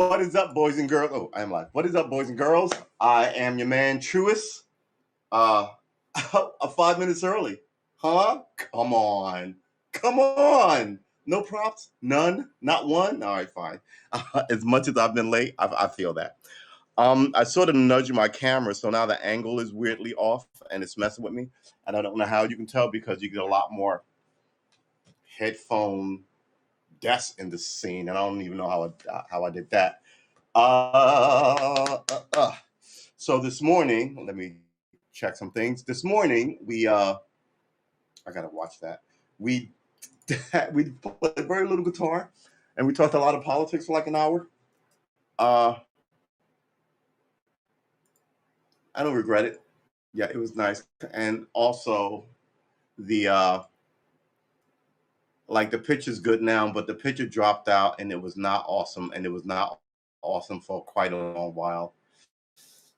What is up, boys and girls? Oh, I am live. What is up, boys and girls? I am your man, Truist. 5 minutes early. Huh? Come on. Come on. No props? None? Not one? All right, fine. As much as I've been late, I feel that. I sort of nudged my camera, so now the angle is weirdly off and it's messing with me. And I don't know how you can tell because you get a lot more headphone deaths in the scene, and I don't even know how I did that. Uh, uh, uh. So this morning, let me check some things. This morning, I gotta watch that. We we played very little guitar, and we talked a lot of politics for like an hour. Uh, I don't regret it. Yeah, it was nice, and also the like the picture's good now, but the picture dropped out, and it was not awesome, and it was not awesome for quite a long while.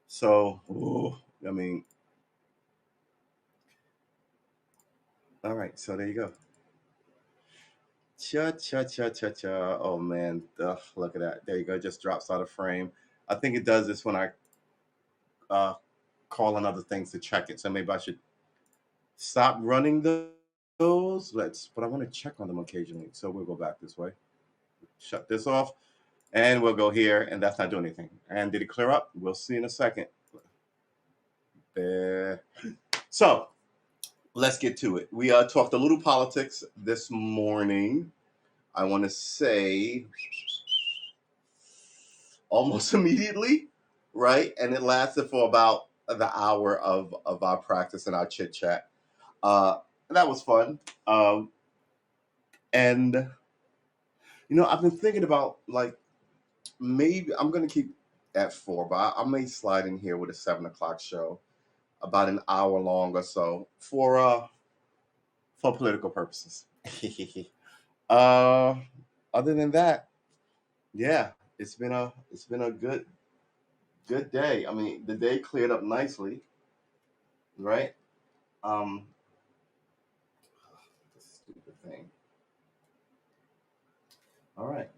So, I mean, all right. So there you go. Cha cha cha cha cha. Oh man, look at that. There you go. It just drops out of frame. I think it does this when I uh, call on other things to check it. So maybe I should stop running those. But I want to check on them occasionally. So we'll go back this way. Shut this off, and we'll go here, and that's not doing anything. And did it clear up? We'll see in a second. There. So let's get to it. We talked a little politics this morning. I want to say almost immediately, right? And it lasted for about the hour of our practice and our chit chat. That was fun. And I've been thinking about like maybe I'm gonna keep at 4, but I may slide in here with a 7 o'clock show, about an hour long or so for political purposes. uh, Other than that, yeah, it's been a good day. I mean, the day cleared up nicely, right? Um, this stupid thing. All right.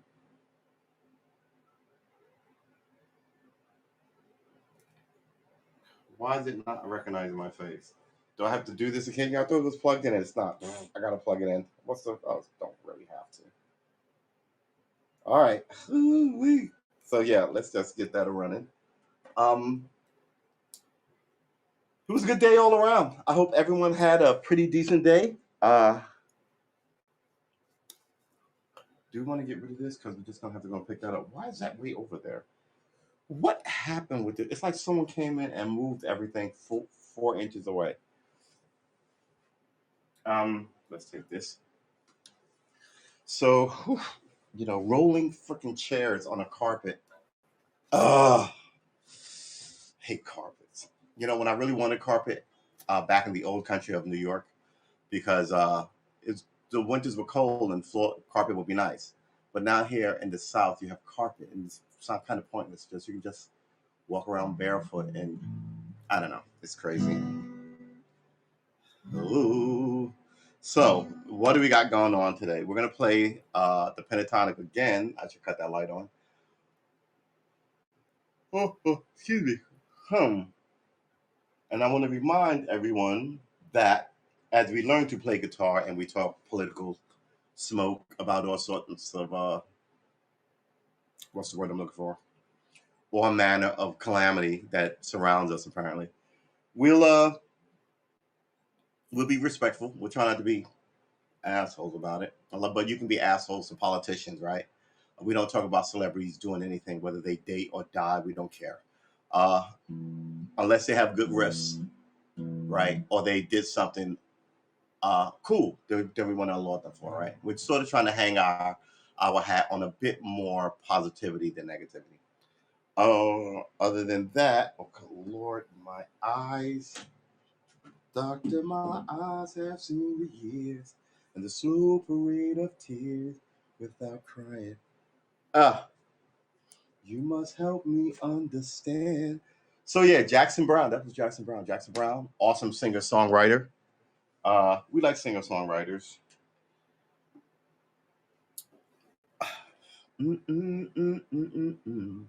Why is it not recognizing my face? Do I have to do this again? I thought it was plugged in, and it's not. I gotta plug it in. What's the? Oh, don't really have to. All right. Ooh-wee. So yeah, let's just get that running. Um, it was a good day all around. I hope everyone had a pretty decent day. Do we want to get rid of this because we're just gonna have to go pick that up? Why is that way over there? What happened with it? It's like someone came in and moved everything 4 inches away. Let's take this. So, rolling freaking chairs on a carpet. Ugh, hate carpets. When I really wanted carpet, back in the old country of New York, because it's the winters were cold and floor carpet would be nice. But now here in the South, you have carpet, and it's kind of pointless. Just you can just walk around barefoot, and I don't know, it's crazy. Ooh. So, what do we got going on today? We're gonna play the pentatonic again. I should cut that light on. Oh, excuse me. Hmm. And I want to remind everyone that as we learn to play guitar and we talk political smoke about all sorts of what's the word I'm looking for? All manner of calamity that surrounds us. Apparently, we'll uh we'll be respectful. We'll try not to be assholes about it. But you can be assholes to politicians, right? We don't talk about celebrities doing anything, whether they date or die. We don't care, uh, unless they have good riffs, right? Or they did something cool. Then we want to laud them for, right? We're sort of trying to hang our hat on a bit more positivity than negativity. Other than that, oh Lord, my eyes, Doctor, my eyes have seen the years and the slow parade of tears without crying. Ah, you must help me understand. So yeah, Jackson Brown. That was Jackson Brown. Jackson Brown, awesome singer songwriter. We like singer songwriters. Mm, mm, mm, mm, mm, mm.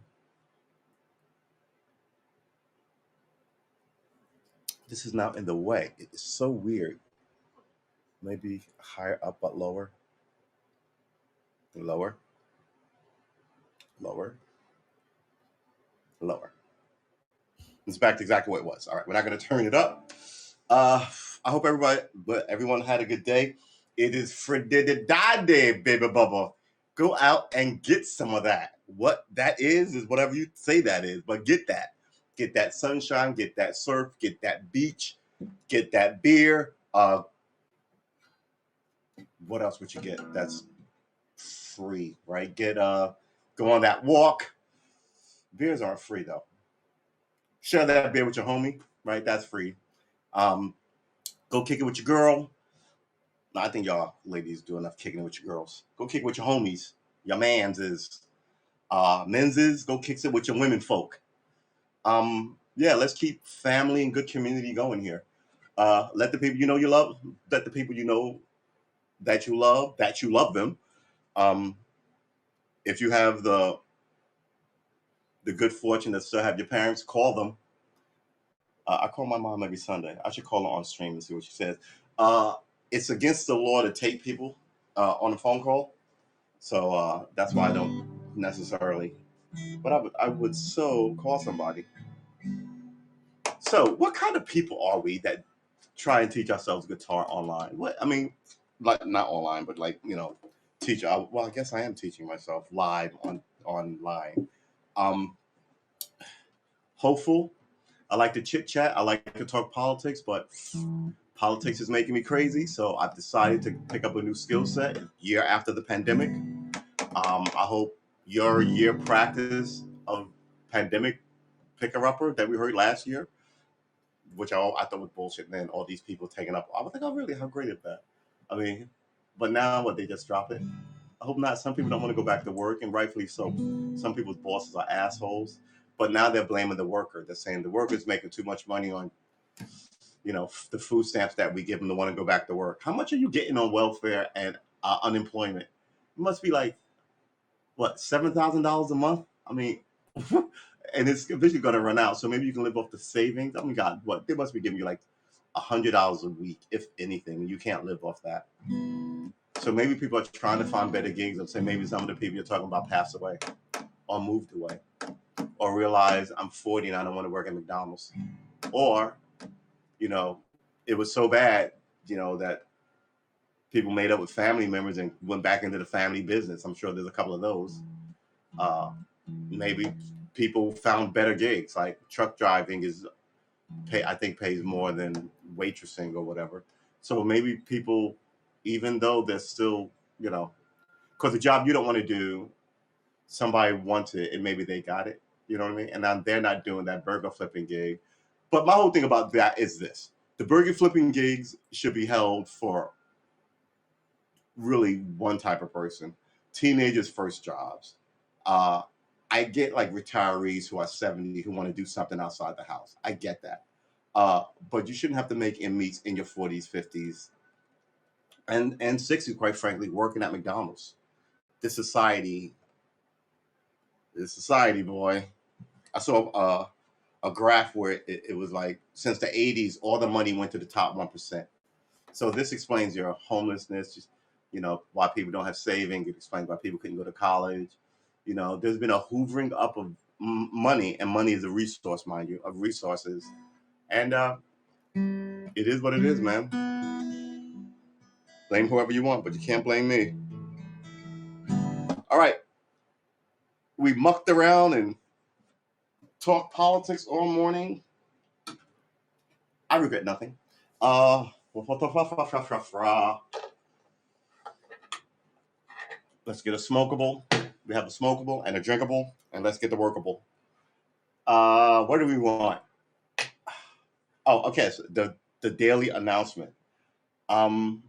This is now in the way. It is so weird. Maybe higher up but lower, lower, lower, lower. It's back to exactly what it was. All right, we're not going to turn it up. Uh, I hope everyone had a good day. It is Fridididade, baby bubba. Go out and get some of that. What that is whatever you say that is, but get that. Get that sunshine, get that surf, get that beach, get that beer. What else would you get? That's free, right? Go on that walk. Beers aren't free though. Share that beer with your homie, right? That's free. Um, Go kick it with your girl. No, I think y'all ladies do enough kicking it with your girls. Go kick it with your homies. Your mans is. Men's is go kick it with your women folk. Yeah, let's keep family and good community going here. Let the people you know you love, let the people you know that you love them. Um, if you have the good fortune to still have your parents, call them. I call my mom every Sunday. I should call her on stream and see what she says. Uh, it's against the law to take people on a phone call, so that's why I don't necessarily. But I would so call somebody. So, what kind of people are we that try and teach ourselves guitar online? What I mean, like not online, but like teach. Well, I guess I am teaching myself live online. Um, Hopeful. I like to chit chat. I like to talk politics, but politics is making me crazy. So I've decided to pick up a new skill set year after the pandemic. I hope your year practice of pandemic picker upper that we heard last year, which I thought was bullshit, and then all these people taking up. I was like, oh, really? How great is that? I mean, but now what? They just drop it. I hope not. Some people don't want to go back to work, and rightfully so. Some people's bosses are assholes, but now they're blaming the worker. They're saying the worker's making too much money on the food stamps that we give them to want to go back to work. How much are you getting on welfare and unemployment? It must be like what $7,000 a month. I mean, and it's eventually going to run out. So maybe you can live off the savings. I mean, God, what they must be giving you like $100 a week, if anything. You can't live off that. So maybe people are trying to find better gigs, and say maybe some of the people you're talking about passed away or moved away, or realize I'm 40 and I don't want to work at McDonald's, or you know, it was so bad, that people made up with family members and went back into the family business. I'm sure there's a couple of those. Uh, Maybe people found better gigs, like truck driving I think pays more than waitressing or whatever. So maybe people, even though they're still, because the job you don't want to do, somebody wants it and maybe they got it. You know what I mean? And now they're not doing that burger flipping gig. But my whole thing about that is this: the burger flipping gigs should be held for really one type of person, teenagers' first jobs. Uh, I get like retirees who are 70 who want to do something outside the house. I get that. But you shouldn't have to make ends meet in your 40s, 50s, and 60s, quite frankly, working at McDonald's. This society, boy. I saw a graph where it was like since the 80s, all the money went to the top 1%. So this explains your homelessness, just why people don't have savings. It explains why people couldn't go to college. There's been a hoovering up of money, and money is a resource, mind you, of resources. And it is what it is, man. Blame whoever you want, but you can't blame me. All right, we mucked around and talked politics all morning. I regret nothing. Let's get a smokable. We have a smokable and a drinkable, and let's get the workable. What do we want? Oh, okay. So the daily announcement. Um,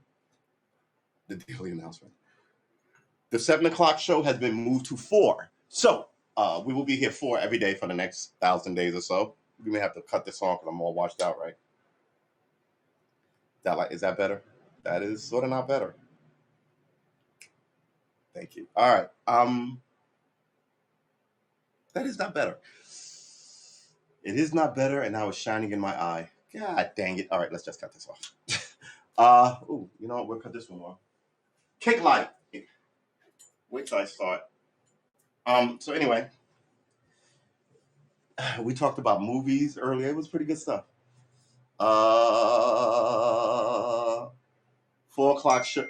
the daily announcement. The 7 o'clock show has been moved to 4. So we will be here 4 every day for the next 1,000 days or so. We may have to cut this on because I'm all washed out, right? Is that better? That is sort of not better. Thank you. All right. That is not better. It is not better, and now it's shining in my eye. God dang it. All right, let's just cut this off. You know what? We'll cut this one off. Cake light. Wait till I start. So anyway, we talked about movies earlier. It was pretty good stuff. 4 o'clock show.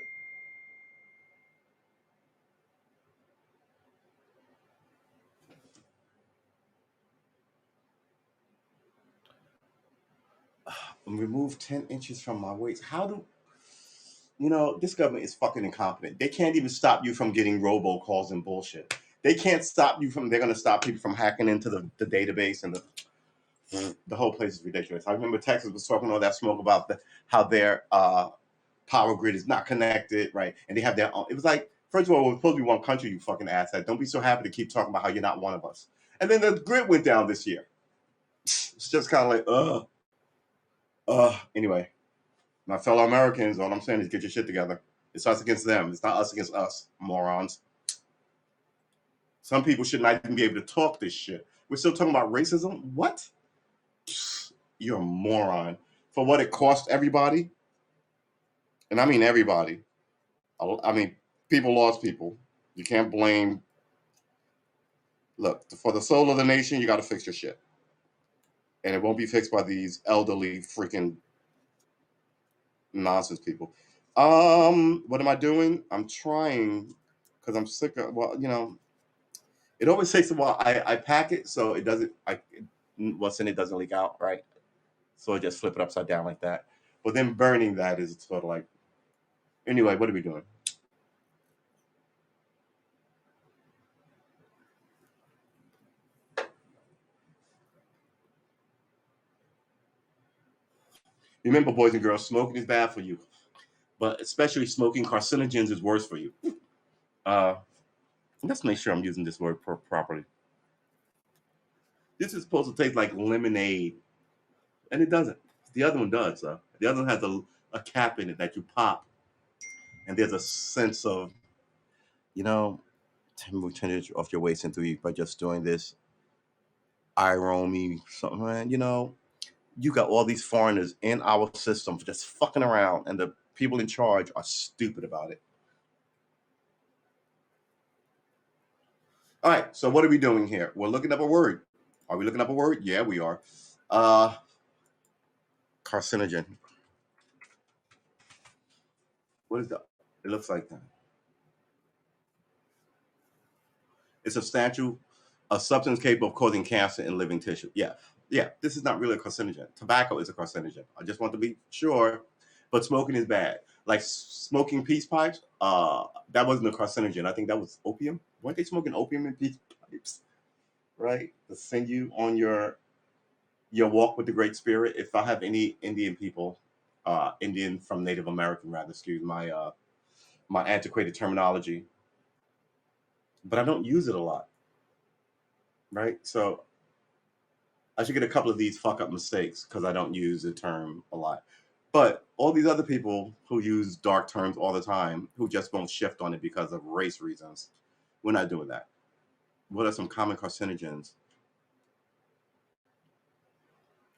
Remove 10 inches from my waist. How do this government is fucking incompetent. They can't even stop you from getting robocalls and bullshit. They can't stop you from, they're going to stop people from hacking into the database, and the whole place is ridiculous. I remember Texas was talking all that smoke about how their power grid is not connected, right? And they have their own. It was like, first of all, we're supposed to be one country, you fucking asshat. Don't be so happy to keep talking about how you're not one of us. And then the grid went down this year. It's just kind of like, anyway. My fellow Americans, all I'm saying is get your shit together. It's us against them. It's not us against us, morons. Some people should not even be able to talk this shit. We're still talking about racism? What? You're a moron. For what it cost everybody, and I mean everybody. I mean, people lost people. You can't blame. Look, for the soul of the nation, you got to fix your shit. And it won't be fixed by these elderly freaking nonsense people. What am I doing? I'm trying, because I'm sick of, it always takes a while. I pack it so it doesn't, what's in it doesn't leak out, right? So I just flip it upside down like that. But then burning that is sort of like, anyway, what are we doing? Remember, boys and girls, smoking is bad for you, but especially smoking carcinogens is worse for you. Let's make sure I'm using this word properly. This is supposed to taste like lemonade, and it doesn't. The other one does. The other one has a cap in it that you pop, and there's a sense of, 10 inches off your waist into you by just doing this. Irony, something, man. You got all these foreigners in our system just fucking around, and the people in charge are stupid about it. All right, so what are we doing here? We're looking up a word. Are we looking up a word? Yeah, we are. Carcinogen. What is that? It looks like that. It's a substance capable of causing cancer in living tissue. Yeah. This is not really a carcinogen. Tobacco is a carcinogen. I just want to be sure. But smoking is bad. Like smoking peace pipes, that wasn't a carcinogen. I think that was opium. Weren't they smoking opium in peace pipes? Right? To send you on your walk with the Great Spirit. If I have any Indian people, Indian from Native American, rather, excuse my antiquated terminology, but I don't use it a lot, right? So I should get a couple of these fuck up mistakes because I don't use the term a lot. But all these other people who use dark terms all the time, who just won't shift on it because of race reasons, we're not doing that. What are some common carcinogens?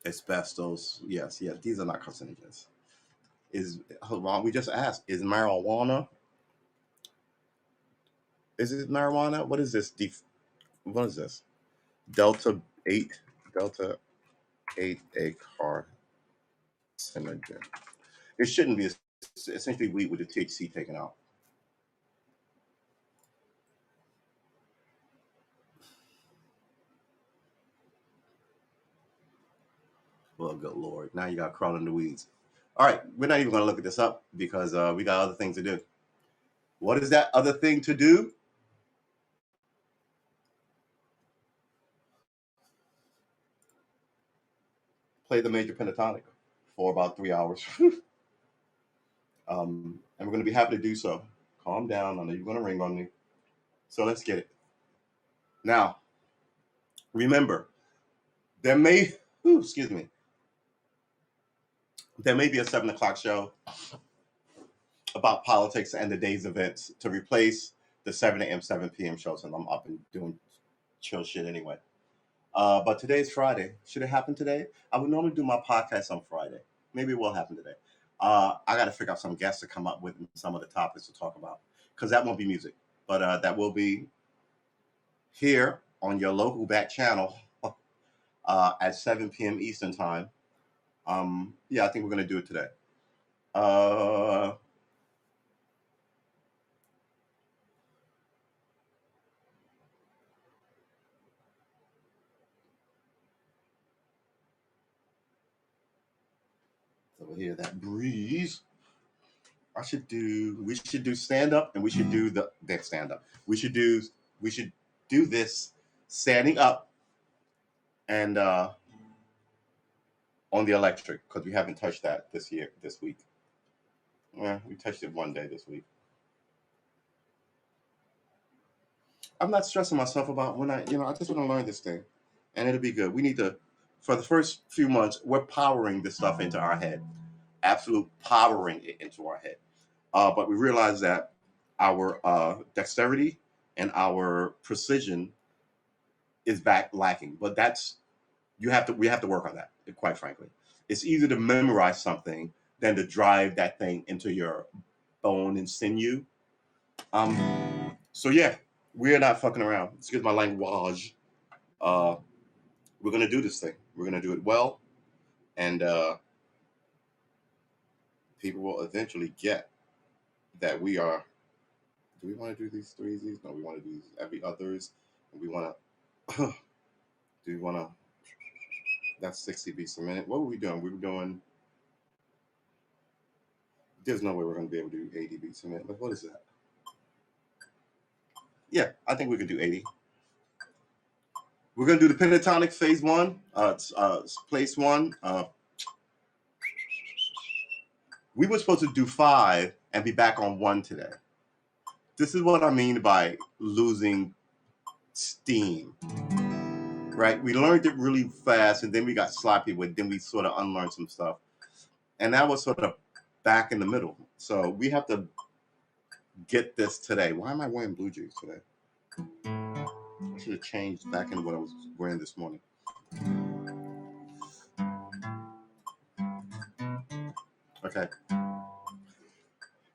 Asbestos. Yes, these are not carcinogens. Hold on, we just asked, is marijuana? Is it marijuana? What is this? What is this? Delta 8. Delta 8A carcinogen. It shouldn't be. It's essentially weed with the THC taken out. Well, good lord. Now you got crawling in the weeds. All right, we're not even going to look at this up because we got other things to do. What is that other thing to do? Play the major pentatonic for about 3 hours. And we're going to be happy to do so. Calm down. I know you're going to ring on me. So let's get it. Now, remember, there may, excuse me, there may be a 7 o'clock show about politics and the day's events to replace the 7 a.m., 7 p.m. shows, and I'm up and doing chill shit anyway. But today's Friday. Should it happen today? I would normally do my podcast on Friday. Maybe it will happen today. I got to figure out some guests to come up with some of the topics to talk about because that won't be music, but that will be here on your local back channel at 7 p.m. Eastern time. Yeah, I think we're gonna do it today. Uh, so we'll hear that breeze. We should do stand up and we should do the stand up. We should do this standing up and on the electric because we haven't touched that this week. Yeah, we touched it one day this week. I'm not stressing myself about when I just want to learn this thing and it'll be good. We need to, for the first few months, we're powering this stuff into our head, absolute powering it into our head. But we realize that our dexterity and our precision is back lacking. But we have to work on that, quite frankly. It's easier to memorize something than to drive that thing into your bone and sinew. So yeah, we're not fucking around. Excuse my language. We're gonna do this thing. We're gonna do it well, and people will eventually get that we are. Do we want to do these threes? No, we want to do every others. And we want to. Do we want to? That's 60 beats a minute. What were we doing? We were doing. There's no way we're going to be able to do 80 beats a minute. Like, what is that? Yeah, I think we could do 80. We're going to do the pentatonic phase one, place one. We were supposed to do 5 and be back on 1 today. This is what I mean by losing steam, right? We learned it really fast and then we got sloppy with, then we sort of unlearned some stuff. And that was sort of back in the middle. So we have to get this today. Why am I wearing blue jeans today? I should have changed back into what I was wearing this morning. Okay.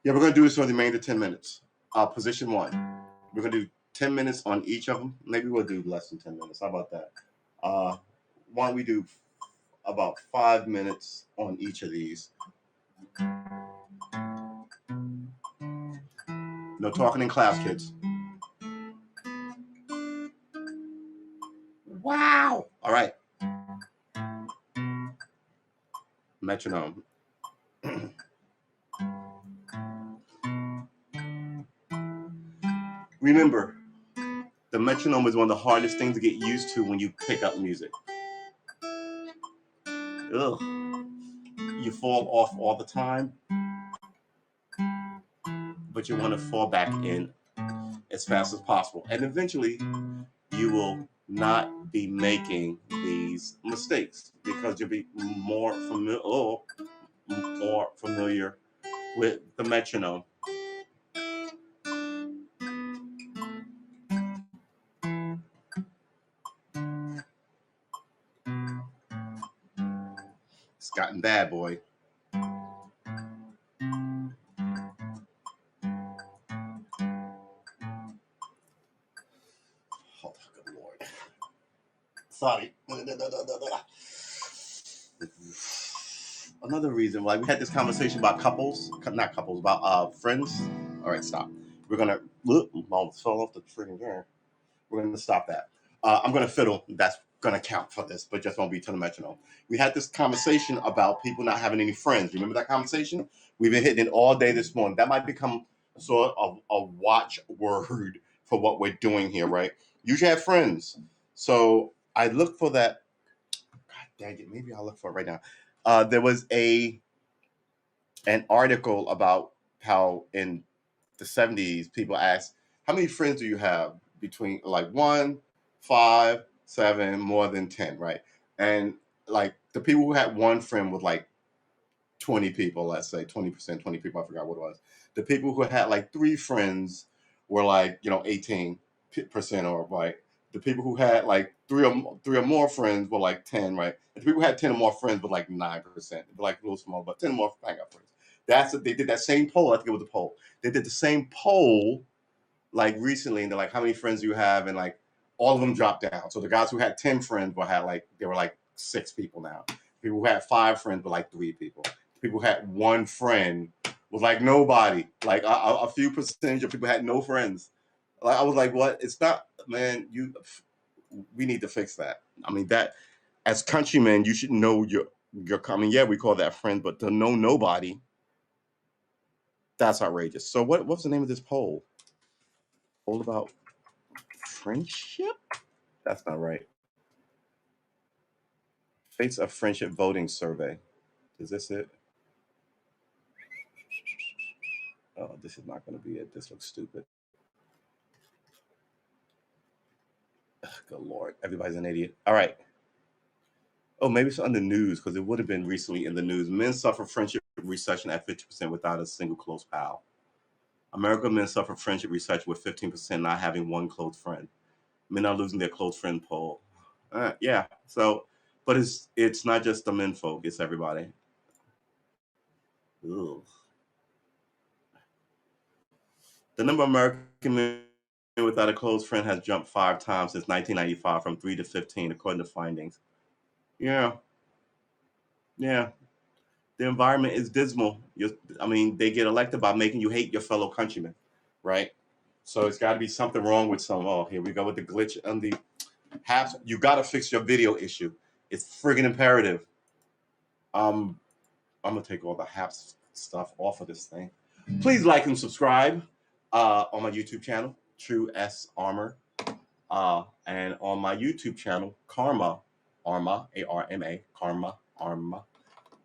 Yeah, we're going to do this for the remainder 10 minutes. Position 1. We're going to do 10 minutes on each of them. Maybe we'll do less than 10 minutes. How about that? Why don't we do about 5 minutes on each of these? No talking in class, kids. Wow. All right. Metronome. Remember, the metronome is one of the hardest things to get used to when you pick up music. Ugh. You fall off all the time, but you want to fall back in as fast as possible. And eventually, you will not be making these mistakes because you'll be more familiar with the metronome. It's gotten bad, boy. Oh, good Lord. Sorry. Another reason why we had this conversation about about friends. All right, stop. We're gonna almost fell off the freaking chair. We're gonna stop that. I'm gonna fiddle. That's gonna count for this, but just won't be to the metronome. We had this conversation about people not having any friends. Remember that conversation? We've been hitting it all day this morning. That might become sort of a watch word for what we're doing here, right? You should have friends. So I look for that. God dang it! Maybe I'll look for it right now. There was an article about how in the 70s people asked, how many friends do you have between like 1, 5, 7, more than 10, right? And like the people who had one friend with like 20 people, let's say 20%, 20 people, I forgot what it was. The people who had like 3 friends were like, 18% or like The people who had like three or more friends were like 10, right? And the people who had 10 or more friends were like 9%. Like a little small, but 10 or more hang out friends. That's what they did, that same poll. I think it was a poll. They did the same poll like recently, and they're like, how many friends do you have? And like all of them dropped down. So the guys who had 10 friends were like 6 people now. People who had 5 friends were like 3 people. People who had 1 friend was like nobody. Like a few percentage of people had no friends. Like I was like, what? It's not, man. We need to fix that. I mean, that as countrymen, you should know your coming. Yeah, we call that friend, but to know nobody, that's outrageous. So what's the name of this poll? Poll about friendship? That's not right. Face of Friendship voting survey. Is this it? Oh, this is not going to be it. This looks stupid. Ugh, good Lord. Everybody's an idiot. All right. Oh, maybe it's on the news because it would have been recently in the news. Men suffer friendship recession at 50% without a single close pal. American men suffer friendship recession with 15% not having one close friend. Men are losing their close friend poll. Yeah. So, but it's not just the men folk. It's everybody. Ugh. The number of American men without a close friend has jumped 5 times since 1995, from 3 to 15, according to findings. Yeah. The environment is dismal. They get elected by making you hate your fellow countrymen, right? So it's got to be something wrong with some. Oh, here we go with the glitch on the HAPS. You got to fix your video issue. It's friggin' imperative. I'm gonna take all the HAPS stuff off of this thing. Please like and subscribe on my YouTube channel, True S Armor, and on my YouTube channel, Karma Arma, ARMA, Karma Arma,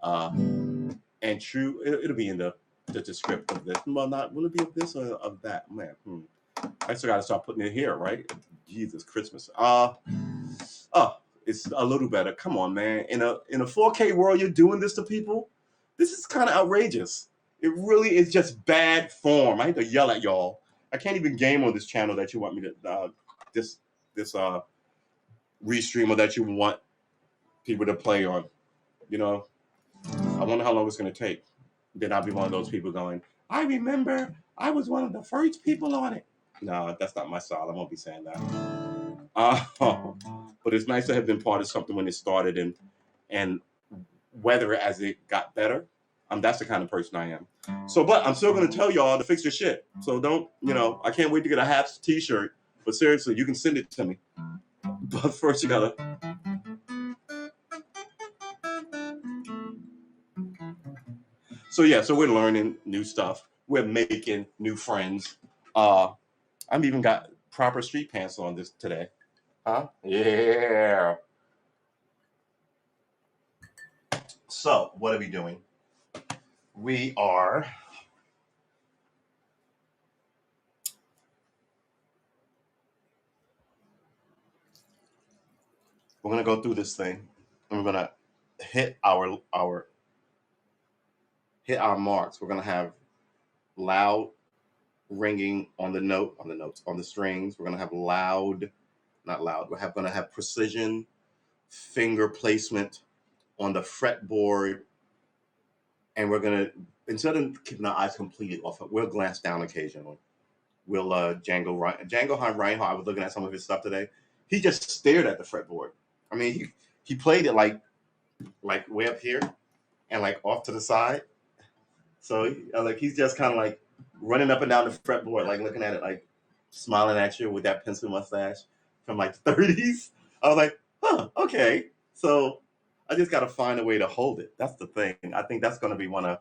and True. It'll be in the description of this. Well, not will it be of this or of that? Man, I still got to start putting it here, right? Jesus, Christmas. It's a little better. Come on, man. In a 4K world, you're doing this to people. This is kind of outrageous. It really is just bad form. I hate to yell at y'all. I can't even game on this channel that you want me to this restream, or that you want people to play on. You know, I wonder how long it's going to take. Then I'll be one of those people going, I remember I was one of the first people on it. No, that's not my style. I won't be saying that. But it's nice to have been part of something when it started and weather it as it got better. That's the kind of person I am. So, but I'm still going to tell y'all to fix your shit. So don't, I can't wait to get a HAPS t-shirt. But seriously, you can send it to me. But first you gotta. So we're learning new stuff. We're making new friends. I've even got proper street pants on this today. Huh? Yeah. So what are we doing? We're gonna go through this thing, and we're gonna hit our marks. We're gonna have loud ringing on the strings. We're gonna have not loud. We're gonna have precision finger placement on the fretboard, and we're gonna, instead of keeping our eyes completely off it, we'll glance down occasionally. We'll Django Reinhardt. I was looking at some of his stuff today. He just stared at the fretboard. I mean, he played it like way up here and like off to the side. So he's just kind of like running up and down the fretboard, like looking at it, like smiling at you with that pencil mustache from like the 30s. I was like, huh, okay. So I just got to find a way to hold it. That's the thing. I think that's going to be one of.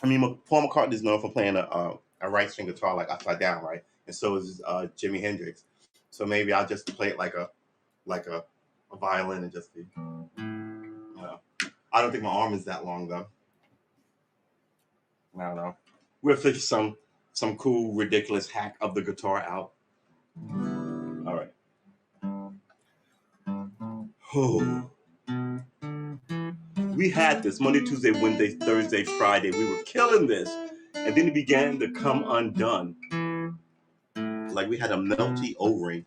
Paul McCartney is known for playing a right string guitar like upside down, right? And so is Jimi Hendrix. So maybe I'll just play it like a violin and just be. I don't think my arm is that long though. I don't know. We'll figure some cool, ridiculous hack of the guitar out. All right. Oh. We had this Monday, Tuesday, Wednesday, Thursday, Friday. We were killing this. And then it began to come undone. like we had a melty O-ring.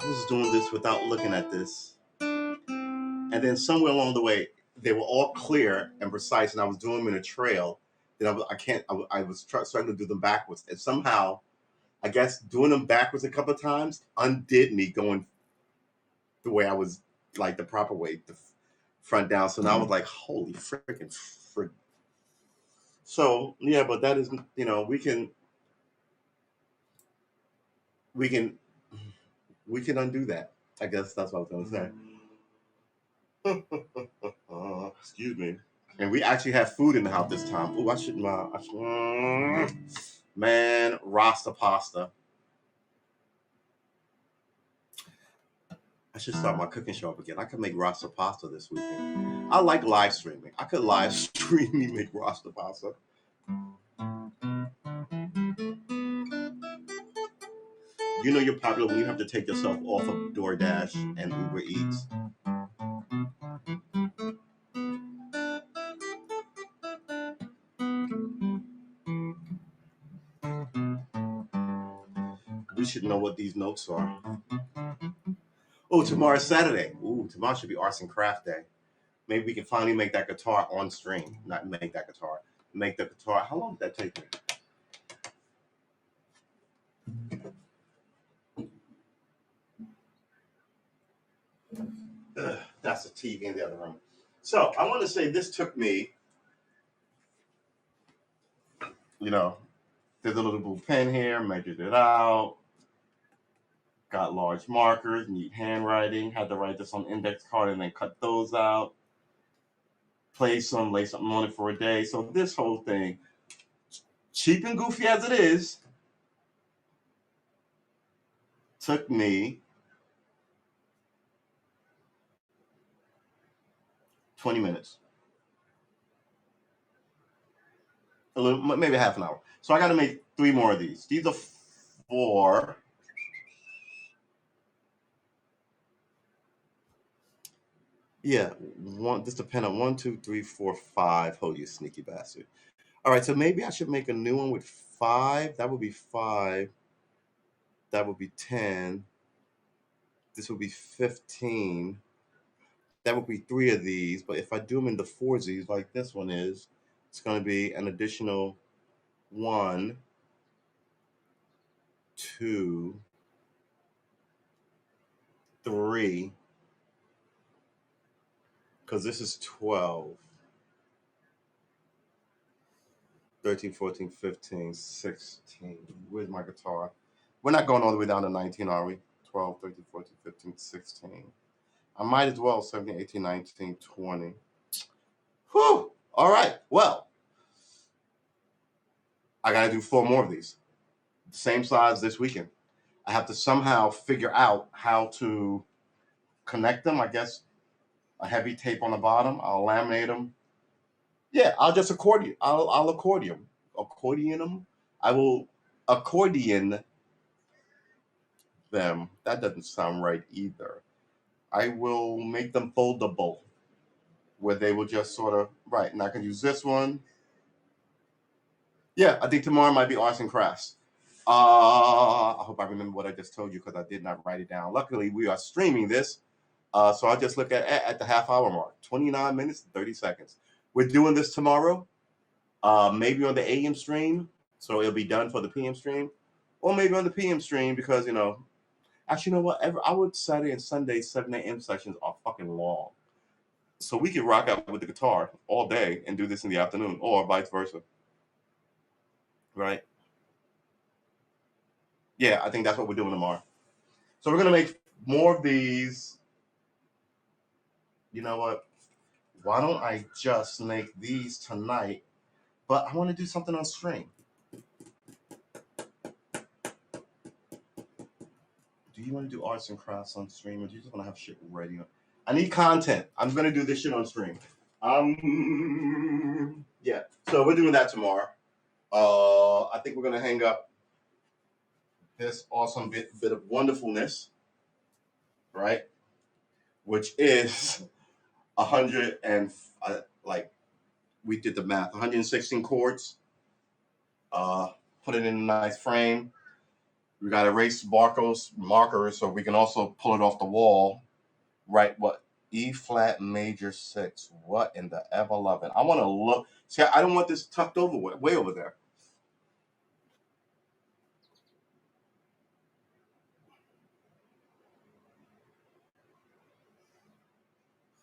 I was doing this without looking at this. And then somewhere along the way, they were all clear and precise, and I was doing them in a trail. Then I was starting to do them backwards. And somehow, I guess doing them backwards a couple of times undid me going the way I was, like the proper way, the front down. So now I was like, holy freaking frick. So, yeah, but that is, we can undo that. I guess that's what I was going to say. Excuse me. And we actually have food in the house this time. Oh, man, Rasta pasta. I should start my cooking show up again. I could make Rasta pasta this weekend. I like live streaming. I could live stream me make Rasta pasta. You know you're popular when you have to take yourself off of DoorDash and Uber Eats. We should know what these notes are. Oh, tomorrow's Saturday. Ooh, tomorrow should be Arts and Craft Day. Maybe we can finally make that guitar on stream. Not make that guitar. Make the guitar. How long did that take me? That's the TV in the other room. So I want to say this took me, there's a little blue pen here, measured it out, got large markers, neat handwriting, had to write this on index card and then cut those out, lay something on it for a day. So this whole thing, cheap and goofy as it is, took me 20 minutes. A little, maybe half an hour. So I got to make 3 more of these. These are 4. Yeah, this depends on 1, 2, 3, 4, 5. Oh, you sneaky bastard. All right, so maybe I should make a new one with 5. That would be 5. That would be 10. This would be 15. That would be 3 of these. But if I do them in the 4s, like this one is, it's going to be an additional 1, 2, 3. Because this is 12. 13, 14, 15, 16. Where's my guitar? We're not going all the way down to 19, are we? 12, 13, 14, 15, 16. I might as well 17, 18, 19, 20. Whew! All right. Well, I got to do 4 more of these. Same size this weekend. I have to somehow figure out how to connect them. I guess a heavy tape on the bottom. I'll laminate them. Yeah, I'll just accordion. I'll accordion them. I will accordion them. That doesn't sound right either. I will make them foldable, where they will just sort of right. And I can use this one. Yeah, I think tomorrow might be arts and crafts. I hope I remember what I just told you because I did not write it down. Luckily, we are streaming this, so I'll just look at the half-hour mark, 29 minutes and 30 seconds. We're doing this tomorrow, maybe on the AM stream, so it'll be done for the PM stream, or maybe on the PM stream because actually, you know what? I would Saturday and Sunday 7 a.m. sessions are fucking long, so we could rock out with the guitar all day and do this in the afternoon, or vice versa, right? Yeah, I think that's what we're doing tomorrow. So we're gonna make more of these. You know what? Why don't I just make these tonight? But I want to do something on stream. Do you want to do arts and crafts on stream, or do you just want to have shit ready? I need content. I'm gonna do this shit on stream. Yeah. So we're doing that tomorrow. I think we're gonna hang up this awesome bit of wonderfulness, right? Which is 100 and like we did the math, 116 chords. Put it in a nice frame. We got erase markers so we can also pull it off the wall. Right? What? E flat major 6. What in the ever loving? I want to look. See, I don't want this tucked over way over there.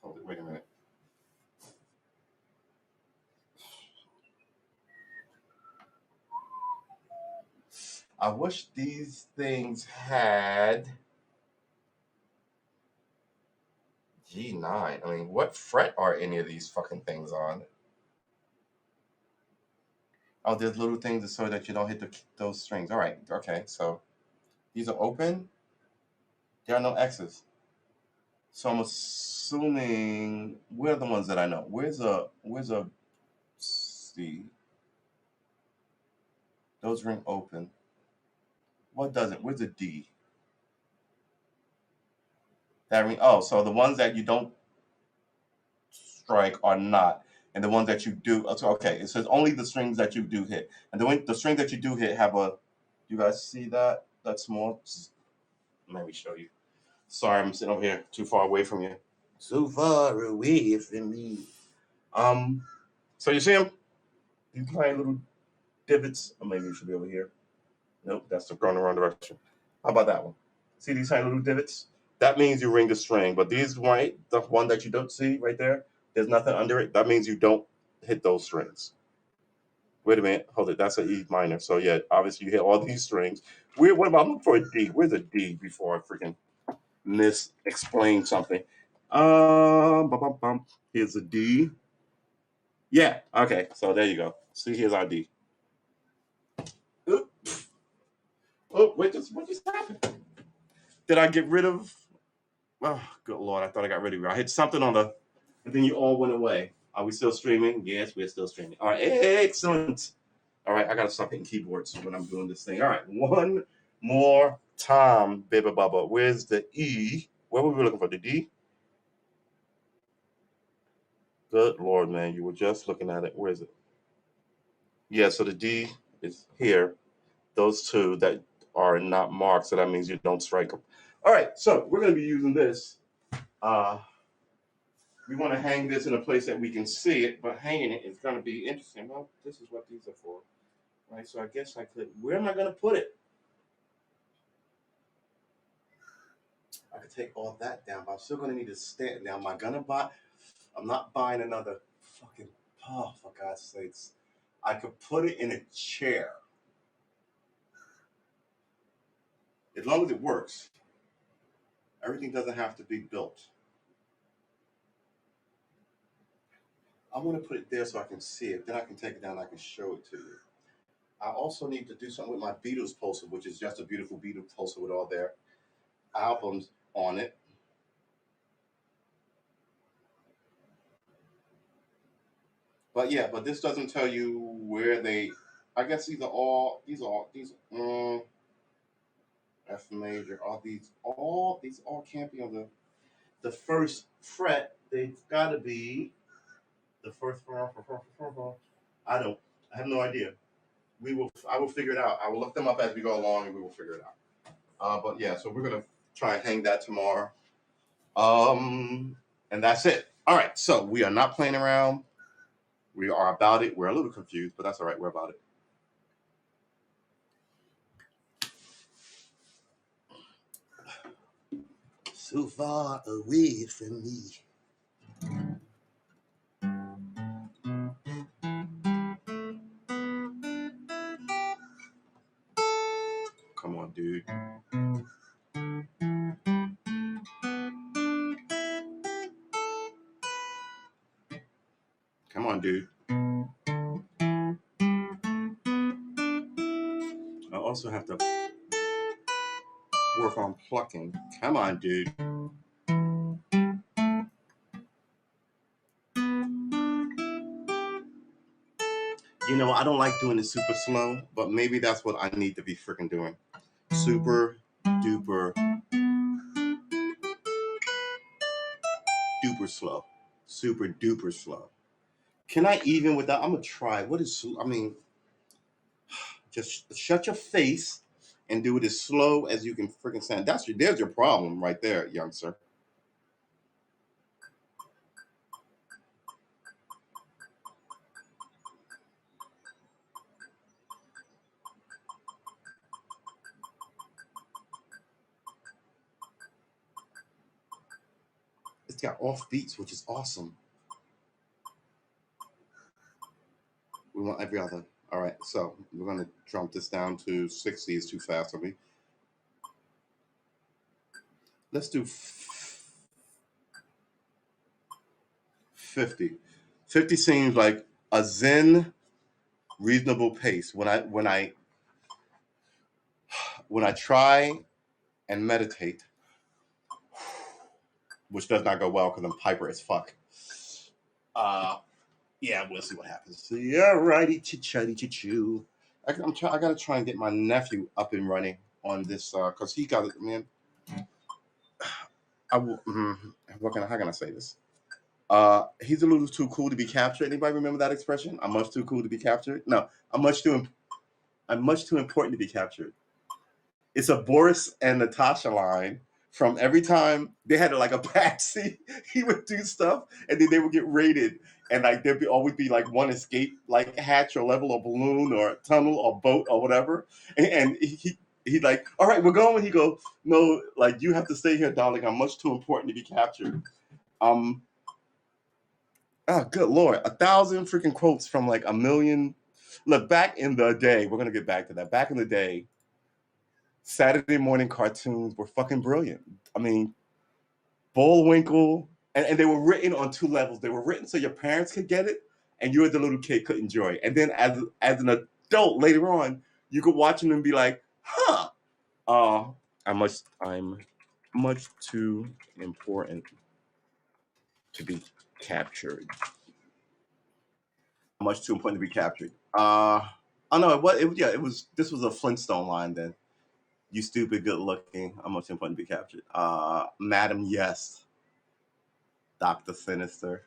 Hold it. Wait a minute. I wish these things had G9. I mean, what fret are any of these fucking things on? Oh, there's little things so that you don't hit those strings. All right. Okay. So these are open. There are no X's. So I'm assuming where are the ones that I know? Where's a C? Those ring open. What doesn't? Where's a D? That ring. Oh, so the ones that you don't strike are not, and the ones that you do. So okay, it says only the strings that you do hit, and the string that you do hit have a. You guys see that? That's small. Let me show you. Sorry, I'm sitting over here too far away from you. So far away from me. So you see them? These tiny little divots. Or maybe you should be over here. Nope, that's going the wrong direction. How about that one? See these tiny little divots? That means you ring the string. But these right, the one that you don't see right there, there's nothing under it. That means you don't hit those strings. Wait a minute, hold it. That's an E minor. So yeah, obviously you hit all these strings. What about I'm looking for a D? Where's a D before I freaking explain something? Here's a D. Yeah. Okay. So there you go. See, here's our D. Oh, wait, what just happened? Did I get rid of? Oh, good Lord, I thought I got rid of you. I hit something on the, and then you all went away. Are we still streaming? Yes, we're still streaming. All right, excellent. All right, I got to stop hitting keyboards when I'm doing this thing. All right, one more time, baby bubba. Where's the E? Where were we looking for? The D? Good Lord, man, you were just looking at it. Where is it? Yeah, so the D is here. Those two that are not marked, so that means you don't strike them. All right, so we're going to be using this. We want to hang this in a place that we can see it, but hanging it is going to be interesting. Well, this is what these are for, right? So I guess I could. Where am I going to put it? I could take all that down, but I'm still going to need to stand. Now, am I going to buy? I'm not buying another fucking. Oh, for God's sakes! I could put it in a chair, as long as it works. Everything doesn't have to be built. I'm going to put it there so I can see it. Then I can take it down and I can show it to you. I also need to do something with my Beatles poster, which is just a beautiful Beatles poster with all their albums on it. But yeah, but this doesn't tell you where they. I guess these are all F major. Are these all can't be on the first fret. They've got to be the first. I don't. I have no idea. I will figure it out. I will look them up as we go along, and we will figure it out. But yeah, so we're gonna try and hang that tomorrow. And that's it. All right. So we are not playing around. We are about it. We're a little confused, but that's all right. We're about it. So far away from me. Come on, dude. Come on, dude. I also have to work on plucking. Come on, dude. You know, I don't like doing it super slow, but maybe that's what I need to be freaking doing. Super duper duper slow. super duper slow. Can I even without? I'm gonna try. What is? I mean, just shut your face and do it as slow as you can freaking sound. There's your problem right there, young sir. It's got off beats, which is awesome. We want every other. All right, so we're gonna jump this down to 60 is too fast for me. Let's do 50. 50 seems like a zen, reasonable pace. When I try and meditate, which does not go well because I'm hyper as fuck. Uh, yeah, we'll see what happens. Yeah, righty, chitty choo. I gotta try and get my nephew up and running on this because he got it. Man, how can I say this? He's a little too cool to be captured. Anybody remember that expression? I'm much too cool to be captured. No, I'm much too important to be captured. It's a Boris and Natasha line from every time they had like a backseat, he would do stuff and then they would get raided. And like always be like one escape like hatch or level or balloon or tunnel or boat or whatever. And he like, all right, we're going. He go, no, like you have to stay here, darling. I'm much too important to be captured. Um, oh, good lord, 1,000 freaking quotes from like a million. Look, back in the day, we're gonna get back to that. Back in the day, Saturday morning cartoons were fucking brilliant. I mean, Bullwinkle, and they were written on two levels. They were written so your parents could get it, and you as the little kid could enjoy it. And then as an adult later on, you could watch them and be like, huh, uh, I'm much too important to be captured. Much too important to be captured. I know what it yeah, it was this was a Flintstone line then. You stupid good looking. I'm much too important to be captured. Madam Yes. Dr. Sinister.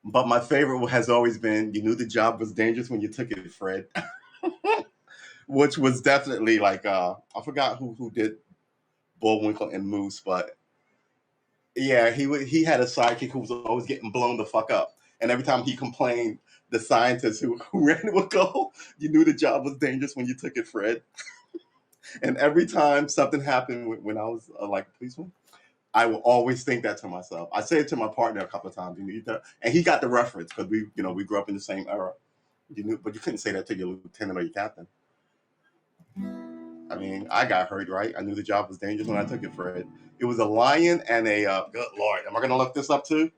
But my favorite has always been you knew the job was dangerous when you took it, Fred. Which was definitely like I forgot who did Bullwinkle and Moose, but yeah, he had a sidekick who was always getting blown the fuck up. And every time he complained, the scientist who ran it would go, you knew the job was dangerous when you took it, Fred. And every time something happened when I was like a policeman, I will always think that to myself. I say it to my partner a couple of times. You need that, and he got the reference because we grew up in the same era. You knew, but you couldn't say that to your lieutenant or your captain. I mean, I got hurt, right? I knew the job was dangerous when I took it, Fred. It was a lion and a good lord. Am I going to look this up too?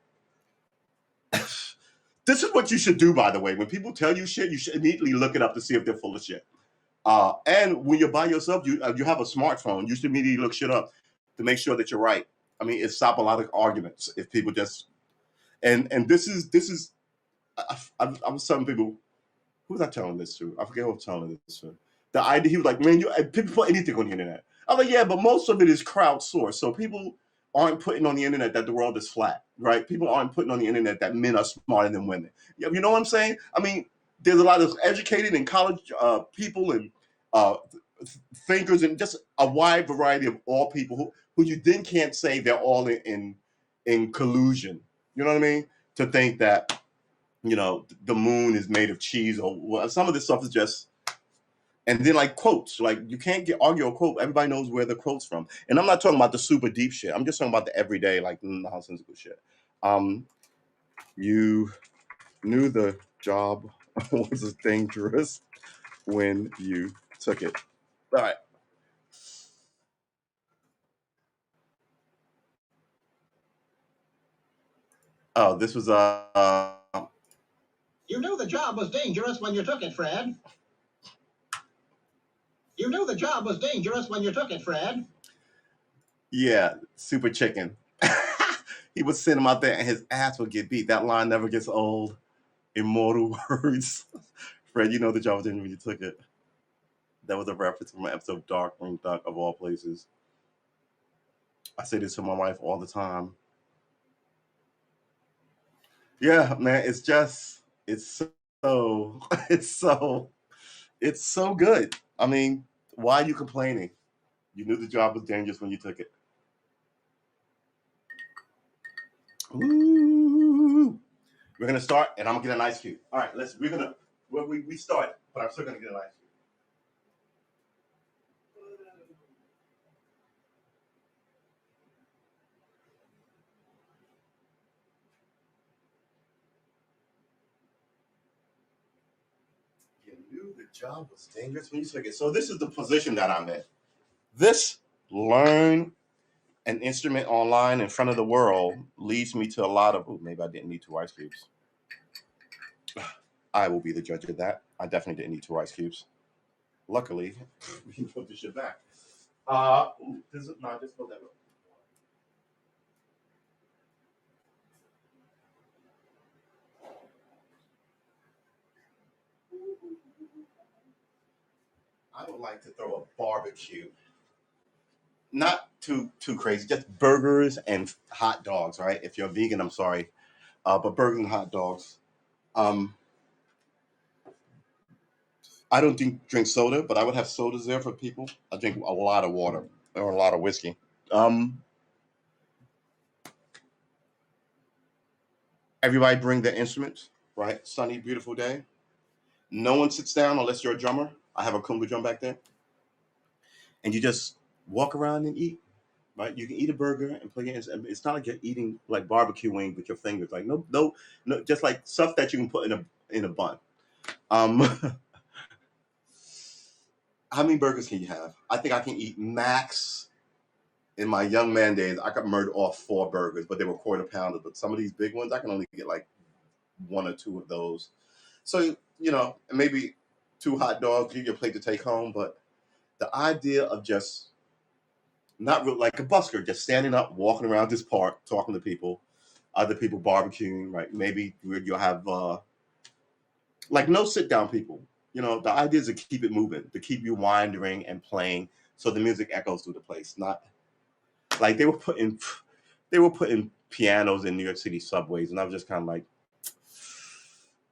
This is what you should do, by the way. When people tell you shit, you should immediately look it up to see if they're full of shit. And when you're by yourself, you have a smartphone. You should immediately look shit up to make sure that you're right. I mean, it stop a lot of arguments if people just and this is I was telling people who was I telling this to? I forget who I was telling this to. The idea he was like, man, people put anything on the internet. I'm like, yeah, but most of it is crowdsourced. So people aren't putting on the internet that the world is flat, right? People aren't putting on the internet that men are smarter than women. You know what I'm saying? I mean, there's a lot of educated and college people and uh, thinkers and just a wide variety of all people who you then can't say they're all in collusion. You know what I mean? To think that the moon is made of cheese or some of this stuff is just and then like quotes like you can't get argue a quote everybody knows where the quote's from and I'm not talking about the super deep shit. I'm just talking about the everyday like nonsensical shit. um you knew the job was dangerous when you took it. All right. Oh, this was You knew the job was dangerous when you took it, Fred. You knew the job was dangerous when you took it, Fred. yeah, super chicken. He would send him out there and his ass would get beat. That line never gets old. Immortal words. Fred, you know the job was dangerous when you took it. That was a reference from an episode of Darkwing Duck of all places. I say this to my wife all the time. Yeah, man, it's so it's so it's so good. I mean, why are you complaining? You knew the job was dangerous when you took it. Ooh. We're gonna start, and I'm gonna get an ice cube. All right, we're gonna we start, but I'm still gonna get an ice cube. You knew the job was dangerous when you took it. So this is the position that I'm in. This learn an instrument online in front of the world leads me to a lot of. Ooh, maybe I didn't need two ice cubes. I will be the judge of that. I definitely didn't need two ice cubes. Luckily, we can put this shit back. No, just put that up. I would like to throw a barbecue. Not too crazy, just burgers and hot dogs, right? If you're vegan, I'm sorry, but burgers and hot dogs. Um, I don't drink soda, but I would have sodas there for people. I drink a lot of water or a lot of whiskey. Um, Everybody bring their instruments, right? Sunny, beautiful day. No one sits down unless you're a drummer. I have a conga drum back there, and you just walk around and eat. Right? You can eat a burger and play it. It's not like you're eating like barbecue wing with your fingers. Like no, just like stuff that you can put in a bun. Um, how many burgers can you have? I think I can eat max. In my young man days, I could murder off 4 burgers, but they were quarter pounders. But some of these big ones, I can only get like 1 or 2 of those. So maybe 2 hot dogs, give you a plate to take home. But the idea of just not real, like a busker, just standing up, walking around this park, talking to people, other people barbecuing, right? Maybe you'll have like no sit down people. The idea is to keep it moving, to keep you wandering and playing, so the music echoes through the place. Not like they were putting pianos in New York City subways, and I was just kind of like,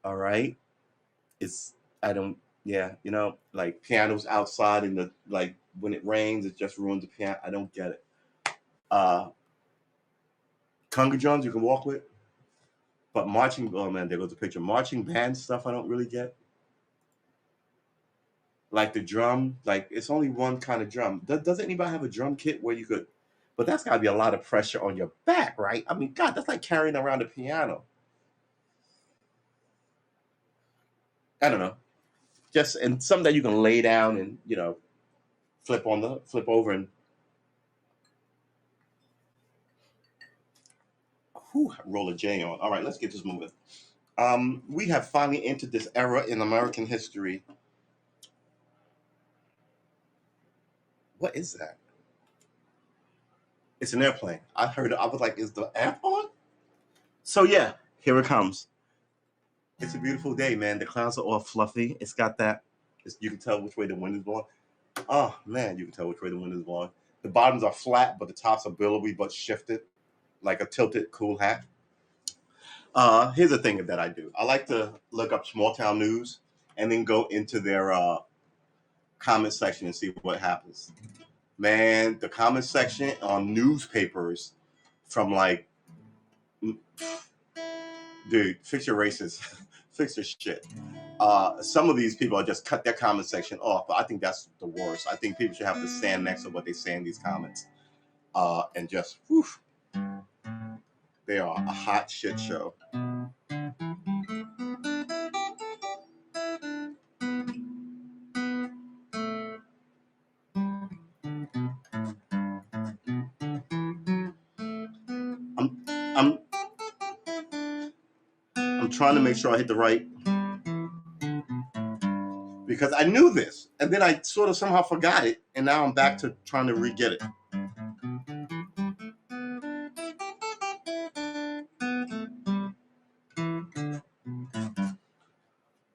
all right, it's I don't yeah, like pianos outside in the like when it rains, it just ruins the piano. I don't get it. Uh, Conga drums you can walk with, but marching. Oh man, there goes the picture. Marching band stuff I don't really get. Like the drum, like it's only one kind of drum. Does anybody have a drum kit where you could? But that's got to be a lot of pressure on your back, right? I mean, God, that's like carrying around a piano. I don't know. Just and something that you can lay down and flip over and roll a J on. All right, let's get this moving. We have finally entered this era in American history. What is that? It's an airplane. I heard it. I was like, is the app on? So yeah, here it comes. It's a beautiful day, man. The clouds are all fluffy. It's got that. You can tell which way the wind is blowing. Oh man, you can tell which way the wind is blowing. The bottoms are flat, but the tops are billowy but shifted, like a tilted cool hat. Here's the thing that I do. I like to look up small town news and then go into their comment section and see what happens. Man, the comment section on newspapers from like, dude, fix your races, fix your shit. Some of these people are just cut their comment section off, but I think that's the worst. I think people should have to stand next to what they say in these comments and just, whew, they are a hot shit show. I'm, I'm, I'm trying to make sure I hit the right because I knew this, and then I sort of somehow forgot it, and now I'm back to trying to re-get it.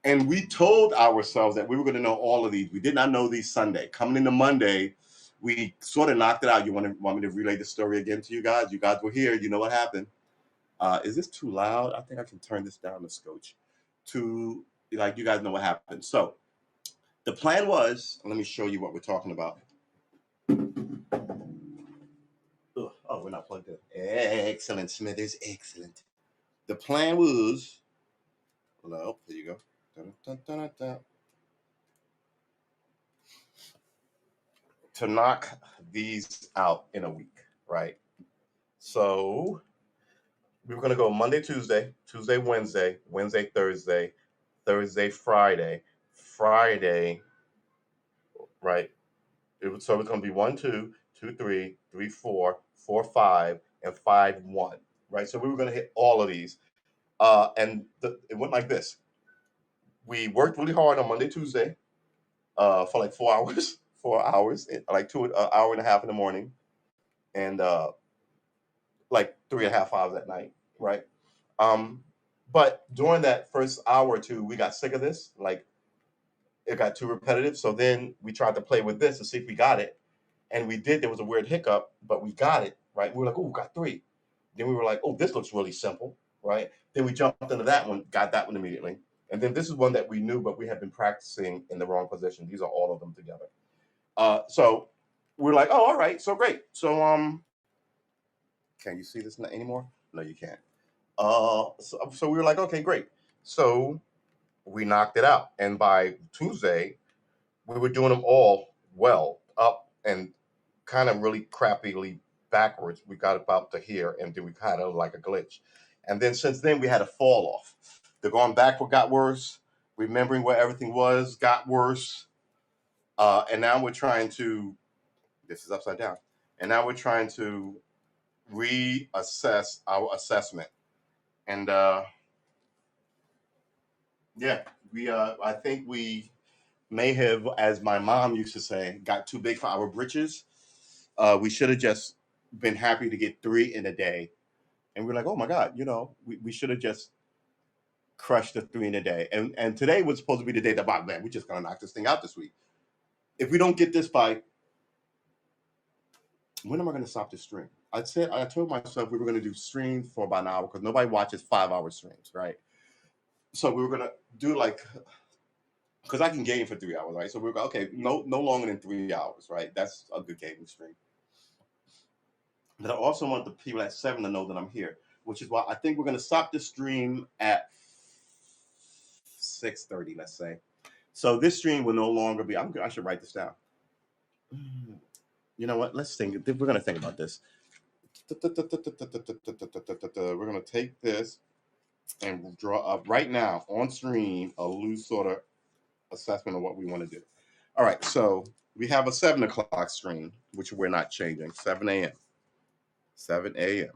And we told ourselves that we were going to know all of these. We did not know these Sunday. Coming into Monday, we sort of knocked it out. You want me to relay the story again to you guys? You guys were here. You know what happened. Is this too loud? I think I can turn this down a scotch. To like you guys know what happened. So the plan was, let me show you what we're talking about. Ugh, oh, we're not plugged in. Excellent, Smithers. Excellent. The plan was, well, there you go. Dun, dun, dun, dun, dun. To knock these out in a week, right? So we were going to go Monday, Tuesday, Tuesday, Wednesday, Wednesday, Thursday, Thursday, Friday, Friday, right? So it's going to be 1, 2, 2, 3, 3, 4, 4, 5, and 5, 1, right? So we were going to hit all of these. It went like this. We worked really hard on Monday, Tuesday, for like 4 hours, 4 hours, like an hour and a half in the morning, and like 3.5 hours at night, right? But during that first hour or two, we got sick of this. Like it got too repetitive. So then we tried to play with this to see if we got it. And we did. There was a weird hiccup, but we got it, right? We were like, oh, we got 3. Then we were like, oh, this looks really simple, right? Then we jumped into that one, got that one immediately. And then this is one that we knew, but we had been practicing in the wrong position. These are all of them together. So we're like, oh, all right, so great. So can you see this anymore? No, you can't. So we were like, okay, great. So we knocked it out. And by Tuesday, we were doing them all well, up and kind of really crappily backwards. We got about to here, and then we kind of like a glitch. And then since then, we had a fall off. The going backward got worse. Remembering where everything was got worse. And now we're trying to, this is upside down. And now we're trying to reassess our assessment. And yeah, I think we may have, as my mom used to say, got too big for our britches. We should have just been happy to get 3 in a day. And we're like, oh my God, we should have just crushed the 3 in a day. And today was supposed to be the day that, man, we're just going to knock this thing out this week. If we don't get this by, when am I going to stop this stream? I told myself we were going to do streams for about an hour because nobody watches 5-hour streams, right? So we were going to do because I can game for 3 hours, right? So we're going, okay, no longer than 3 hours, right? That's a good gaming stream. But I also want the people at 7 to know that I'm here, which is why I think we're going to stop the stream at 6:30, let's say. So this stream will no longer be, I should write this down. You know what? Let's think. We're going to think about this. We're going to take this and draw up right now on stream a loose sort of assessment of what we want to do. All right. So we have a 7 o'clock stream, which we're not changing. 7 a.m. 7 a.m.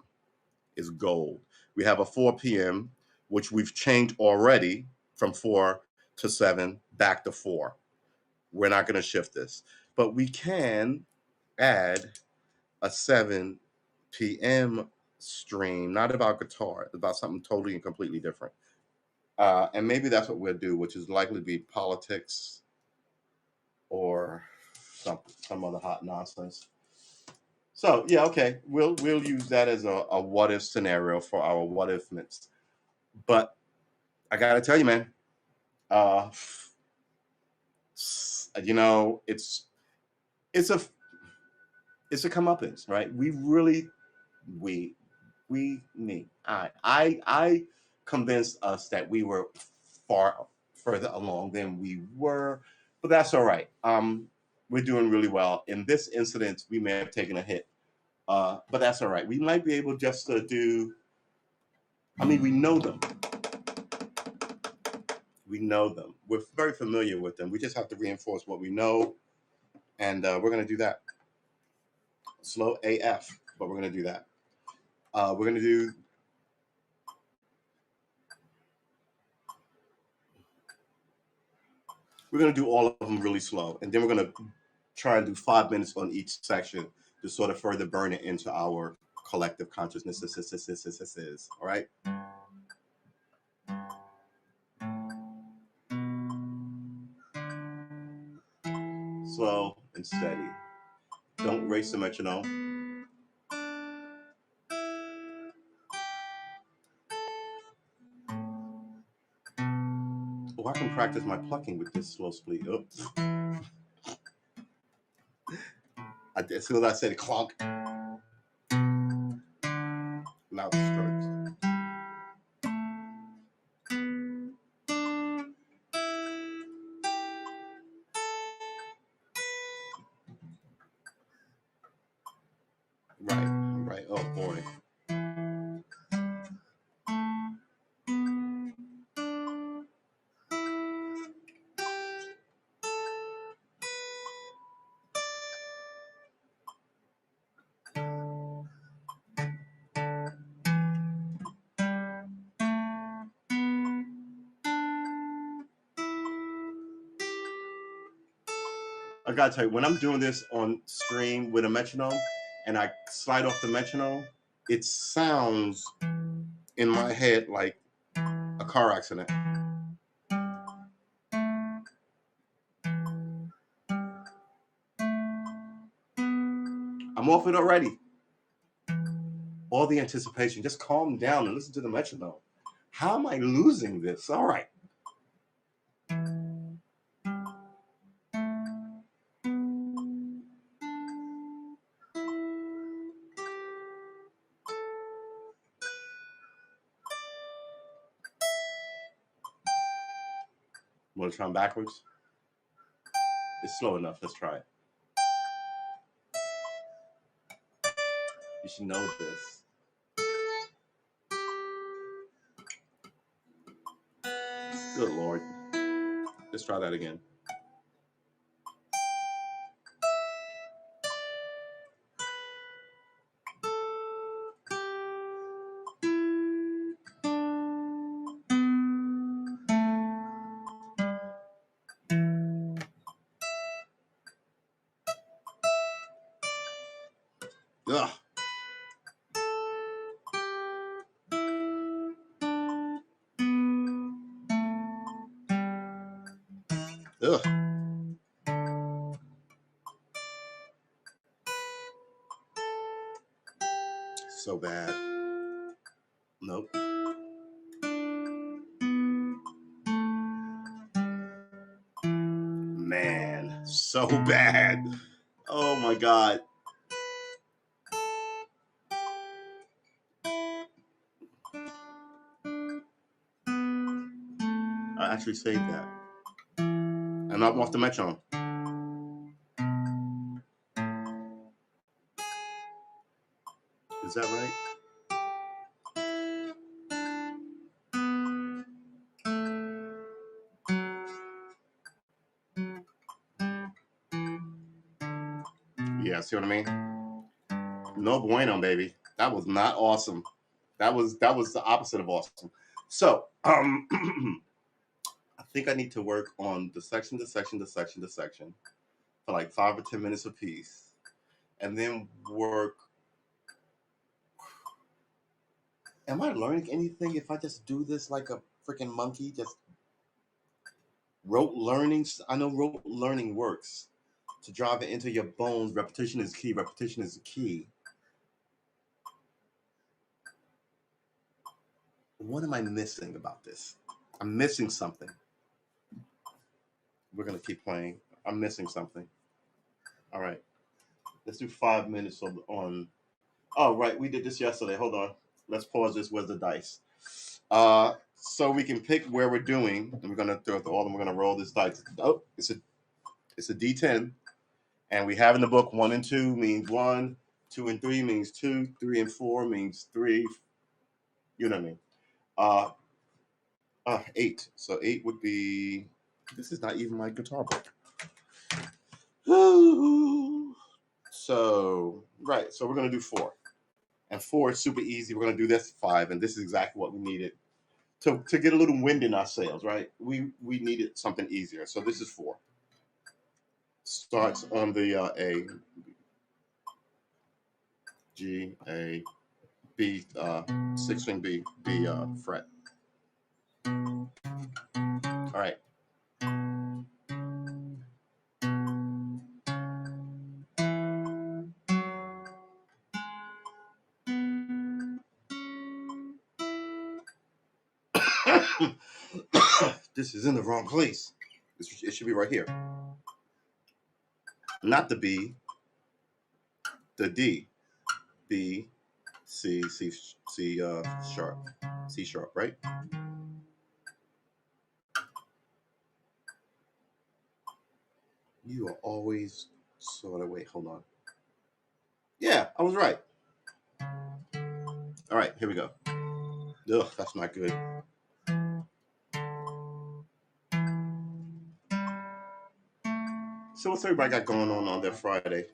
is gold. We have a 4 p.m., which we've changed already from 4 to 7 back to 4. We're not going to shift this, but we can add a 7 p.m. stream, not about guitar, it's about something totally and completely different. And maybe that's what we'll do, which is likely to be politics or some other hot nonsense. So yeah, okay, we'll use that as a what if scenario for our what if minutes. But I gotta tell you, man, it's a comeuppance, right? I convinced us that we were far further along than we were, but that's all right. We're doing really well. In this incident, we may have taken a hit, but that's all right. We might be able just to do, we know them. We know them. We're very familiar with them. We just have to reinforce what we know, and we're going to do that. Slow AF, but we're going to do that. We're going to do all of them really slow, and then we're going to try and do 5 minutes on each section to sort of further burn it into our collective consciousness. All right? Slow and steady. Don't race the metronome. practice my plucking with this slow split. Oops. As soon as I said clunk, mouth strokes. Right. Oh boy. I gotta tell you, when I'm doing this on stream with a metronome and I slide off the metronome, it sounds in my head like a car accident. I'm off it already. All the anticipation. Just calm down and listen to the metronome. How am I losing this? All right. Want to try them backwards? It's slow enough. Let's try it. You should know this. Good Lord. Let's try that again. Ugh. Ugh. So bad. Nope. Man, so bad. Oh my God. I actually saved that. And I'm off the metronome. Is that right? Yeah, see what I mean? No bueno, baby. That was not awesome. That was the opposite of awesome. So, I think I need to work on the section for like 5 or 10 minutes apiece, and then work. Am I learning anything if I just do this like a freaking monkey? Just rote learning. I know rote learning works to drive it into your bones. Repetition is key. Repetition is key. What am I missing about this? I'm missing something. We're gonna keep playing. I'm missing something. All right. Let's do 5 minutes on. Oh, right. We did this yesterday. Hold on. Let's pause this. Where's the dice? So we can pick where we're doing, and we're gonna throw all of them. We're gonna roll this dice. Oh, it's a D10, and we have in the book 1 and 2 means 1, 2 and 3 means 2, 3 and 4 means 3. You know what I mean? 8. So 8 would be. This is not even my guitar book. So right. So we're gonna do 4. And 4 is super easy. We're going to do this 5, and this is exactly what we needed to get a little wind in our sails, right? We needed something easier. So this is 4. Starts on the A, G, A, B, 6-string B fret. All right. This is in the wrong place. It should be right here. Not the B, the D. B, C, sharp. C sharp, right? You are always sort of, wait, hold on. Yeah, I was right. All right, here we go. Ugh, that's not good. So what's everybody got going on their Friday?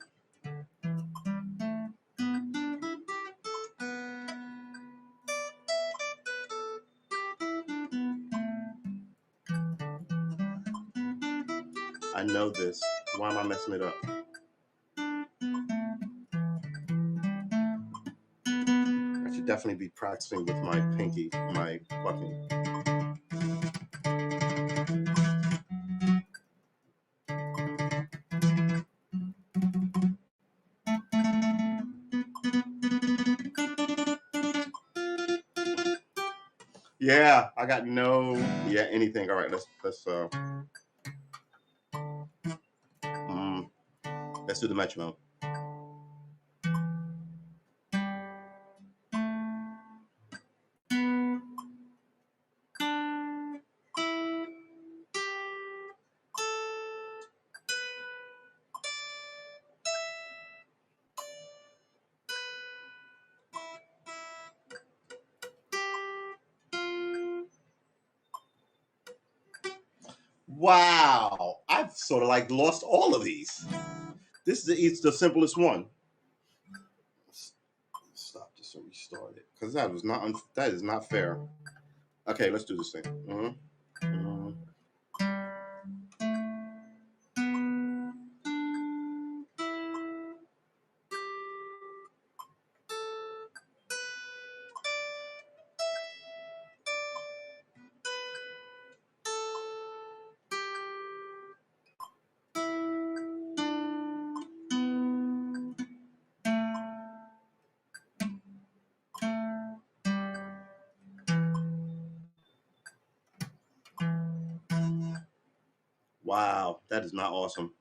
I know this. Why am I messing it up? I should definitely be practicing with my pinky, my plucking. Yeah, I got anything. All right, let's do the metronome. Wow, I've sort of like lost all of these. This is the simplest one. Stop this and restart it because that is not fair. Okay, let's do this thing. Wow, that is not awesome.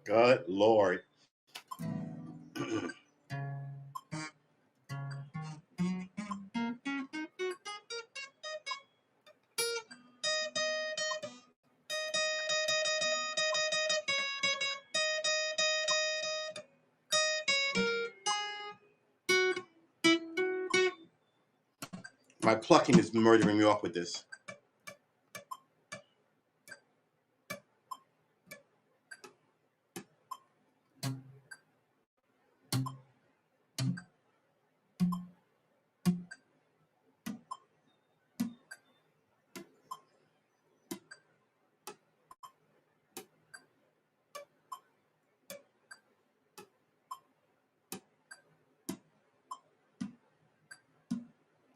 Good Lord. My plucking is murdering me off with this.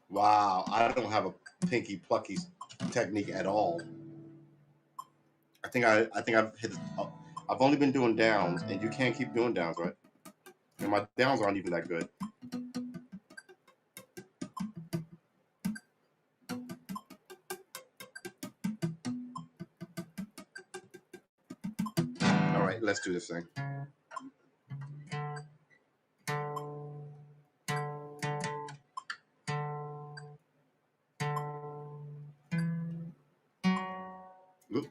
Wow, I don't have a pinky plucky technique at all. I think I've hit. I've only been doing downs, and you can't keep doing downs, right? And my downs aren't even that good. All right, let's do this thing. Oop.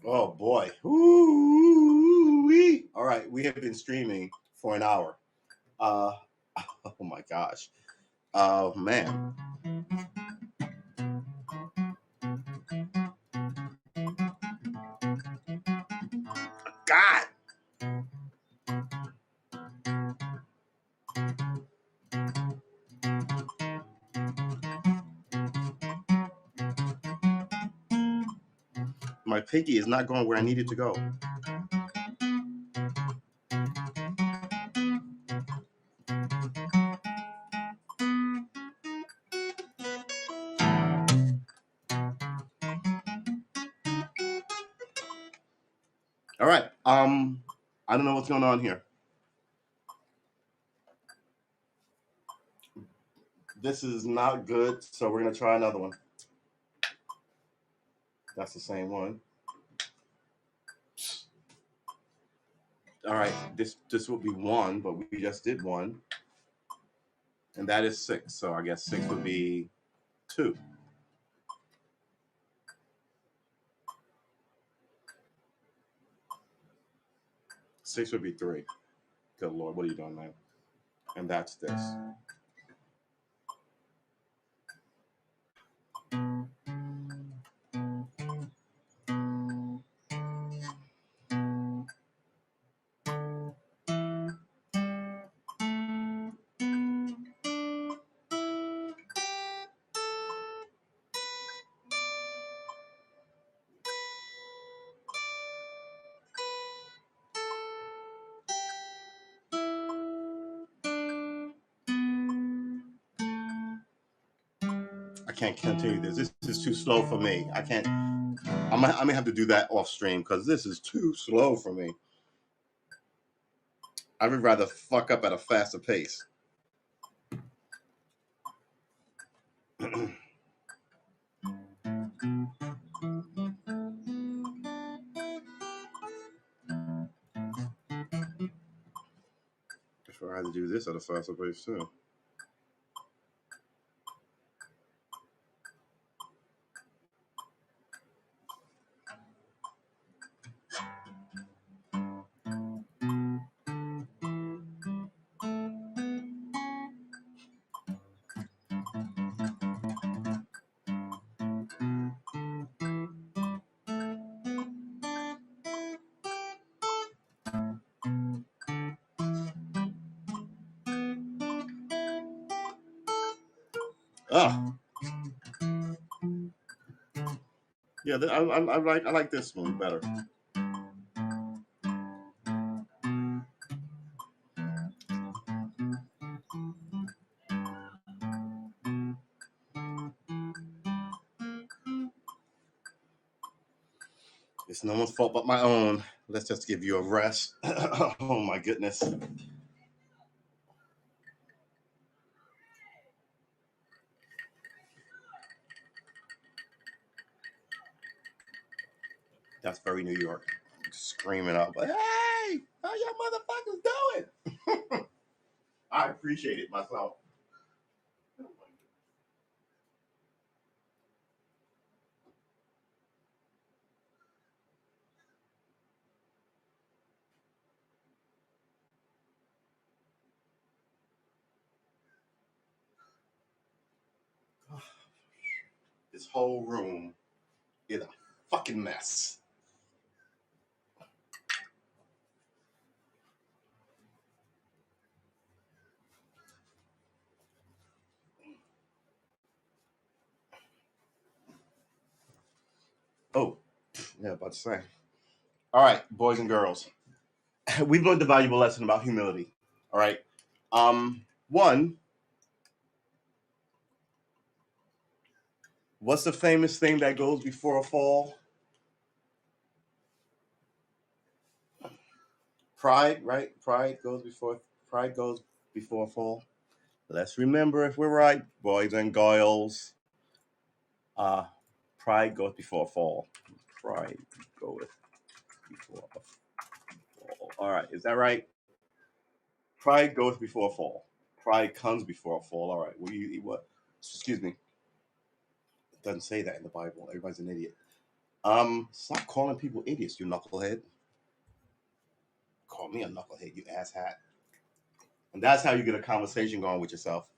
Oh boy. Ooh-wee. All right, we have been streaming for an hour. Oh my gosh. Oh man. God. My piggy is not going where I need it to go. All right. I don't know what's going on here. This is not good, so we're gonna try another one. That's the same one. All right, this will be one, but we just did one, and that is 6. So I guess 6 would be 2. Six would be 3. Good Lord, what are you doing, man? And that's this. I can't continue this. This is too slow for me. I can't. I may have to do that off stream because this is too slow for me. I would rather fuck up at a faster pace. If I had to do this at a faster pace too. Oh, yeah. I like this one better. It's no one's fault but my own. Let's just give you a rest. Oh my goodness. That's very New York. Screaming out, but hey, how y'all motherfuckers doing? I appreciate it myself. This whole room is a fucking mess. Oh, yeah, about to say. All right, boys and girls, we've learned a valuable lesson about humility. All right. One, what's the famous thing that goes before a fall? Pride, right? Pride goes before a fall. Let's remember if we're right, boys and girls. Uh, pride goes before a fall. Pride goeth before a fall. All right, is that right? Pride goes before a fall. Pride comes before a fall. All right. What? Excuse me. It doesn't say that in the Bible. Everybody's an idiot. Stop calling people idiots, you knucklehead. Call me a knucklehead, you asshat. And that's how you get a conversation going with yourself.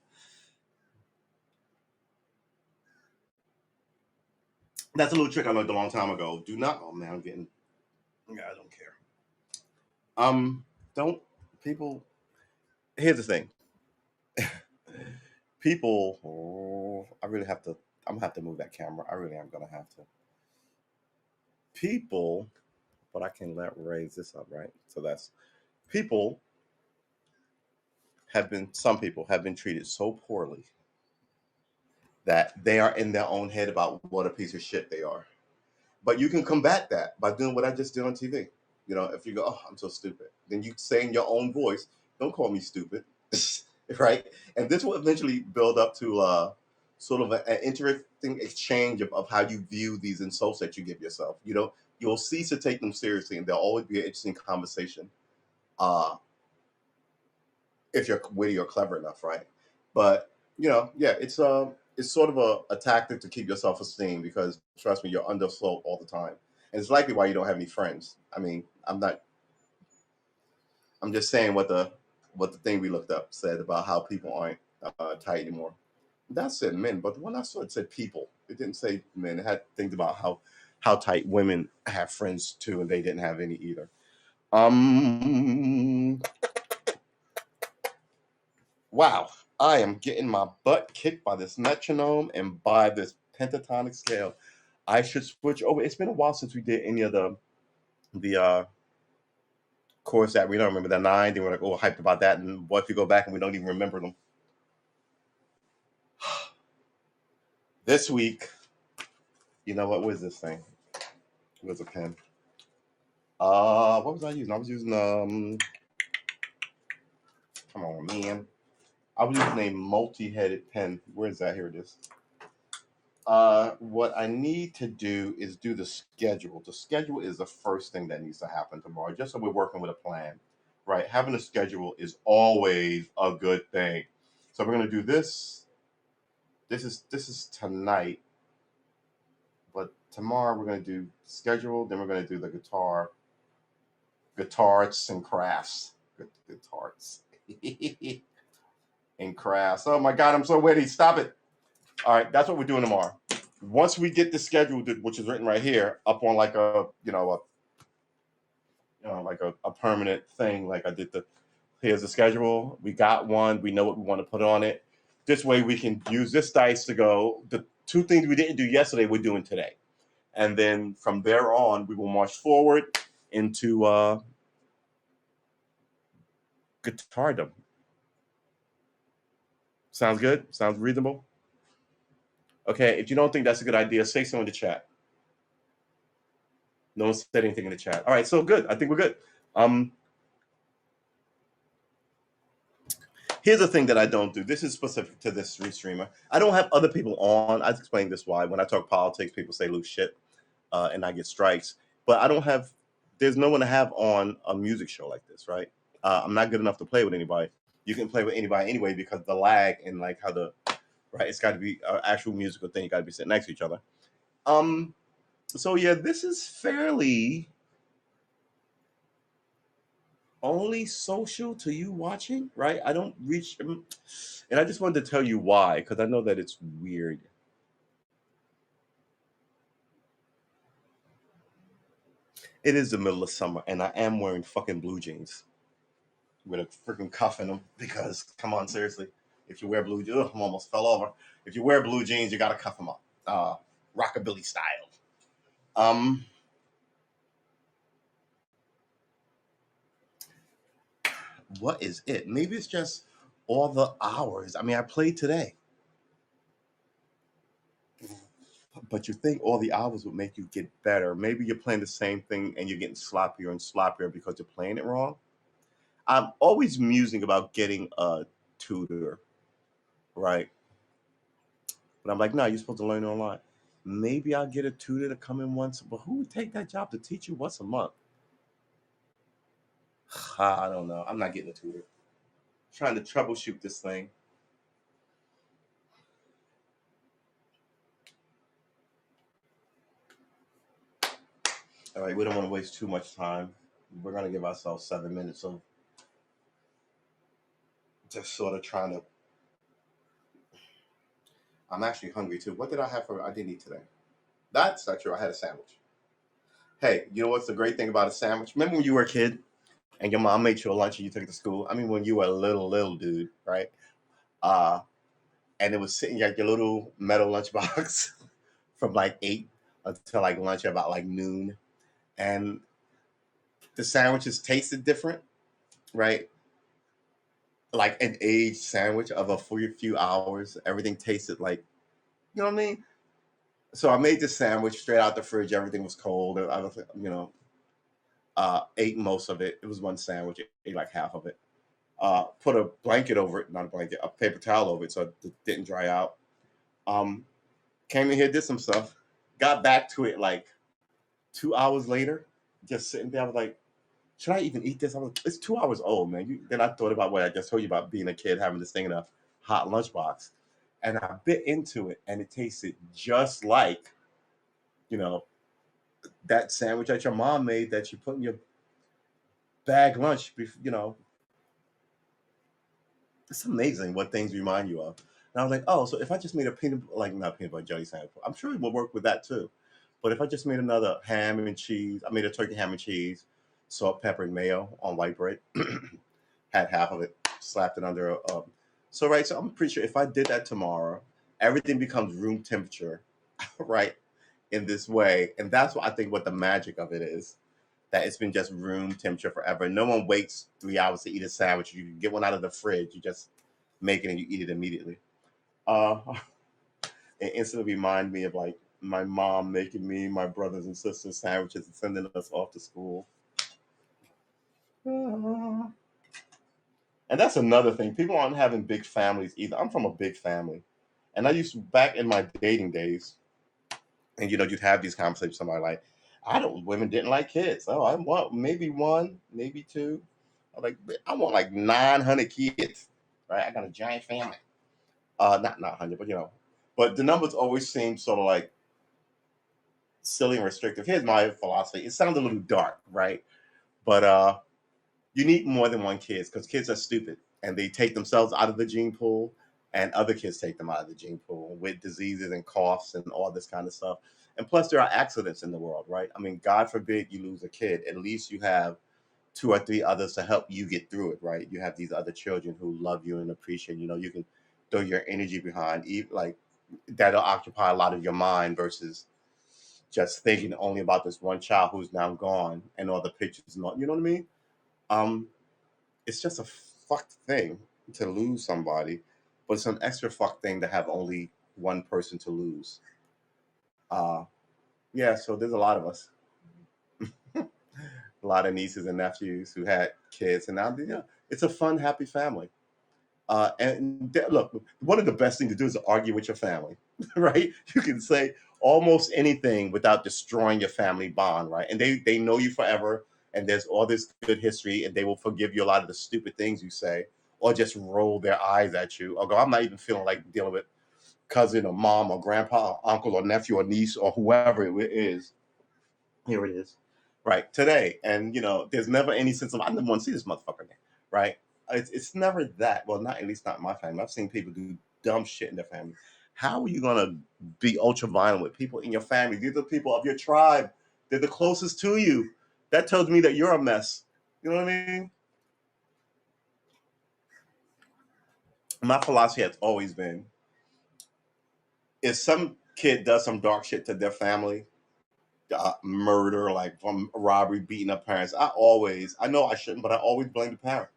That's a little trick I learned a long time ago. Do not. Oh man, I'm getting. Yeah, I don't care. Don't people. Here's the thing. People. Oh, I really have to. I'm gonna have to move that camera. I really am gonna have to. People, but I can raise this up, right? So that's people have been. Some people have been treated so poorly that they are in their own head about what a piece of shit they are. But you can combat that by doing what I just did on TV. You know, if you go, oh, I'm so stupid, then you say in your own voice, don't call me stupid, right? And this will eventually build up to sort of an interesting exchange of how you view these insults that you give yourself. You know, you'll cease to take them seriously, and there'll always be an interesting conversation uh, if you're witty or clever enough, right? But you know, yeah, it's sort of a tactic to keep your self esteem because trust me, you're under assault all the time, and it's likely why you don't have any friends. I mean, I'm not. I'm just saying what the thing we looked up said about how people aren't tight anymore. That said men, but the one I saw it said people. It didn't say men. It had things about how tight women have friends too, and they didn't have any either. Um, Wow, I am getting my butt kicked by this metronome and by this pentatonic scale. I should switch over. It's been a while since we did any of the chords that we don't remember the nine. Then we're like, oh, hyped about that. And what if you go back and we don't even remember them? This week, you know what was this thing? Where's a pen? What was I using? I was using come on, man. I was using a multi-headed pen. Where is that? Here it is. What I need to do is do the schedule. The schedule is the first thing that needs to happen tomorrow, just so we're working with a plan, right? Having a schedule is always a good thing. So we're gonna do this. This is tonight, but tomorrow we're gonna do schedule. Then we're gonna do the guitars and crafts, guitars and crafts. Oh my God, I'm so witty. Stop it. All right, that's what we're doing tomorrow. Once we get the schedule, which is written right here, up on like a permanent thing, like I did here's the schedule. We got one. We know what we want to put on it. This way, we can use this dice to go. The two things we didn't do yesterday, we're doing today, and then from there on, we will march forward into guitardom. Sounds good. Sounds reasonable. Okay, if you don't think that's a good idea, say so in the chat. No one said anything in the chat. All right, so good. I think we're good. Here's the thing that I don't do. This is specific to this streamer. I don't have other people on. I explained this why. When I talk politics, people say loose shit, and I get strikes. But I don't have. There's no one to have on a music show like this, right? I'm not good enough to play with anybody. You can play with anybody anyway because the lag and like how the right. It's got to be an actual musical thing. You got to be sitting next to each other. So yeah, this is fairly only social to you watching, right? I don't reach, and I just wanted to tell you why, because I know that it's weird. It is the middle of summer, and I am wearing fucking blue jeans with a freaking cuff in them. Because, come on, seriously, if you wear blue jeans, I almost fell over. If you wear blue jeans, you gotta cuff them up, rockabilly style. Um, what is it? Maybe it's just all the hours. I mean, I played today. But you think all the hours would make you get better. Maybe you're playing the same thing and you're getting sloppier and sloppier because you're playing it wrong. I'm always musing about getting a tutor, right? But I'm like, no, you're supposed to learn online. Maybe I'll get a tutor to come in once, but who would take that job to teach you once a month? I don't know. I'm not getting a tutor. I'm trying to troubleshoot this thing. All right, we don't want to waste too much time. We're gonna give ourselves 7 minutes of just sort of trying to. I'm actually hungry too. What did I have for? I didn't eat today. That's not true. I had a sandwich. Hey, you know what's the great thing about a sandwich? Remember when you were a kid and your mom made you a lunch and you took it to school? I mean, when you were a little dude, right? Uh, and it was sitting at your little metal lunchbox from like 8 until like lunch about like noon. And the sandwiches tasted different, right? Like an aged sandwich of a few hours. Everything tasted like, you know what I mean? So I made this sandwich straight out the fridge. Everything was cold. I was, ate most of it. It was one sandwich. Ate like half of it. Put a blanket over it, not a blanket, a paper towel over it so it didn't dry out. Um, Came in here, did some stuff, got back to it like 2 hours later, just sitting there. I was like, should I even eat this? I was, it's 2 hours old, man. Then I thought about what I just told you about being a kid, having this thing in a hot lunchbox. And I bit into it, and it tasted just like, you know, that sandwich that your mom made that you put in your bag lunch. It's amazing what things remind you of. And I was like, oh, so if I just made a not peanut butter jelly sandwich, I'm sure it will work with that too. But if I just made another ham and cheese, I made a turkey ham and cheese, salt, pepper, and mayo on white bread, had half of it, slapped it under so right, so I'm pretty sure if I did that tomorrow, everything becomes room temperature, right, in this way. And that's what I think what the magic of it is. That it's been just room temperature forever. No one waits 3 hours to eat a sandwich. You get one out of the fridge, you just make it and you eat it immediately. Uh, it instantly reminded me of like my mom making me, my brothers and sisters sandwiches and sending us off to school. And that's another thing. People aren't having big families either. I'm from a big family. And I used to, back in my dating days, and you'd have these conversations with somebody like, I don't, women didn't like kids. Oh, I want maybe one, maybe two. I'm like, I want like 900 kids, right? I got a giant family. Not 900, but but the numbers always seem sort of like silly and restrictive. Here's my philosophy. It sounds a little dark, right? But you need more than one kids because kids are stupid and they take themselves out of the gene pool and other kids take them out of the gene pool with diseases and coughs and all this kind of stuff. And plus there are accidents in the world, right? I mean, God forbid you lose a kid. At least you have two or three others to help you get through it, right? You have these other children who love you and appreciate, you can throw your energy behind, like that'll occupy a lot of your mind versus just thinking only about this one child who's now gone and all the pictures and all, you know what I mean? Um, it's just a fucked thing to lose somebody, but it's an extra fucked thing to have only one person to lose. Uh, yeah, so there's a lot of us, a lot of nieces and nephews who had kids, and now it's a fun, happy family. Look, one of the best things to do is to argue with your family, right? You can say almost anything without destroying your family bond, right? And they know you forever, and there's all this good history, and they will forgive you a lot of the stupid things you say, or just roll their eyes at you, or go, I'm not even feeling like dealing with cousin or mom or grandpa or uncle or nephew or niece or whoever it is. Here it is, right today, and there's never any sense of I never want to see this motherfucker again, right? It's never that. Well, not at least not in my family. I've seen people do dumb shit in their family. How are you gonna be ultra violent with people in your family? These are the people of your tribe. They're the closest to you. That tells me that you're a mess. You know what I mean? My philosophy has always been: if some kid does some dark shit to their family, murder, like from robbery, beating up parents, I know I shouldn't, but I always blame the parent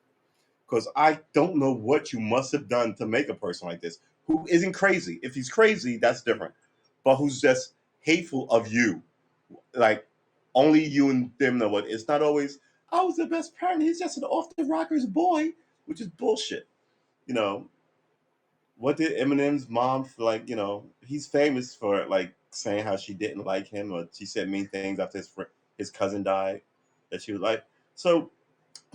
because I don't know what you must have done to make a person like this who isn't crazy. If he's crazy, that's different, but who's just hateful of you, like only you and them know what. It's not always I was the best parent. He's just an off the rockers boy, which is bullshit. You know, what did Eminem's mom like? He's famous for like saying how she didn't like him or she said mean things after his cousin died that she was like. So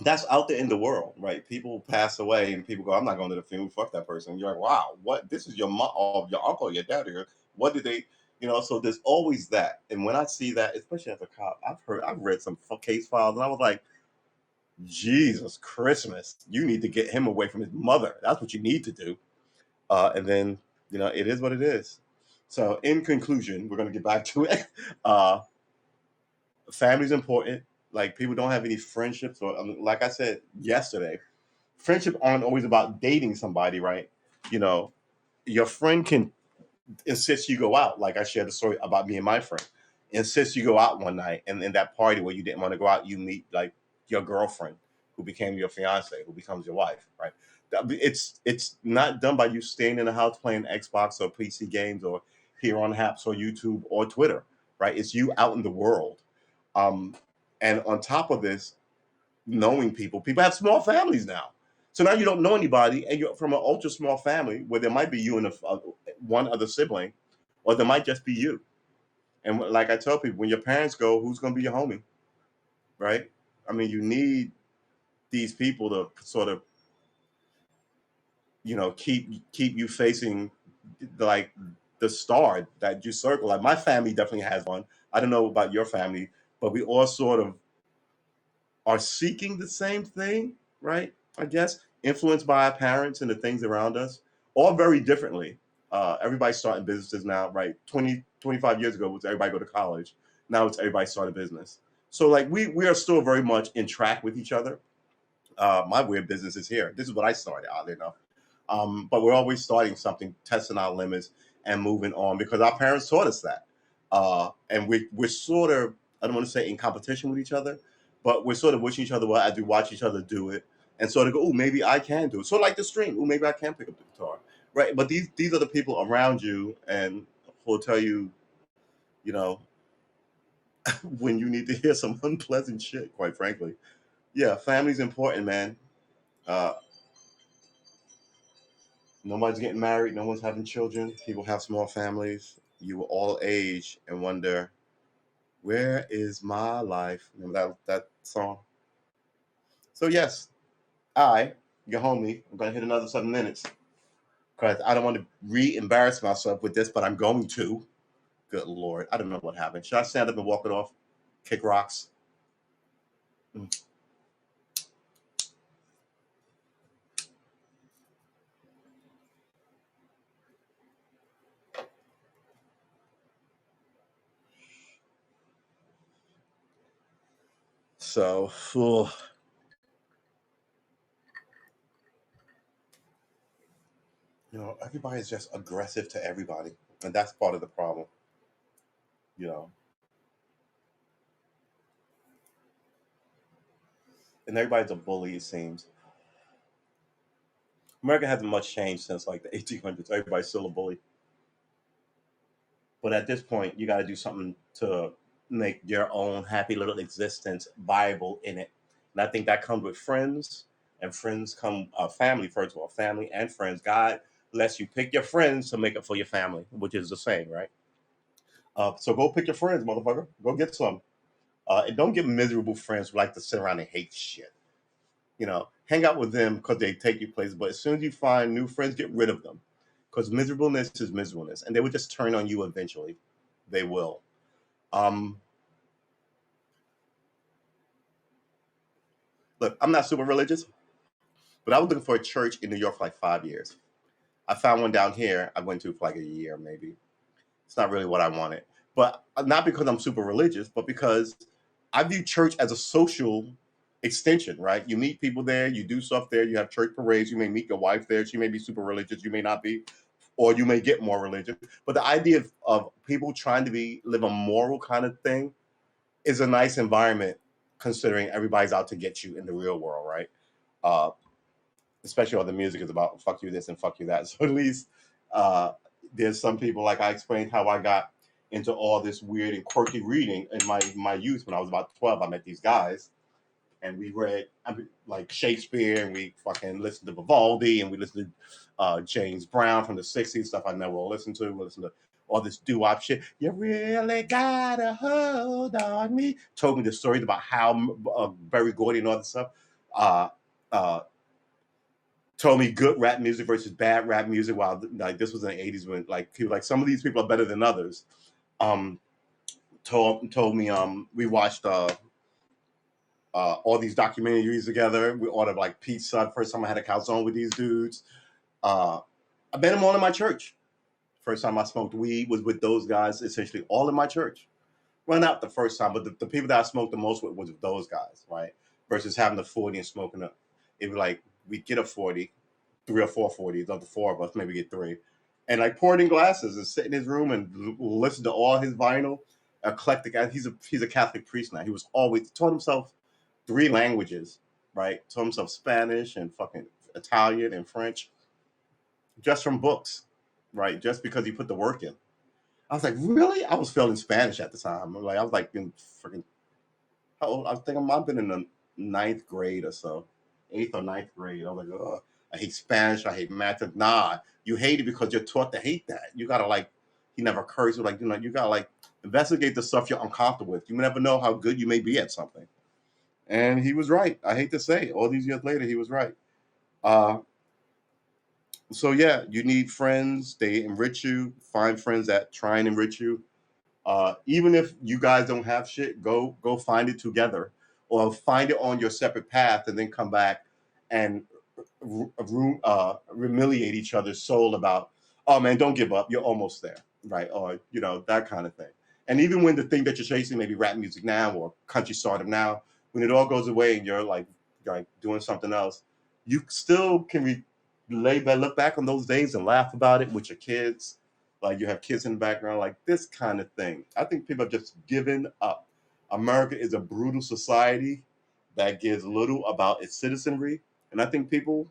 that's out there in the world, right? People pass away and people go, I'm not going to the funeral. Fuck that person. And you're like, wow, what? This is your mom or your uncle, your dad. What did they? So there's always that. And when I see that, especially as a cop, I've read some case files, and I was like, Jesus Christmas, you need to get him away from his mother. That's what you need to do. And then, it is what it is. So, in conclusion, we're going to get back to it. Uh, Family's important. Like, people don't have any friendships, or like I said yesterday, friendship aren't always about dating somebody, right? You know, your friend can insist you go out. Like I shared the story about me and my friend. Insist you go out one night, and in that party where you didn't want to go out, you meet like your girlfriend, who became your fiance, who becomes your wife, right? It's not done by you staying in the house playing Xbox or PC games or here on apps or YouTube or Twitter, right? It's you out in the world. Um, and on top of this, knowing people have small families now. So now you don't know anybody, and you're from an ultra small family where there might be you and one other sibling, or there might just be you. And like I tell people, when your parents go, who's going to be your homie, right? I mean, you need these people to sort of, keep you facing like the star that you circle. Like my family definitely has one. I don't know about your family, but we all sort of are seeking the same thing, right? I guess influenced by our parents and the things around us, all very differently. Everybody's starting businesses now, right? 25 years ago was everybody go to college. Now it's everybody start a business. So like we are still very much in track with each other. My weird business is here. This is what I started, oddly enough. But we're always starting something, testing our limits and moving on because our parents taught us that. And we're sort of, I don't want to say in competition with each other, but we're sort of wishing each other well as we watch each other do it and sort of go, oh, maybe I can do it. So like the stream, oh, maybe I can pick up the guitar, right? But these are the people around you and who will tell you, you know, when you need to hear some unpleasant shit, quite frankly. Yeah, family's important, man. Uh, Nobody's getting married. No one's having children. People have small families. You will all age and wonder, where is my life? Remember that song? So yes, your homie, I'm gonna hit another 7 minutes because I don't want to re-embarrass myself with this, but I'm going to. Good Lord, I don't know what happened. Should I stand up and walk it off? Kick rocks? Mm. So, everybody's just aggressive to everybody, and that's part of the problem. You know, and everybody's a bully. It seems America hasn't much changed since like the 1800s. Everybody's still a bully, but at this point, you got to do something to make your own happy little existence viable in it. And I think that comes with friends, and friends come family first of all, family and friends. God lets you pick your friends to make it for your family, which is the same, right? So go pick your friends, motherfucker. Go get some. And don't get miserable friends who like to sit around and hate shit. Hang out with them because they take you places. But as soon as you find new friends, get rid of them because miserableness is miserableness, and they will just turn on you eventually. They will. Um, Look, I'm not super religious, but I was looking for a church in New York for like 5 years. I found one down here. I went to for like a year, maybe. It's not really what I wanted, but not because I'm super religious, but because I view church as a social extension, right? You meet people there, you do stuff there, you have church parades, you may meet your wife there. She may be super religious, you may not be, or you may get more religious. But the idea of people trying to live a moral kind of thing is a nice environment considering everybody's out to get you in the real world, right? Uh, Especially all the music is about fuck you this and fuck you that. So at least uh, there's some people, like I explained how I got into all this weird and quirky reading in my youth when I was about 12. I met these guys and we read like Shakespeare and we fucking listened to Vivaldi and we listened to James Brown from the 60s, stuff I never will listen to. We listened to all this doo-wop shit. You really gotta hold on me. Told me the stories about how Berry Gordy and all this stuff. Uh, uh, Told me good rap music versus bad rap music. While like this was in the 80s when like people like some of these people are better than others. um, told me we watched all these documentaries together. We ordered like pizza. First time I had a calzone with these dudes. I met them all in my church. First time I smoked weed was with those guys, essentially all in my church. Well, not the first time, but the people that I smoked the most with was those guys, right? Versus having the 40 and smoking up. It was like we'd get a 40, 3 or 4 40s, of the four of us, maybe get three. And like pour it in glasses and sit in his room and listen to all his vinyl. Eclectic. He's a Catholic priest now. He was always taught himself 3 languages, right? Taught himself Spanish and fucking Italian and French just from books, right? Just because he put the work in. I was like, really? I was failing Spanish at the time. Like I was like in freaking how old? I think I might have been in the 9th grade or so, 8th or 9th grade. I was like, oh, I hate Spanish. I hate math. Nah, you hate it because you're taught to hate that. You gotta like, he never cursed. Like you gotta like investigate the stuff you're uncomfortable with. You never know how good you may be at something. And he was right. I hate to say, all these years later, he was right. Uh, so yeah, you need friends. They enrich you. Find friends that try and enrich you. Even if you guys don't have shit, go find it together, or find it on your separate path, and then come back and humiliate each other's soul about, oh man, don't give up, you're almost there, right? Or that kind of thing. And even when the thing that you're chasing, maybe rap music now or country stardom now, when it all goes away and you're like doing something else, you still can look back on those days and laugh about it with your kids. Like you have kids in the background, like this kind of thing. I think people have just given up. America is a brutal society that gives little about its citizenry, and I think people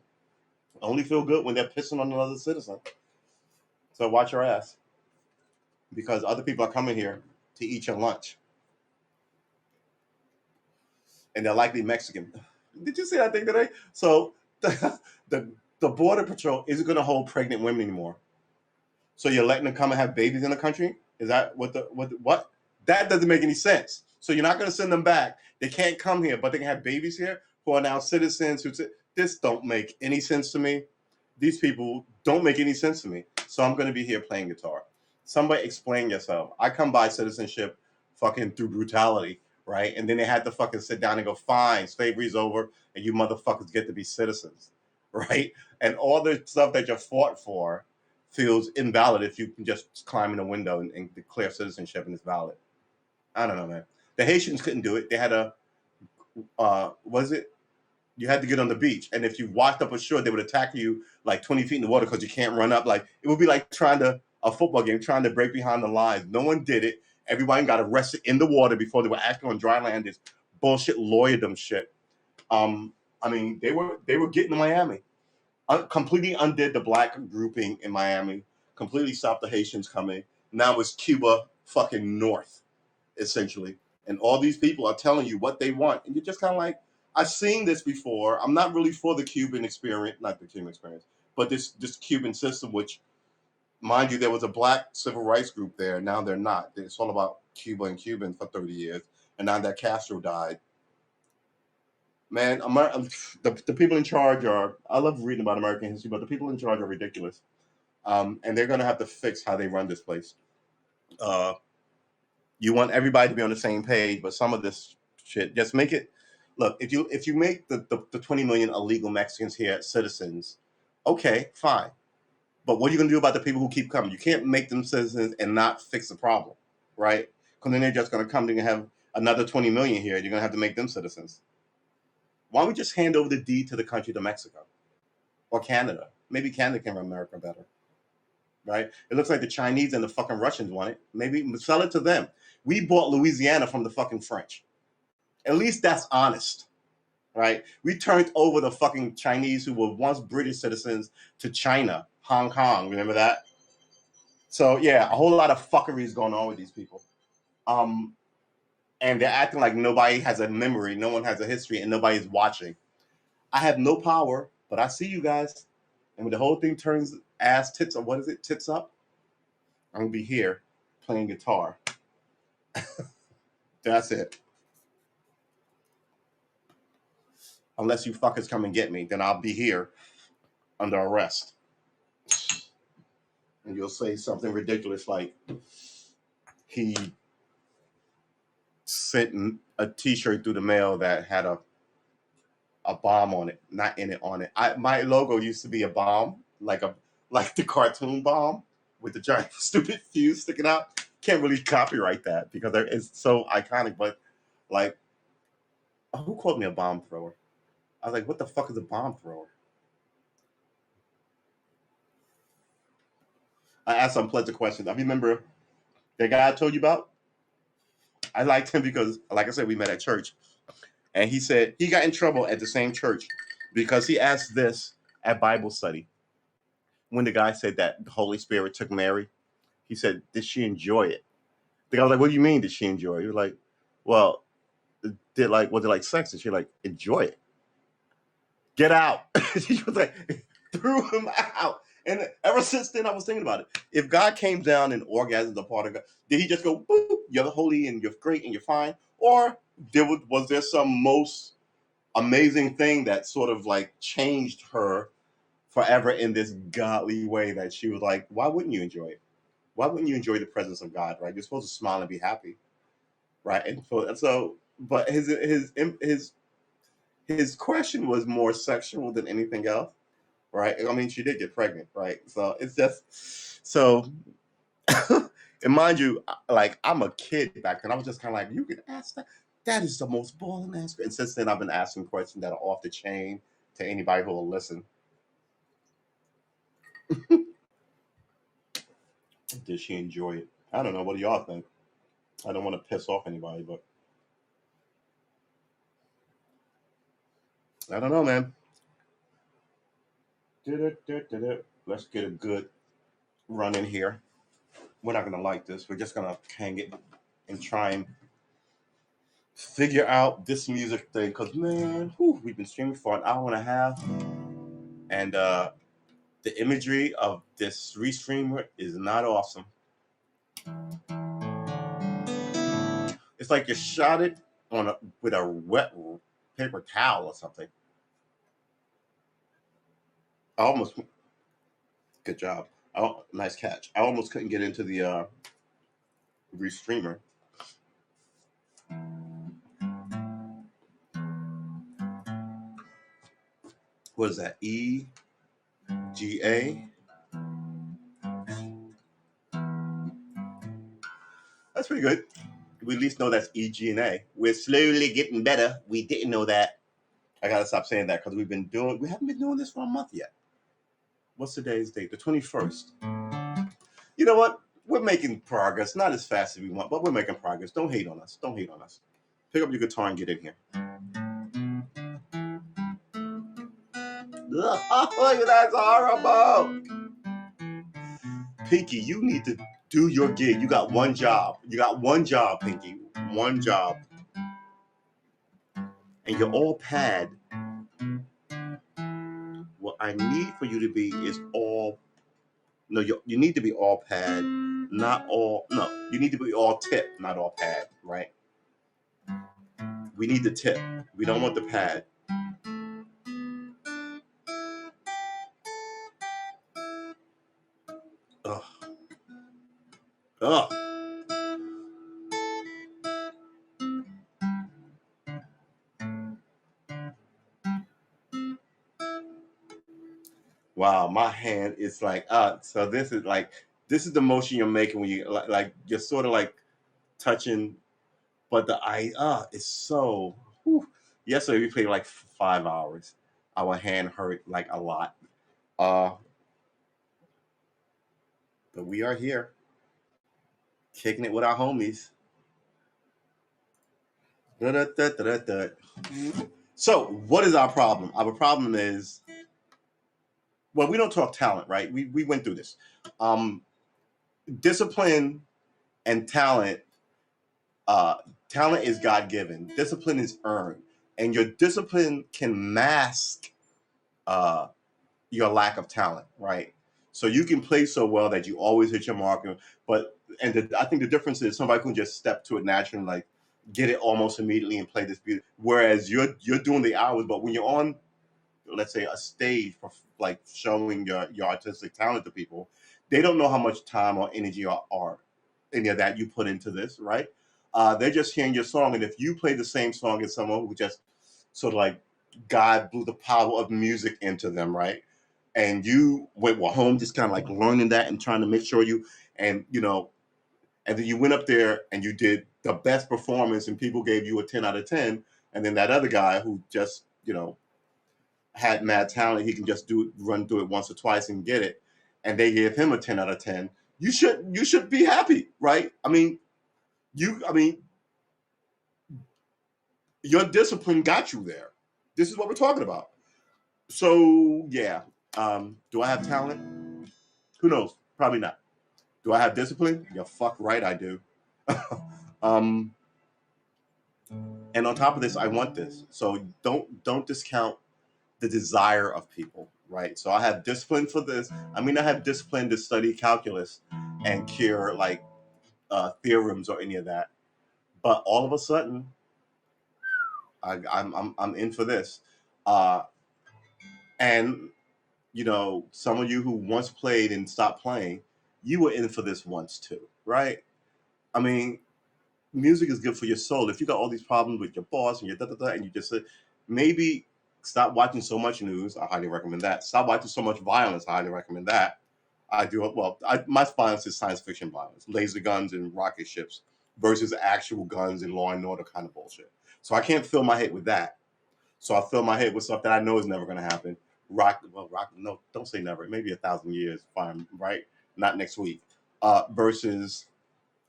only feel good when they're pissing on another citizen. So watch your ass, because other people are coming here to eat your lunch, and they're likely Mexican. Did you see that thing today? So the the border patrol isn't going to hold pregnant women anymore. So you're letting them come and have babies in the country? Is that what? That doesn't make any sense. So you're not going to send them back. They can't come here, but they can have babies here who are now citizens. This don't make any sense to me. These people don't make any sense to me. So I'm going to be here playing guitar. Somebody explain yourself. I come by citizenship fucking through brutality, right? And then they had to fucking sit down and go, fine, slavery's over, and you motherfuckers get to be citizens, right? And all the stuff that you fought for feels invalid if you can just climb in a window and declare citizenship and it's valid. I don't know, man. The Haitians couldn't do it. They had you had to get on the beach, and if you walked up ashore, they would attack you like 20 feet in the water because you can't run up. Like it would be like a football game, trying to break behind the lines. No one did it. Everybody got arrested in the water before they were actually on dry land. This bullshit lawyerdom shit. I mean, they were getting to Miami. Completely undid the black grouping in Miami, completely stopped the Haitians coming. Now it's Cuba fucking north, essentially. And all these people are telling you what they want. And you're just kind of like, I've seen this before. I'm not really for the Cuban experience, not the Cuban experience, but this Cuban system, which, mind you, there was a black civil rights group there. Now they're not. It's all about Cuba and Cubans for 30 years. And now that Castro died, man, the people in charge I love reading about American history, but the people in charge are ridiculous. And they're going to have to fix how they run this place. You want everybody to be on the same page, but some of this shit, just make it. Look, if you make the 20 million illegal Mexicans here citizens, okay, fine. But what are you going to do about the people who keep coming? You can't make them citizens and not fix the problem, right? Because then they're just going to come and have another 20 million here. You're going to have to make them citizens. Why don't we just hand over the deed to the country to Mexico or Canada? Maybe Canada can run America better, right? It looks like the Chinese and the fucking Russians want it. Maybe sell it to them. We bought Louisiana from the fucking French. At least that's honest, right? We turned over the fucking Chinese who were once British citizens to China, Hong Kong. Remember that? So yeah, a whole lot of fuckery is going on with these people. And they're acting like nobody has a memory, no one has a history, and nobody's watching. I have no power, but I see you guys. And when the whole thing turns ass tits up, what is it? Tits up? I'm gonna be here playing guitar. That's it. Unless you fuckers come and get me, then I'll be here under arrest. And you'll say something ridiculous like, he sent a T-shirt through the mail that had a bomb on it, not in it on it. My logo used to be a bomb, like the cartoon bomb with the giant stupid fuse sticking out. Can't really copyright that because it's so iconic. But like, who called me a bomb thrower? I was like, what the fuck is a bomb thrower? I asked some plenty of questions. I remember the guy I told you about. I liked him because, like I said, we met at church. And he said he got in trouble at the same church because he asked this at Bible study. When the guy said that the Holy Spirit took Mary, he said, did she enjoy it? The guy was like, what do you mean, did she enjoy it? He was like, well, was it like sex? And she like, enjoy it. Get out. She was like, threw him out. And ever since then, I was thinking about it. If God came down and orgasms a part of God, did he just go, boop, you're holy and you're great and you're fine? Or was there some most amazing thing that sort of like changed her forever in this godly way that she was like, why wouldn't you enjoy it? Why wouldn't you enjoy the presence of God, right? You're supposed to smile and be happy, right? And so but his question was more sexual than anything else, right? I mean, she did get pregnant, right? So it's just so. And mind you, like I'm a kid back then. I was just kind of like, you can ask that. That is the most boring answer. And since then, I've been asking questions that are off the chain to anybody who will listen. Did she enjoy it? I don't know. What do y'all think? I don't want to piss off anybody, but I don't know, man. Let's get a good run in here. We're not gonna like this. We're just gonna hang it and try and figure out this music thing. Cause man, we've been streaming for an hour and a half, and the imagery of this restreamer is not awesome. It's like you shot it with a wet paper towel or something. I almost, good job. Nice catch. I almost couldn't get into the restreamer. What is that? EGA? That's pretty good. We at least know that's EG and A. We're slowly getting better. We didn't know that. I gotta stop saying that because we haven't been doing this for a month yet. What's today's date? The 21st. You know what? We're making progress. Not as fast as we want, but we're making progress. Don't hate on us. Don't hate on us. Pick up your guitar and get in here. Oh, that's horrible. Pinky, you need to do your gig. You got one job. You got one job, Pinky. One job. And you're all pad. What I need for you to be is all. No, you need to be all pad, not all. No, you need to be all tip, not all pad, right? We need the tip. We don't want the pad. Ugh. Ugh. Wow, my hand is like, so this is the motion you're making when you like you're sort of like touching, but the eye, it's so, yesterday we played like 5 hours. Our hand hurt like a lot. But we are here, kicking it with our homies. So what is our problem? Our problem is, well, we don't talk talent, right? We went through this. Discipline and talent. Talent is God-given. Discipline is earned, and your discipline can mask your lack of talent, right? So you can play so well that you always hit your mark, I think the difference is somebody can just step to it naturally, and like get it almost immediately and play this beauty. Whereas you're doing the hours, but when you're on, let's say, a stage for like showing your artistic talent to people, they don't know how much time or energy are any of that you put into this, right? They're just hearing your song, and if you play the same song as someone who just sort of like God blew the power of music into them, right? And you went home just kind of like learning that and trying to make sure you, and and then you went up there and you did the best performance, and people gave you a 10 out of 10. And then that other guy who just, had mad talent, he can just run through it once or twice and get it. And they gave him a 10 out of 10. You should be happy, right? I mean, your discipline got you there. This is what we're talking about. So yeah. Do I have talent? Who knows? Probably not. Do I have discipline? You're fuck right I do. And on top of this, I want this. So don't discount the desire of people, right? So I have discipline for this. I mean, I have discipline to study calculus and cure like theorems or any of that. But all of a sudden, I'm in for this. And some of you who once played and stopped playing, you were in for this once too, right? I mean, music is good for your soul. If you got all these problems with your boss and your and you just said, maybe stop watching so much news. I highly recommend that. Stop watching so much violence. I highly recommend that. My violence is science fiction violence, laser guns and rocket ships versus actual guns and law and order kind of bullshit. So I can't fill my head with that. So I fill my head with stuff that I know is never going to happen. No, don't say never. Maybe 1,000 years, fine, right? Not next week. Versus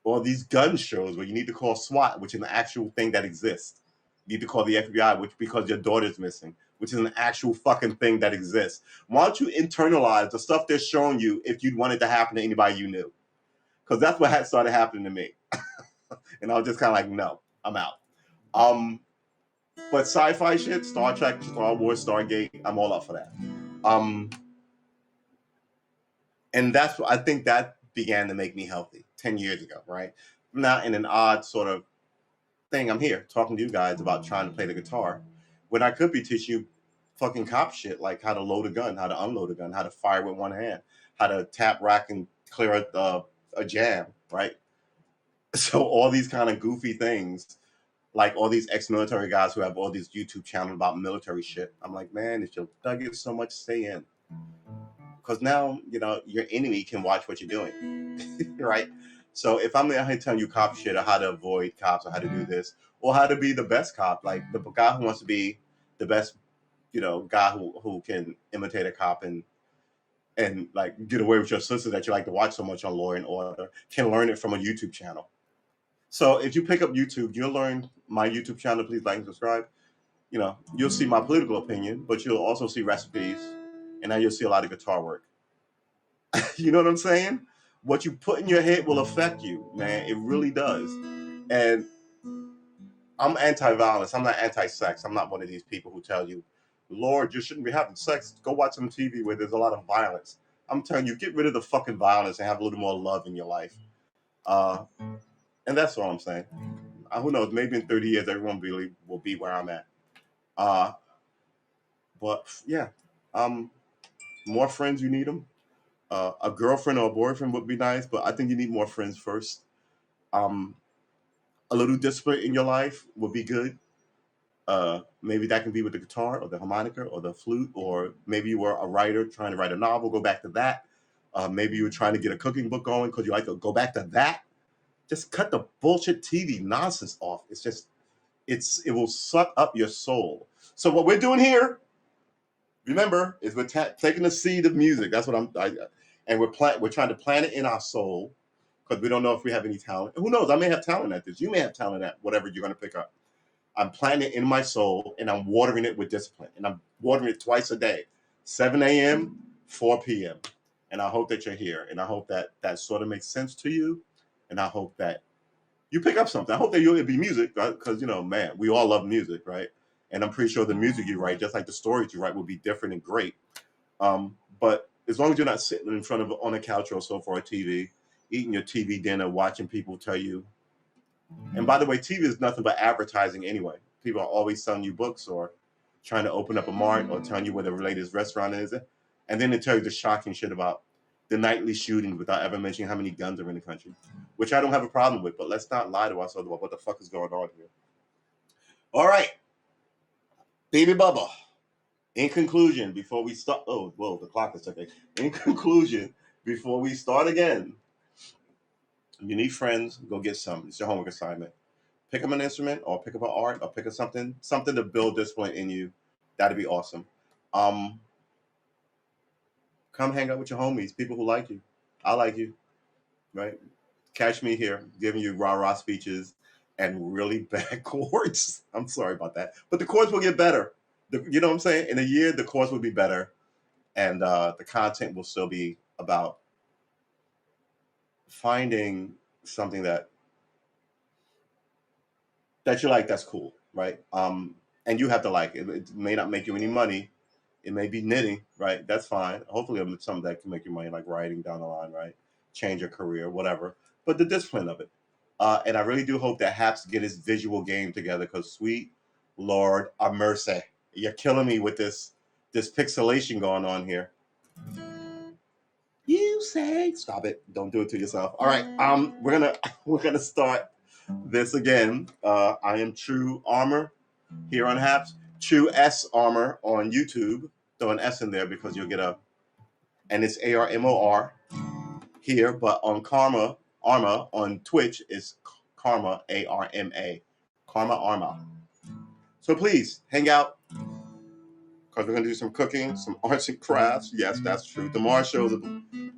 all these gun shows where you need to call SWAT, which is an actual thing that exists. You need to call the FBI, which because your daughter's missing, which is an actual fucking thing that exists. Why don't you internalize the stuff they're showing you if you'd want it to happen to anybody you knew? Because that's what had started happening to me. And I was just kind of like, no, I'm out. But sci-fi shit, Star Trek, Star Wars, Stargate, I'm all up for that. And that's what I think that began to make me healthy 10 years ago, right? I'm not in an odd sort of thing. I'm here talking to you guys about trying to play the guitar when I could be teaching you fucking cop shit, like how to load a gun, how to unload a gun, how to fire with one hand, how to tap, rack, and clear a jam, right? So all these kind of goofy things, like all these ex-military guys who have all these YouTube channels about military shit. I'm like, man, if you'll get so much stay in. Because now, your enemy can watch what you're doing, right? So if I'm out here telling you cop shit or how to avoid cops or how to do this or how to be the best cop, like the guy who wants to be the best, guy who can imitate a cop and like get away with your sister that you like to watch so much on Law and Order can learn it from a YouTube channel. So if you pick up YouTube, you'll learn my YouTube channel. Please like and subscribe. You'll see my political opinion, but you'll also see recipes, and now you'll see a lot of guitar work. You know what I'm saying? What you put in your head will affect you, man. It really does. And I'm anti-violence. I'm not anti-sex. I'm not one of these people who tell you, Lord, you shouldn't be having sex. Go watch some TV where there's a lot of violence. I'm telling you, get rid of the fucking violence and have a little more love in your life. And that's all I'm saying. Who knows? Maybe in 30 years, everyone really will be where I'm at. But yeah, more friends, you need them. A girlfriend or a boyfriend would be nice, but I think you need more friends first. A little discipline in your life would be good. Maybe that can be with the guitar or the harmonica or the flute, or maybe you were a writer trying to write a novel, go back to that. Maybe you were trying to get a cooking book going because you like to go back to that. Just cut the bullshit TV nonsense off. It will suck up your soul. So what we're doing here, remember, is we're taking the seed of music. That's what and we're trying to plant it in our soul because we don't know if we have any talent. Who knows? I may have talent at this. You may have talent at whatever you're going to pick up. I'm planting it in my soul, and I'm watering it with discipline. And I'm watering it twice a day, 7 a.m., 4 p.m. And I hope that you're here. And I hope that sort of makes sense to you. And I hope that you pick up something. I hope that it'll be music, because, man, we all love music, right? And I'm pretty sure the music you write, just like the stories you write, will be different and great. But as long as you're not sitting in front of on a couch or sofa or a TV, eating your TV dinner, watching people tell you. And by the way, TV is nothing but advertising anyway. People are always selling you books or trying to open up a mart or telling you where the latest restaurant is. And then they tell you the shocking shit about the nightly shootings without ever mentioning how many guns are in the country, which I don't have a problem with. But let's not lie to ourselves about what the fuck is going on here. All right, Baby Bubba. In conclusion, before we start, oh, whoa, the clock is ticking. In conclusion, before we start again, you need friends. Go get some. It's your homework assignment. Pick up an instrument, or pick up an art, or pick up something to build discipline in you. That'd be awesome. Come hang out with your homies, people who like you. I like you, right? Catch me here giving you rah-rah speeches and really bad chords. I'm sorry about that, but the chords will get better. You know what I'm saying? In a year, the chords will be better, and the content will still be about finding something that you like. That's cool, right? And you have to like it. It may not make you any money. It may be knitting, right? That's fine. Hopefully, it'll be something that can make you money, like writing down the line, right? Change your career, whatever. But the discipline of it. And I really do hope that Haps get his visual game together, because sweet Lord of mercy, you're killing me with this pixelation going on here. You say, stop it! Don't do it to yourself. All right, we're gonna start this again. I am True Armor here on Haps. True S Armor on YouTube. Throw an S in there because you'll get and it's ARMOR here, but on Arma on Twitch is Karma ARMA, Karma Arma. So please hang out, because we're gonna do some cooking, some arts and crafts. Yes, that's true. Tomorrow's show is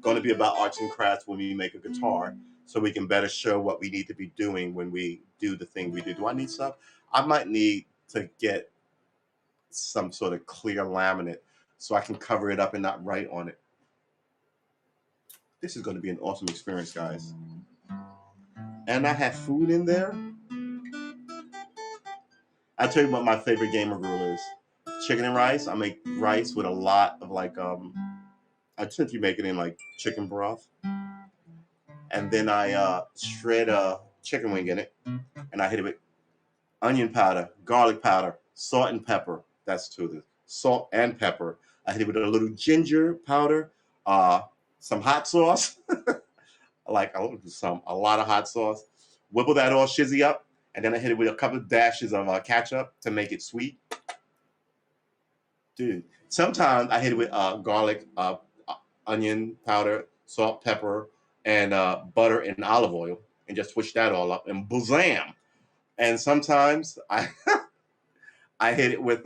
going to be about arts and crafts when we make a guitar, so we can better show what we need to be doing when we do the thing we do. Do I need stuff? I might need to get some sort of clear laminate so I can cover it up and not write on it. This is going to be an awesome experience, guys. And I have food in there. I'll tell you what my favorite gamer grill is. Chicken and rice. I make rice with a lot of I tend to make it in like chicken broth. And then I shred a chicken wing in it. And I hit it with onion powder, garlic powder, salt and pepper. That's two. Salt and pepper. I hit it with a little ginger powder, some hot sauce, a lot of hot sauce. Whipple that all shizzy up, and then I hit it with a couple of dashes of ketchup to make it sweet. Dude, sometimes I hit it with garlic, onion powder, salt, pepper, and butter and olive oil, and just switch that all up, and bazam. And sometimes I hit it with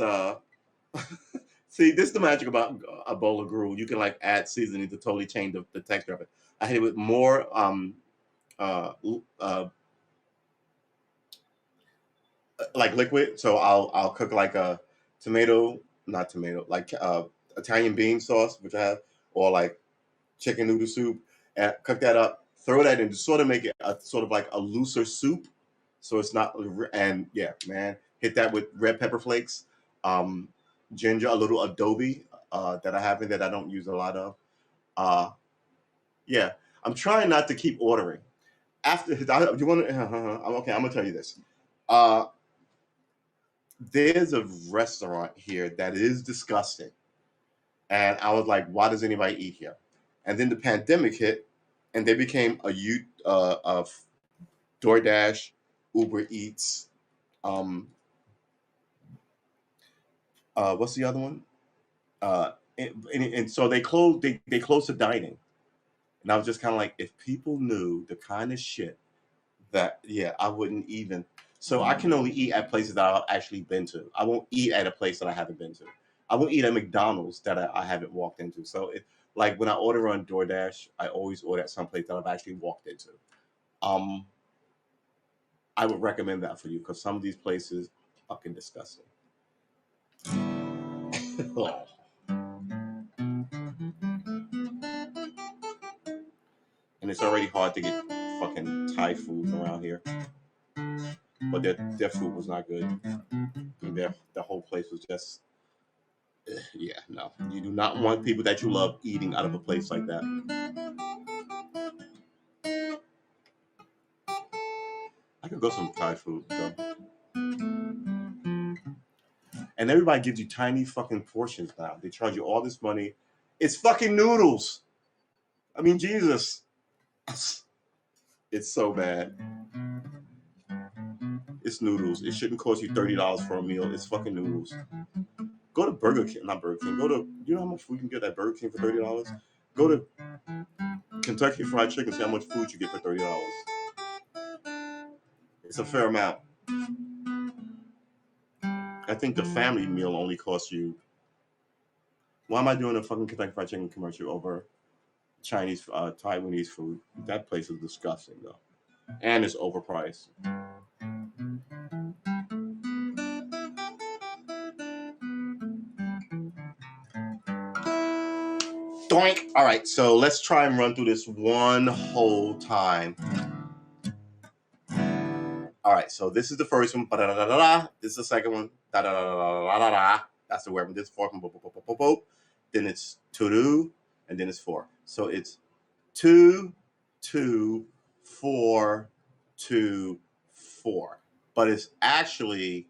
see, this is the magic about a bowl of gruel. You can add seasoning to totally change the texture of it. I hit it with more liquid. So I'll cook a Italian bean sauce, which I have, or chicken noodle soup, and cook that up. Throw that in to sort of make it a sort of a looser soup, so it's not. And yeah, man, hit that with red pepper flakes, ginger, a little adobe that I have in that I don't use a lot of. Yeah, I'm trying not to keep ordering. After you want to? Okay, I'm gonna tell you this. There's a restaurant here that is disgusting, and I was like, why does anybody eat here? And then the pandemic hit, and they became of DoorDash, Uber Eats. What's the other one? And so they closed. They closed the dining, and I was just kind of like, if people knew the kind of shit that, yeah, I wouldn't even. So I can only eat at places that I've actually been to. I won't eat at a place that I haven't been to. I won't eat at McDonald's that I haven't walked into. So when I order on DoorDash, I always order at some place that I've actually walked into. I would recommend that for you, because some of these places are fucking disgusting. Oh. And it's already hard to get fucking Thai food around here. But their food was not good. The whole place was just, yeah, no. You do not want people that you love eating out of a place like that. I could go some Thai food, though. And everybody gives you tiny fucking portions now. They charge you all this money. It's fucking noodles. I mean, Jesus. It's so bad. It's noodles. It shouldn't cost you $30 for a meal. It's fucking noodles. Go to Burger King, not Burger King. Go to, you know how much food you can get at Burger King for $30? Go to Kentucky Fried Chicken, see how much food you get for $30. It's a fair amount. I think the family meal only costs you. Why am I doing a fucking Kentucky Fried Chicken commercial over Chinese, Taiwanese food? That place is disgusting, though. And it's overpriced. Doink. All right, so let's try and run through this one whole time. All right, so this is the first one. Ba-da-da-da-da. This is the second one. Da-da-da-da-da-da-da. That's the word. This is 4. Then it's 2, and then it's 4. So it's 2, 2, 4, 2, 4. But it's actually.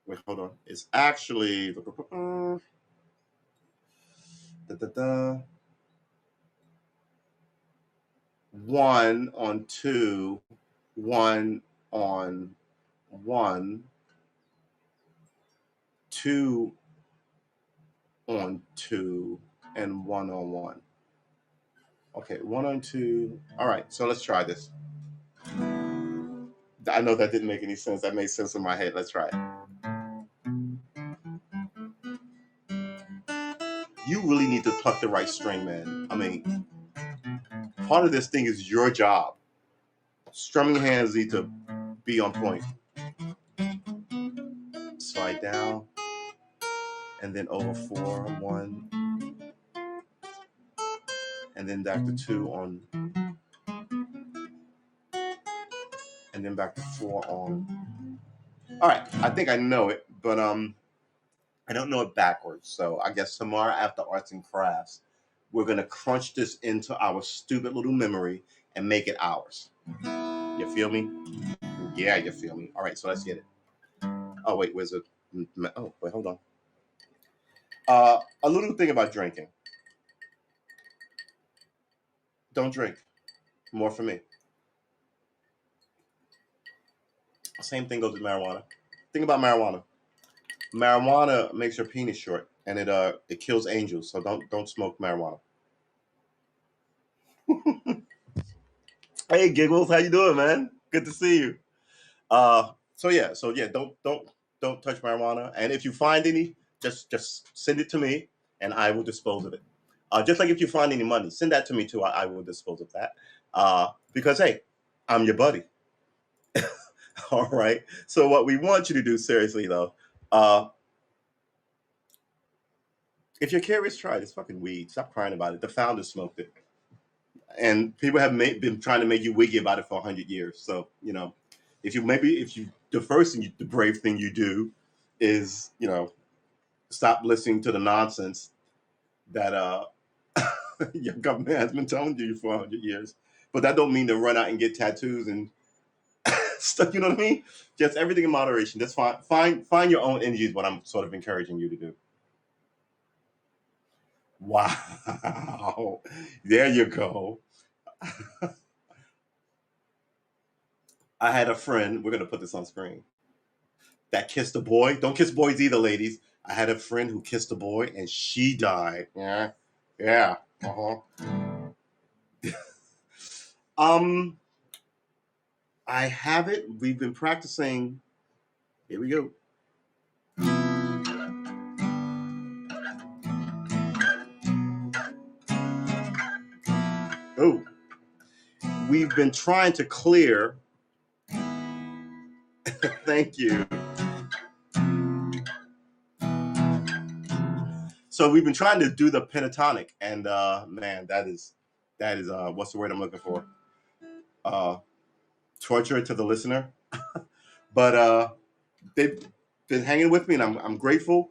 Wait, hold on. It's actually. Da-da-da. 1 on 2, 1 on 1, 2 on 2, and 1 on 1. Okay, 1 on 2. All right, so let's try this. I know that didn't make any sense. That made sense in my head. Let's try it. You really need to pluck the right string, man. I mean, part of this thing is your job. Strumming hands need to be on point. Slide down, and then over 4 on 1, and then back to 2 on, and then back to 4 on. All right, I think I know it, but I don't know it backwards. So I guess tomorrow after arts and crafts, we're gonna crunch this into our stupid little memory and make it ours. You feel me? Yeah, you feel me. All right, so let's get it. Oh wait, where's it? Oh wait, hold on. A little thing about drinking. Don't drink. More for me. Same thing goes with marijuana. Think about marijuana. Marijuana makes your penis short, and it kills angels. So don't smoke marijuana. Hey Giggles, how you doing, man? Good to see you. So yeah, don't touch marijuana. And if you find any, just send it to me, and I will dispose of it. Just like if you find any money, send that to me too. I will dispose of that. Because hey, I'm your buddy. All right. So what we want you to do, seriously though, if you're curious, try it. It's fucking weed. Stop crying about it. The founders smoked it, and people have been trying to make you wiggy about it for 100 years. So if you the first thing, the brave thing you do is stop listening to the nonsense that your government has been telling you for 100 years. But that don't mean to run out and get tattoos and stuff. You know what I mean? Just everything in moderation. That's fine. Find your own energy is what I'm sort of encouraging you to do. Wow. There you go. I had a friend, we're going to put this on screen, that kissed a boy. Don't kiss boys either, ladies. I had a friend who kissed a boy and she died. Yeah. Yeah. I have it. We've been practicing. Here we go. Oh. We've been trying to clear. Thank you. So we've been trying to do the pentatonic, and man, that is what's the word I'm looking for? Torture to the listener. But they've been hanging with me, and I'm grateful.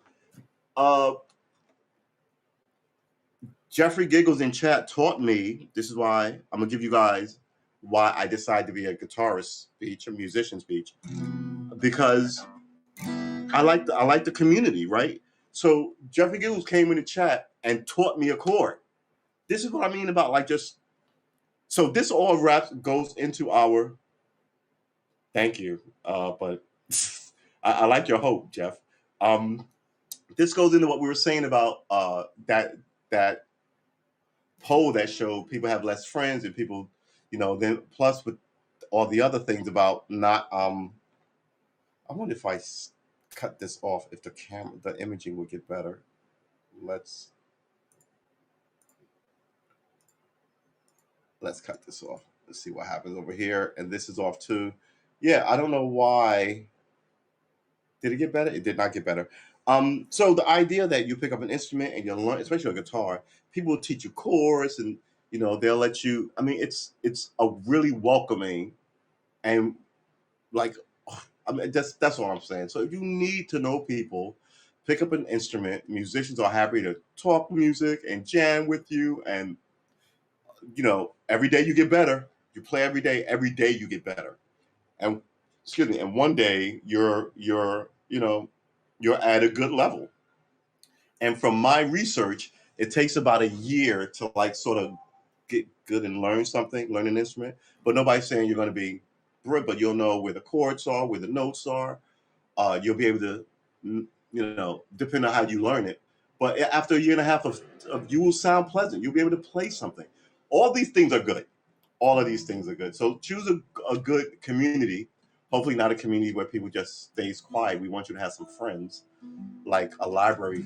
Jeffrey Giggles in chat taught me. This is why I'm gonna give you guys why I decided to be a guitarist speech, a musician speech, because I like the community, right? So Jeffrey Gills came in the chat and taught me a chord. This is what I mean about like just. So this all wraps goes into our. Thank you, but I like your hope, Jeff. This goes into what we were saying about that poll that showed people have less friends and people, then plus with all the other things about not. I wonder if I cut this off, if the imaging would get better. Let's cut this off. Let's see what happens over here. And this is off too. Yeah, I don't know why. Did it get better? It did not get better. So the idea that you pick up an instrument and you learn, especially a guitar, people will teach you chords and they'll let you. I mean, it's a really welcoming and like, I mean, that's all I'm saying. So if you need to know people, pick up an instrument. Musicians are happy to talk music and jam with you, and every day you get better. You play every day. Every day you get better, and excuse me. And one day you're at a good level. And from my research, it takes about a year to like sort of get good and learn an instrument. But nobody's saying you're going to be good, but you'll know where the chords are, where the notes are. You'll be able to, depending on how you learn it. But after a year and a half of you will sound pleasant. You'll be able to play something. All these things are good. All of these things are good. So choose a good community. Hopefully not a community where people just stays quiet. We want you to have some friends, like a library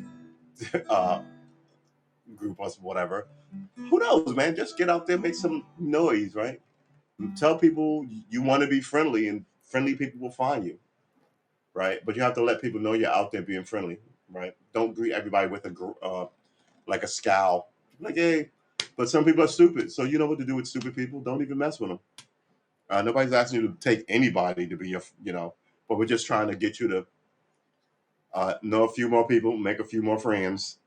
group or whatever. Who knows, man? Just get out there, make some noise, right? And tell people you want to be friendly, and friendly people will find you, right? But you have to let people know you're out there being friendly, right? Don't greet everybody with like a scowl, like hey. But some people are stupid, so you know what to do with stupid people. Don't even mess with them. Nobody's asking you to take anybody to be your, but we're just trying to get you to know a few more people, make a few more friends.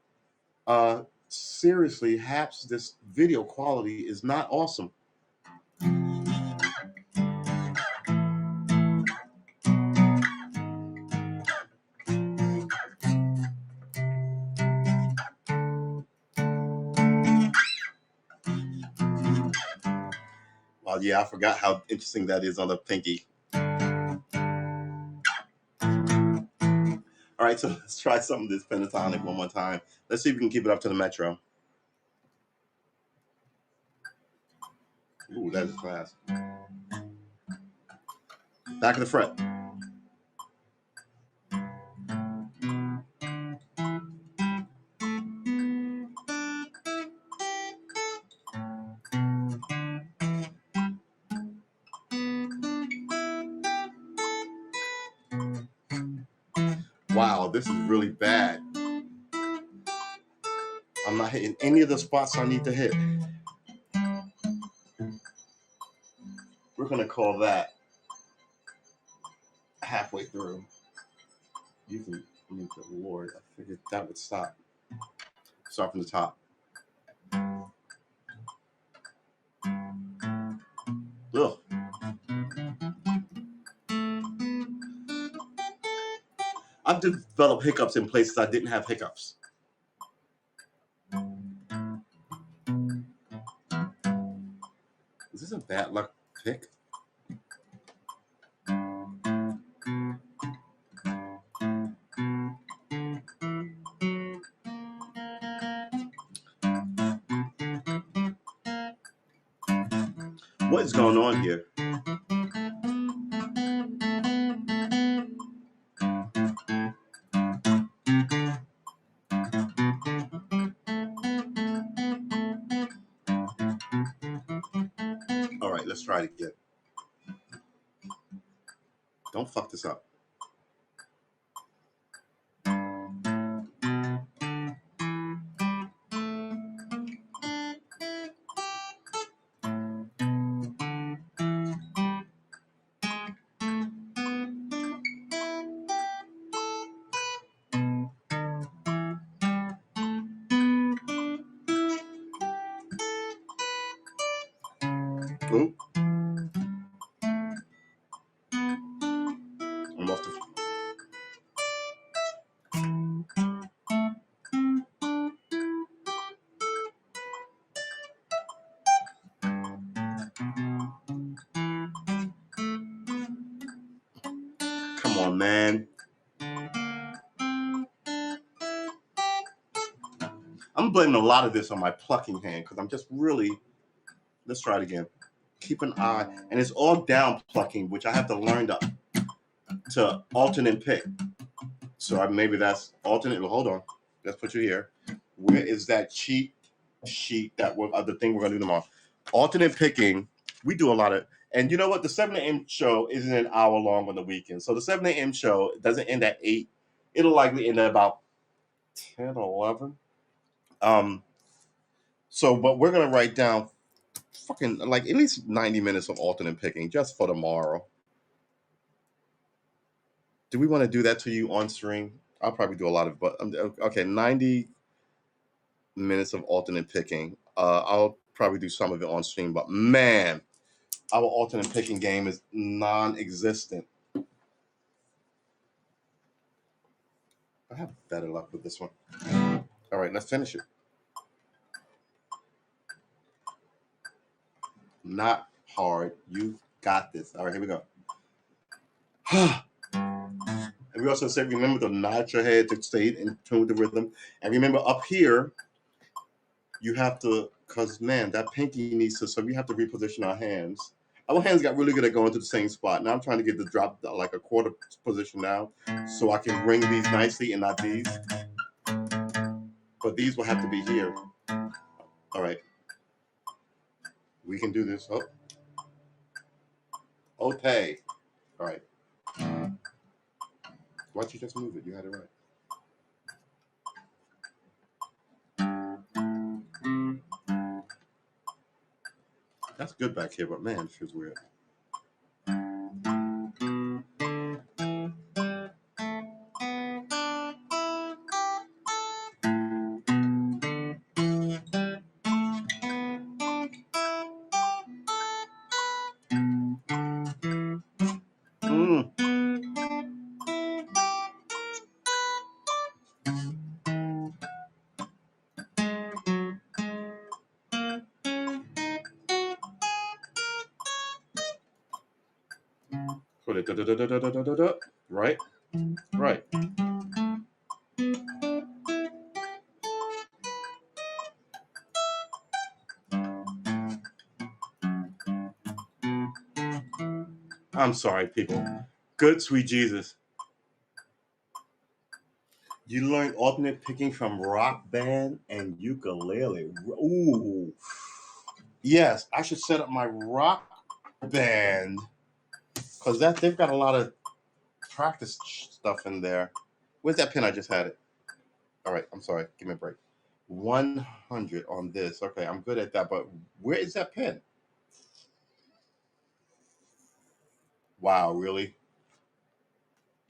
Seriously, Haps, this video quality is not awesome. Well, yeah, I forgot how interesting that is on the pinky. All right, so let's try some of this pentatonic one more time. Let's see if we can keep it up to the metro. Ooh, that is fast. Back of the fret. Wow, this is really bad. I'm not hitting any of the spots I need to hit. We're going to call that halfway through. Using the Lord, I figured that would stop. Start from the top. Ugh. I've developed hiccups in places I didn't have hiccups. Is this a bad luck pick? What is going on here? All right, let's try it again. Don't fuck this up. Ooh. I'm off the. Come on, man. I'm blaming a lot of this on my plucking hand because I'm just really. Let's try it again. Keep an eye, and it's all down plucking, which I have to learn to alternate pick. So maybe that's alternate. Well, hold on, let's put you here. Where is that cheat sheet that the thing we're gonna do tomorrow? Alternate picking. We do a lot of, and you know what? The 7 a.m. show isn't an hour long on the weekend, so the 7 a.m. show doesn't end at 8. It'll likely end at about 10 or 11. So, but we're gonna write down fucking like at least 90 minutes of alternate picking just for tomorrow. Do we want to do that to you on stream? I'll probably do a lot of, but okay, 90 minutes of alternate picking. I'll probably do some of it on stream, but man, our alternate picking game is non-existent. I have better luck with this one. All right, let's finish it. Not hard. You got this. All right, here we go. And we also said, remember to nod your head to stay in tune with the rhythm. And remember up here, you have to, because man, that pinky needs to, so we have to reposition our hands. Our hands got really good at going to the same spot. Now I'm trying to get the drop like a quarter position now so I can bring these nicely and not these. But these will have to be here. All right. We can do this. Oh. Okay. All right. Why don't you just move it? You had it right. That's good back here, but man, it feels weird. Right? Right. I'm sorry, people. Good sweet Jesus. You learned alternate picking from Rock Band and ukulele. Ooh. Yes, I should set up my Rock Band because they've got a lot of practice stuff in there. Where's that pen? I just had it. All right, I'm sorry. Give me a break. 100 on this. Okay, I'm good at that, but where is that pen? Wow, really?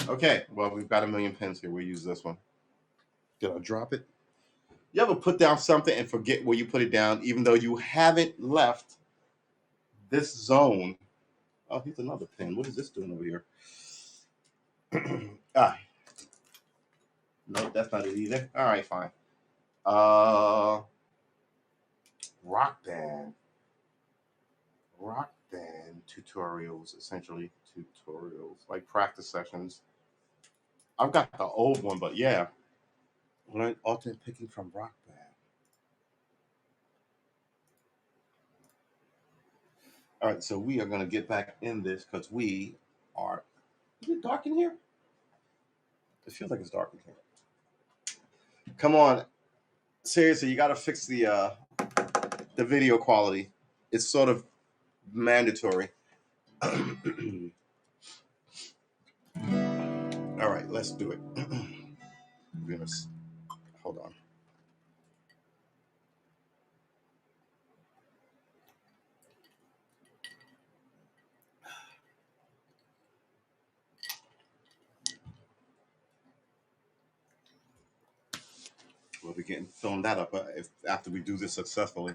Okay, well, we've got a million pens here. We'll use this one. Did I drop it? You ever put down something and forget where you put it down, even though you haven't left this zone? Oh, here's another pen. What is this doing over here? No, that's not it either. All right, fine. Rock Band tutorials, essentially tutorials, like practice sessions. I've got the old one, but yeah. Learn alternate picking from Rock Band. All right, so we are going to get back in this because we are. Is it dark in here? It feels like it's dark in here. Come on, seriously, you got to fix the video quality. It's sort of mandatory. All right, let's do it. Hold on. We'll be getting filmed that up after we do this successfully.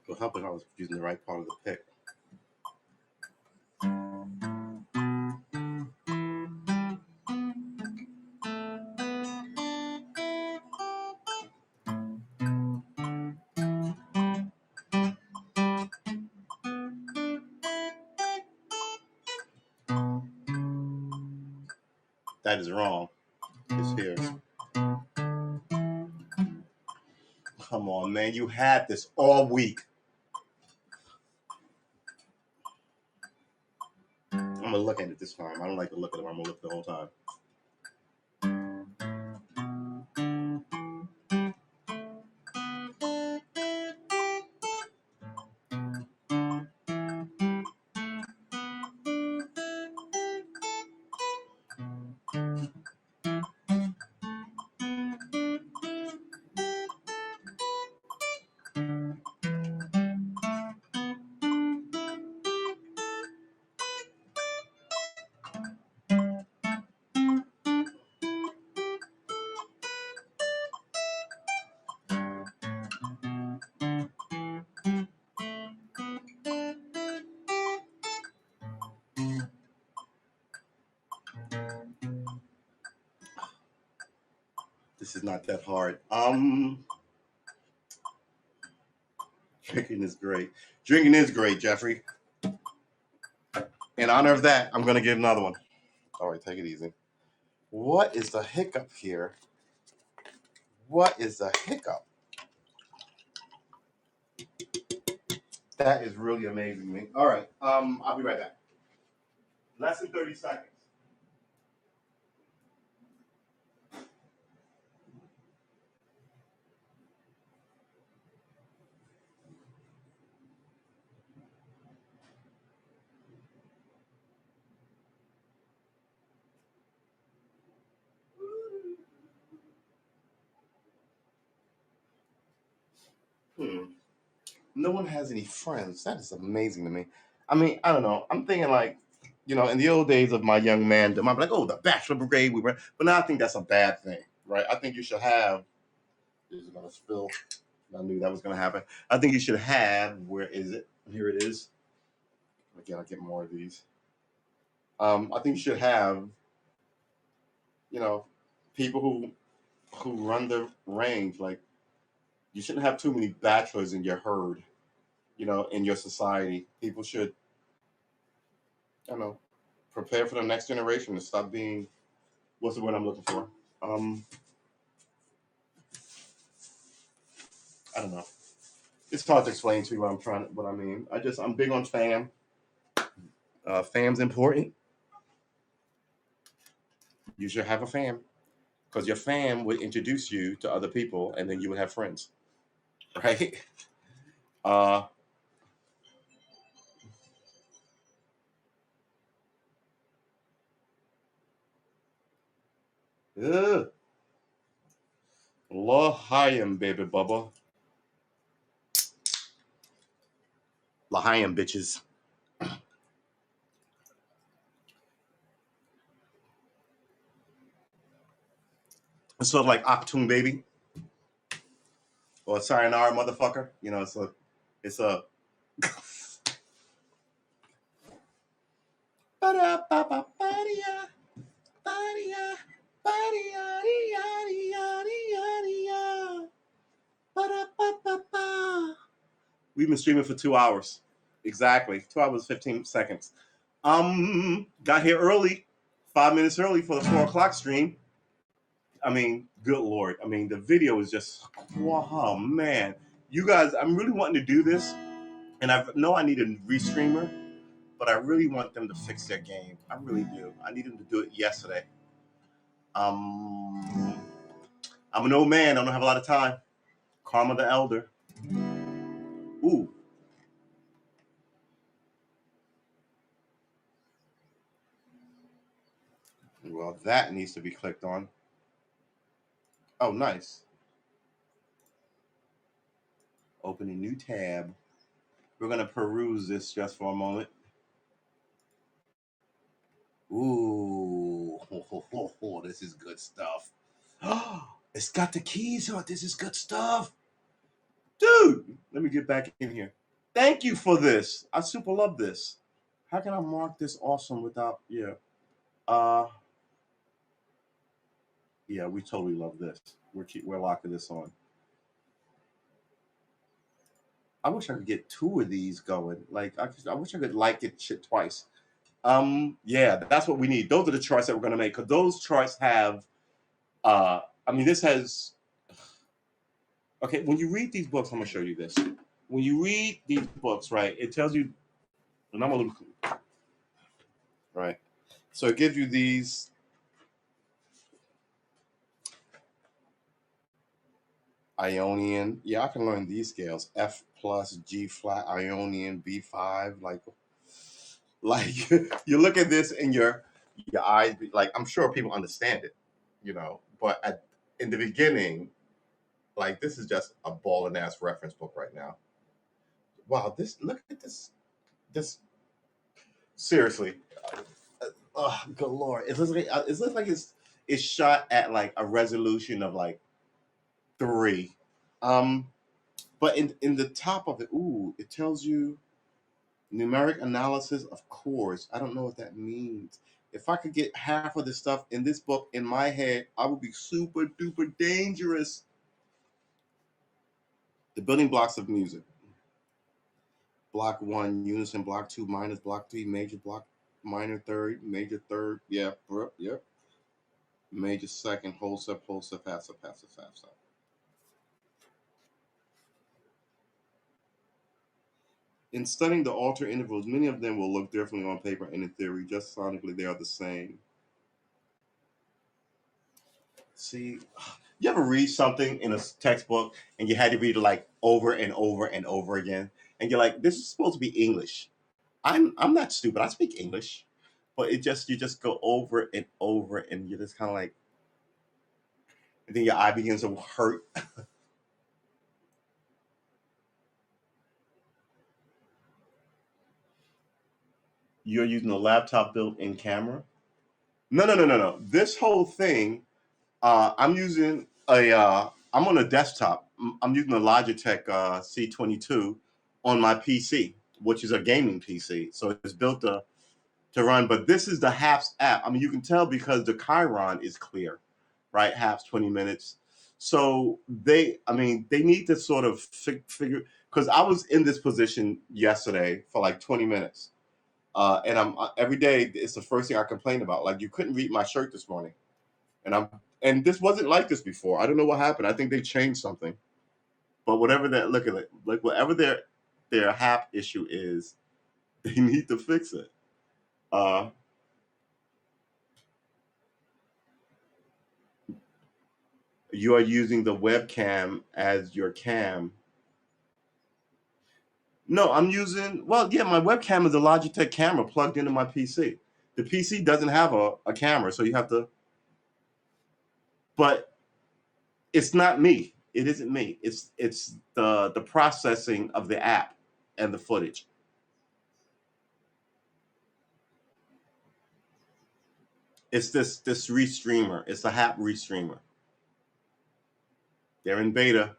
It'll help if I was using the right part of the pick. That is wrong. It's here. Come on, man. You had this all week. I'm going to look at it this time. I don't like to look at it. I'm going to look the whole time. This is not that hard. Drinking is great. Drinking is great, Jeffrey. In honor of that, I'm going to give another one. All right, take it easy. What is the hiccup here? What is the hiccup? That is really amazing to me. All right, I'll be right back. Less than 30 seconds. No one has any friends. That is amazing to me. I mean, I don't know. I'm thinking like, in the old days of my young man, I'm like, oh, the Bachelor Brigade. But now I think that's a bad thing, right? I think you should have. This is gonna spill. I knew that was gonna happen. I think you should have. Where is it? Here it is. Again, I'll get more of these. I think you should have, people who run the range. Like, you shouldn't have too many bachelors in your herd. In your society, people should, prepare for the next generation to stop being. What's the word I'm looking for? I don't know. It's hard to explain to you what I mean. I'm big on fam. Fam's important. You should have a fam because your fam would introduce you to other people, and then you would have friends, right? L'chaim, baby bubba. L'chaim, bitches. It's sort of like Octoon, baby. Or sayonara, motherfucker. It's a. We've been streaming for 2 hours. Exactly. 2 hours, 15 seconds. Got here early, 5 minutes early for the 4 o'clock stream. I mean, good Lord. I mean, the video is just, oh man. You guys, I'm really wanting to do this. And I know I need a restreamer, but I really want them to fix their game. I really do. I need them to do it yesterday. I'm an old man. I don't have a lot of time. Karma the Elder. Ooh. Well, that needs to be clicked on. Oh, nice. Open a new tab. We're going to peruse this just for a moment. Ooh. This is good stuff. It's got the keys on it. This is good stuff. Dude, let me get back in here. Thank you for this. I super love this. How can I mark this awesome without, yeah. Yeah, we totally love this. We're locking this on. I wish I could get 2 of these going. Like, I wish I could like it shit twice. Yeah, that's what we need. Those are the charts that we're going to make, because those charts have I mean, this has, okay, when you read these books, I'm going to show you this. When you read these books, right, it tells you, and I'm a little, right, so it gives you these Ionian. Yeah, I can learn these scales: F plus, G flat, Ionian, B5. Like you look at this and your eyes, like, I'm sure people understand it, but in the beginning, like, this is just a balling ass reference book right now. Wow, look at this. Seriously, oh good lord, it looks like it's shot at like a resolution of like 3. But in the top of it, ooh, it tells you numeric analysis of chords. I don't know what that means. If I could get half of the stuff in this book in my head, I would be super duper dangerous. The building blocks of music. Block 1, unison. Block 2, minus. Block 3, major. Block minor third, major third. Yeah, yep. Major second, whole step, half step, half step. In studying the alter intervals, many of them will look differently on paper and in theory. Just sonically, they are the same. See, you ever read something in a textbook and you had to read it like over and over and over again, and you're like, "This is supposed to be English. I'm not stupid. I speak English." But you just go over and over, and you're just kind of like, and then your eye begins to hurt. You're using a laptop built-in camera. No. This whole thing, I'm using I'm on a desktop. I'm using a Logitech C22 on my PC, which is a gaming PC. So it's built to run. But this is the HAPS app. I mean, you can tell because the Chiron is clear, right? HAPS 20 minutes. So they need to sort of figure, because I was in this position yesterday for like 20 minutes. And I'm every day, it's the first thing I complain about. Like, you couldn't read my shirt this morning. And this wasn't like this before. I don't know what happened. I think they changed something. But whatever that, look at it, like whatever their HAP issue is, they need to fix it. You are using the webcam as your cam. No, I'm using, well, yeah, my webcam is a Logitech camera plugged into my PC. The PC doesn't have a camera, so you have to, but it's not me. It isn't me. It's the processing of the app and the footage. It's this restreamer. It's the HAP restreamer. They're in beta.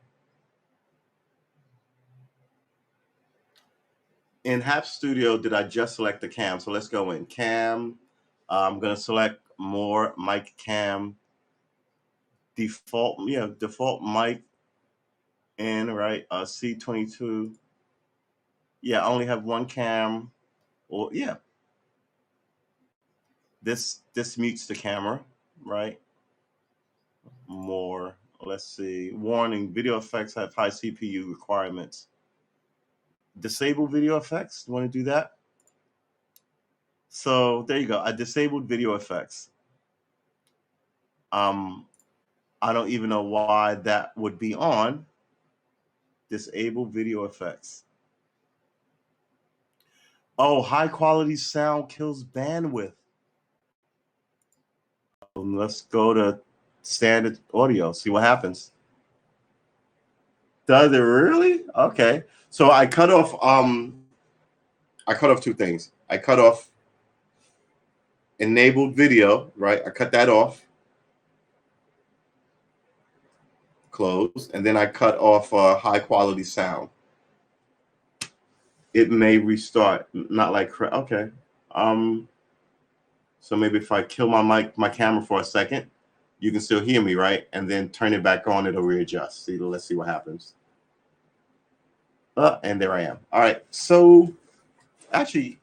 In HAP Studio, did I just select the cam? So let's go in cam. I'm going to select more mic cam. Default mic in, right? C22. Yeah, I only have one cam. Or yeah. This mutes the camera, right? More. Let's see. Warning: video effects have high CPU requirements. Disable video effects. You want to do that? So there you go. I disabled video effects. I don't even know why that would be on. Disable video effects. Oh, high quality sound kills bandwidth. Let's go to standard audio, see what happens. Does it really? Okay. So I cut off two things. I cut off enabled video, right? I cut that off. Close. And then I cut off high quality sound. It may restart. Not like, okay. So maybe if I kill my camera for a second, you can still hear me, right? And then turn it back on, it'll readjust. See, let's see what happens. And there I am. All right. So actually,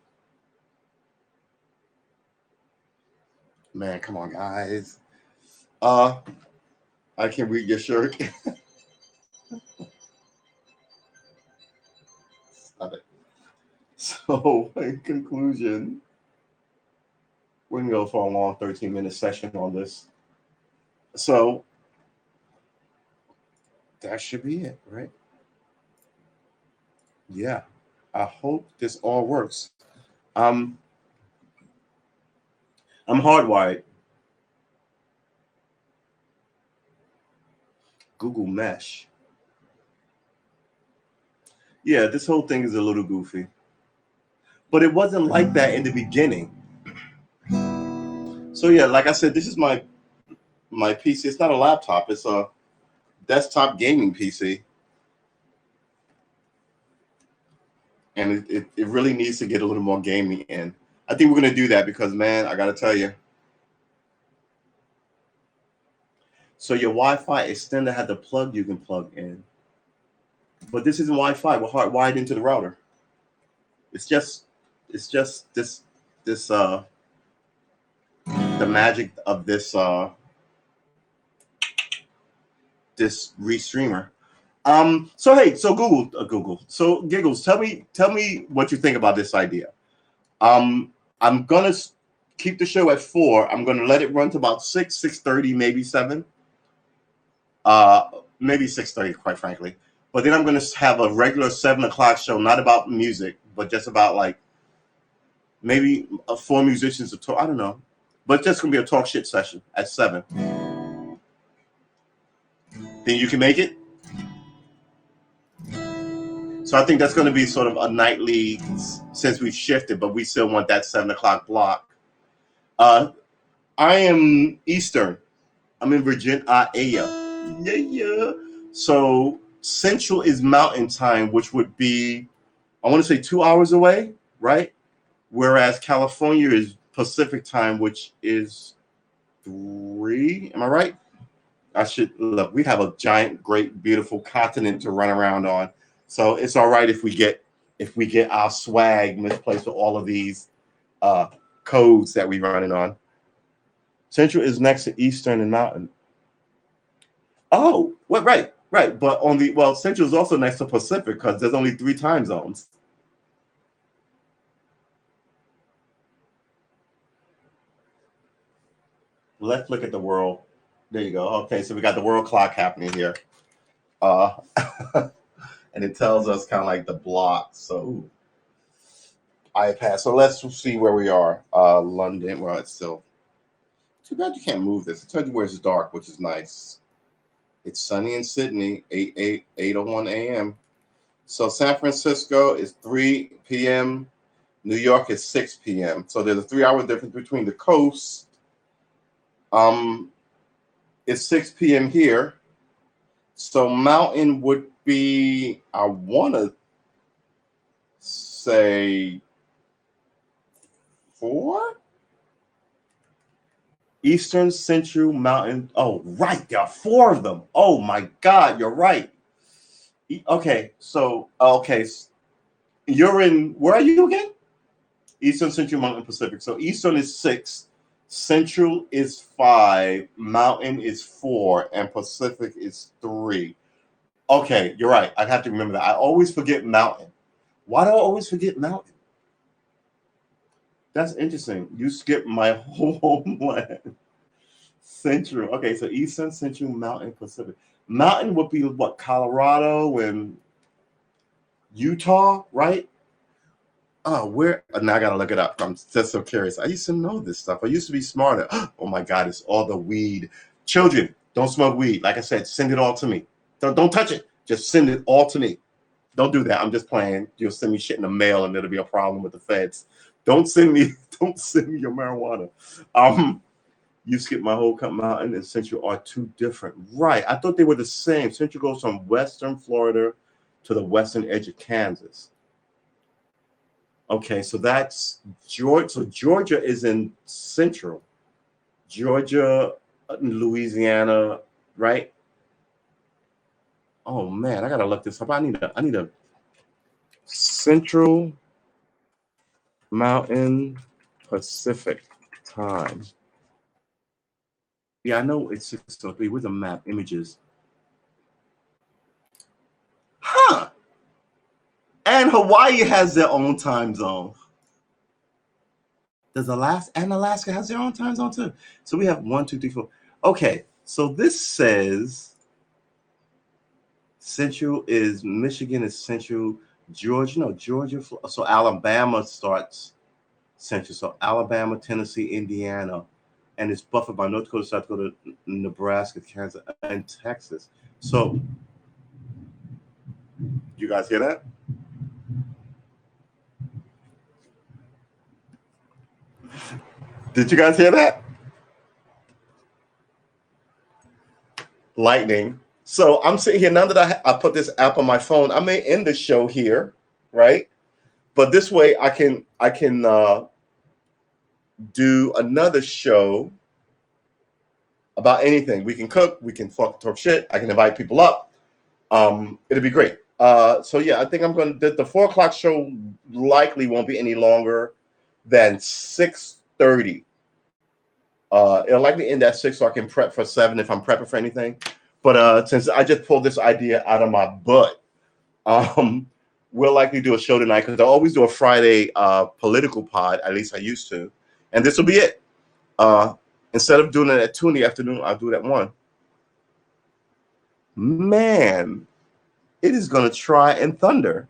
Man, come on, guys. I can read your shirt. Stop it. So, in conclusion, we're gonna go for a long 13-minute session on this. So that should be it, right? Yeah. I hope this all works. Um, I'm hardwired. Google Mesh. Yeah, this whole thing is a little goofy. But it wasn't like that in the beginning. So yeah, like I said, this is my PC. It's not a laptop, it's a desktop gaming PC. And it really needs to get a little more gaming in. I think we're gonna do that because man, I gotta tell you. So your Wi-Fi extender had the plug you can plug in. But this isn't Wi-Fi, we're hardwired into the router. It's just this the magic of this this restreamer. So hey, so Google. So Giggles, tell me what you think about this idea. I'm gonna keep the show at 4. I'm gonna let it run to about 6:30, maybe 7. Maybe 6:30, quite frankly. But then I'm gonna have a regular 7 o'clock show, not about music, but just about like maybe 4 musicians to talk. I don't know, but just gonna be a talk shit session at 7. Then you can make it. So I think that's going to be sort of a nightly, since we've shifted, but we still want that 7 o'clock block. I am Eastern. I'm in Virginia. Yeah. So Central is Mountain Time, which would be, I want to say 2 hours away, right? Whereas California is Pacific Time, which is 3. Am I right? I should look. We have a giant, great, beautiful continent to run around on. So it's all right if we get our swag misplaced with all of these codes that we're running on. Central is next to Eastern and Mountain. Oh, what? Right. But Central is also next to Pacific because there's only 3 time zones. Let's look at the world. There you go. Okay, so we got the world clock happening here. And it tells us kind of like the block. So iPad. So let's see where we are. London. Well, it's still too bad you can't move this. It tells you where it's dark, which is nice. It's sunny in Sydney, 8:01 a.m. So San Francisco is 3 p.m. New York is 6 p.m. So there's a 3-hour difference between the coasts. It's 6 p.m. here. So Mountain would be, I want to say 4? Eastern, Central, Mountain. Oh, right. There are 4 of them. Oh, my God. You're right. Okay. So, you're in, where are you again? Eastern, Central, Mountain, Pacific. So Eastern is 6. Central is 5. Mountain is 4. And Pacific is 3. Okay. You're right. I have to remember that. I always forget Mountain. Why do I always forget Mountain? That's interesting. You skipped my whole homeland. Central. Okay, so Eastern, Central, Mountain, Pacific. Mountain would be what? Colorado and Utah, right? Oh, where? Now I gotta look it up. I'm just so curious. I used to know this stuff. I used to be smarter. Oh my God, it's all the weed. Children, don't smoke weed. Like I said, send it all to me. Don't touch it. Just send it all to me. Don't do that. I'm just playing. You'll send me shit in the mail, and it'll be a problem with the feds. Don't send me your marijuana. You skip my whole Mountain and Central are 2 different. Right. I thought they were the same. Central goes from western Florida to the western edge of Kansas. Okay, so that's Georgia. So Georgia is in Central. Georgia, Louisiana, right? Oh man, I gotta look this up. I need a Central Mountain Pacific time. Yeah, I know it's 6:03. Where's the map? Images. Huh. And Hawaii has their own time zone. Does Alaska has their own time zone too? So we have 1, 2, 3, 4. Okay, so this says Central is Michigan is Central, Georgia. No, Georgia. So Alabama starts Central. So Alabama, Tennessee, Indiana, and it's buffered by North Dakota, South Dakota, Nebraska, Kansas, and Texas. So you guys hear that? Did you guys hear that? Lightning. So I'm sitting here now that I put this app on my phone. I may end the show here, right? But this way I can do another show about anything. We can cook, we can talk shit. I can invite people up. It'll be great. So yeah, I think I'm going to. The 4 o'clock show likely won't be any longer than 6:30. It'll likely end at 6, so I can prep for 7 if I'm prepping for anything. But since I just pulled this idea out of my butt, we'll likely do a show tonight because I always do a Friday political pod. At least I used to, and this will be it. Instead of doing it at 2 in the afternoon, I'll do it at 1. Man, it is going to try and thunder.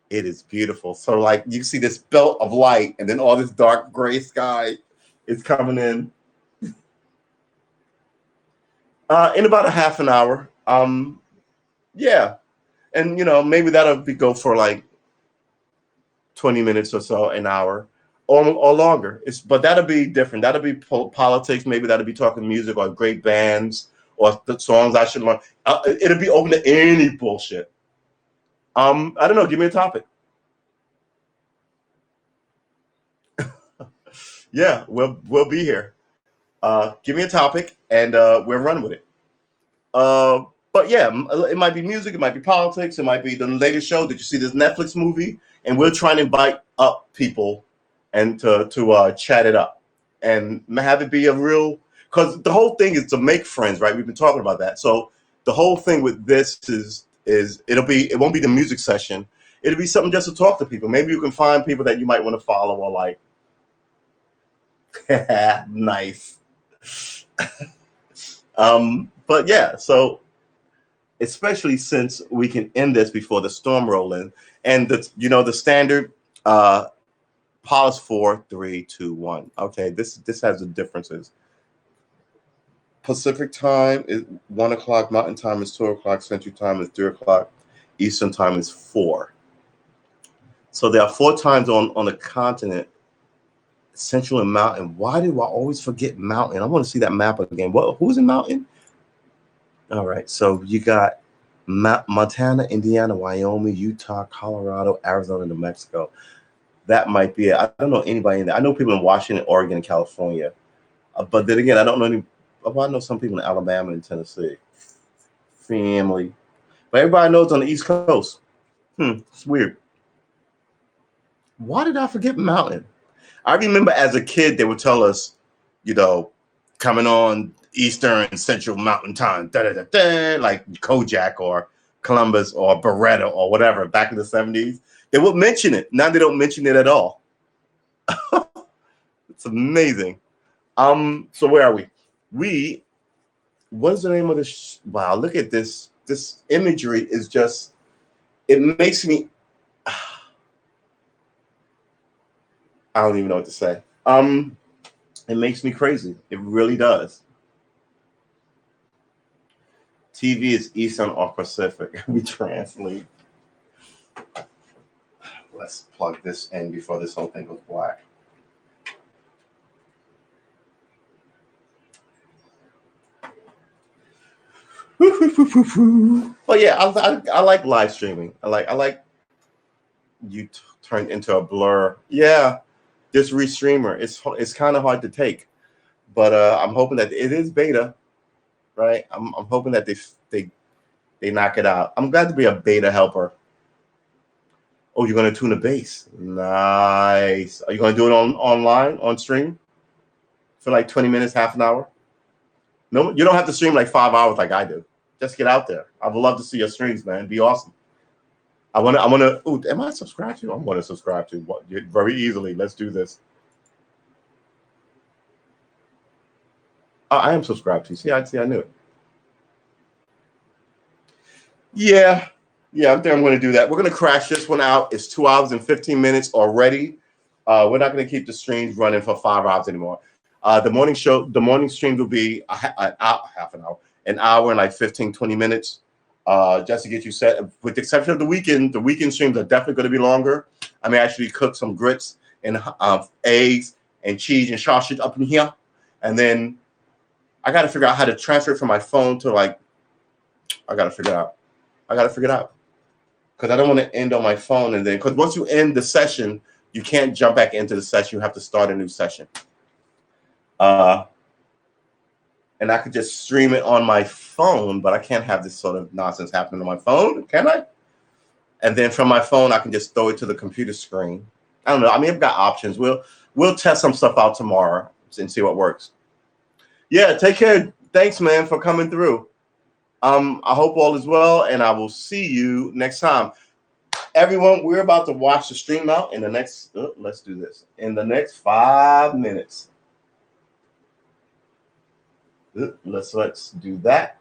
It is beautiful. So like you see this belt of light and then all this dark gray sky is coming in. In about a half an hour. Yeah. And maybe that'll go for like 20 minutes or so, an hour or longer. But that'll be different. That'll be politics. Maybe that'll be talking music or great bands or the songs I should learn. It'll be open to any bullshit. I don't know. Give me a topic. Yeah, we'll be here. Give me a topic and we'll run with it. But yeah, it might be music, it might be politics, it might be the latest show. Did you see this Netflix movie? And we'll try and invite up people and to chat it up and have it be a real. Because the whole thing is to make friends, right? We've been talking about that. So the whole thing with this is it won't be the music session. It'll be something just to talk to people. Maybe you can find people that you might want to follow or like. Nice. But yeah, so especially since we can end this before the storm roll in, and the standard pause 4, 3, 2, 1. Okay, this has the differences. Pacific time is 1 o'clock, Mountain time is 2 o'clock, Central time is 3 o'clock, Eastern time is 4. So there are 4 times on the continent, Central and Mountain. Why do I always forget Mountain? I want to see that map again. Who's in Mountain? All right, so you got Montana, Indiana, Wyoming, Utah, Colorado, Arizona, New Mexico. That might be it. I don't know anybody in there. I know people in Washington, Oregon, and California. But then again, I don't know any. I know some people in Alabama and Tennessee. Family. But everybody knows on the East Coast. It's weird. Why did I forget Mountain? I remember as a kid, they would tell us, coming on Eastern and Central Mountain Time, like Kojak or Columbus or Beretta or whatever back in the 70s. They would mention it. Now they don't mention it at all. It's amazing. So where are we? What is the name of this? Wow, look at this. This imagery is just, it makes me, I don't even know what to say. It makes me crazy. It really does. TV is Eastern or Pacific. We translate. Let's plug this in before this whole thing goes black. But yeah, I like live streaming. I like you turned into a blur. Yeah, this restreamer. It's kind of hard to take, but I'm hoping that it is beta, right? I'm hoping that they knock it out. I'm glad to be a beta helper. Oh, you're gonna tune a bass. Nice. Are you gonna do it online on stream for like 20 minutes, half an hour? No, you don't have to stream like 5 hours like I do. Just get out there. I would love to see your streams, man. It'd be awesome. I wanna. Oh, am I subscribed to? I'm gonna subscribe to very easily. Let's do this. I am subscribed to. See, I knew it. Yeah, I think I'm going to do that. We're going to crash this one out. It's 2 hours and 15 minutes already. We're not going to keep the streams running for 5 hours anymore. The morning streams will be half an hour, an hour and like 15, 20 minutes, just to get you set. With the exception of the weekend streams are definitely going to be longer. I may actually cook some grits and eggs and cheese and sausage up in here, and then I got to figure out how to transfer it from my phone to like. I got to figure it out because I don't want to end on my phone, and then because once you end the session, you can't jump back into the session. You have to start a new session. And I could just stream it on my phone, but I can't have this sort of nonsense happening on my phone, can I? And then from my phone, I can just throw it to the computer screen. I don't know. I mean, I've got options. We'll test some stuff out tomorrow and see what works. Yeah, take care. Thanks, man, for coming through. I hope all is well, and I will see you next time. Everyone, we're about to watch the stream out in the next, let's do this, in the next 5 minutes. Let's do that.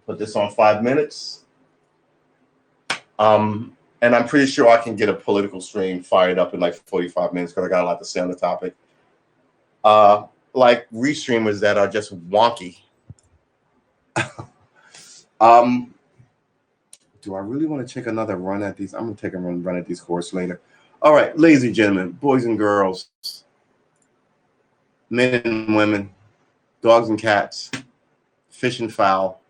Put this on 5 minutes. And I'm pretty sure I can get a political stream fired up in like 45 minutes because I got a lot to say on the topic. Like restreamers that are just wonky. Do I really want to take another run at these? I'm going to take a run at these courses later. All right, ladies and gentlemen, boys and girls, men and women, dogs and cats, fish and fowl.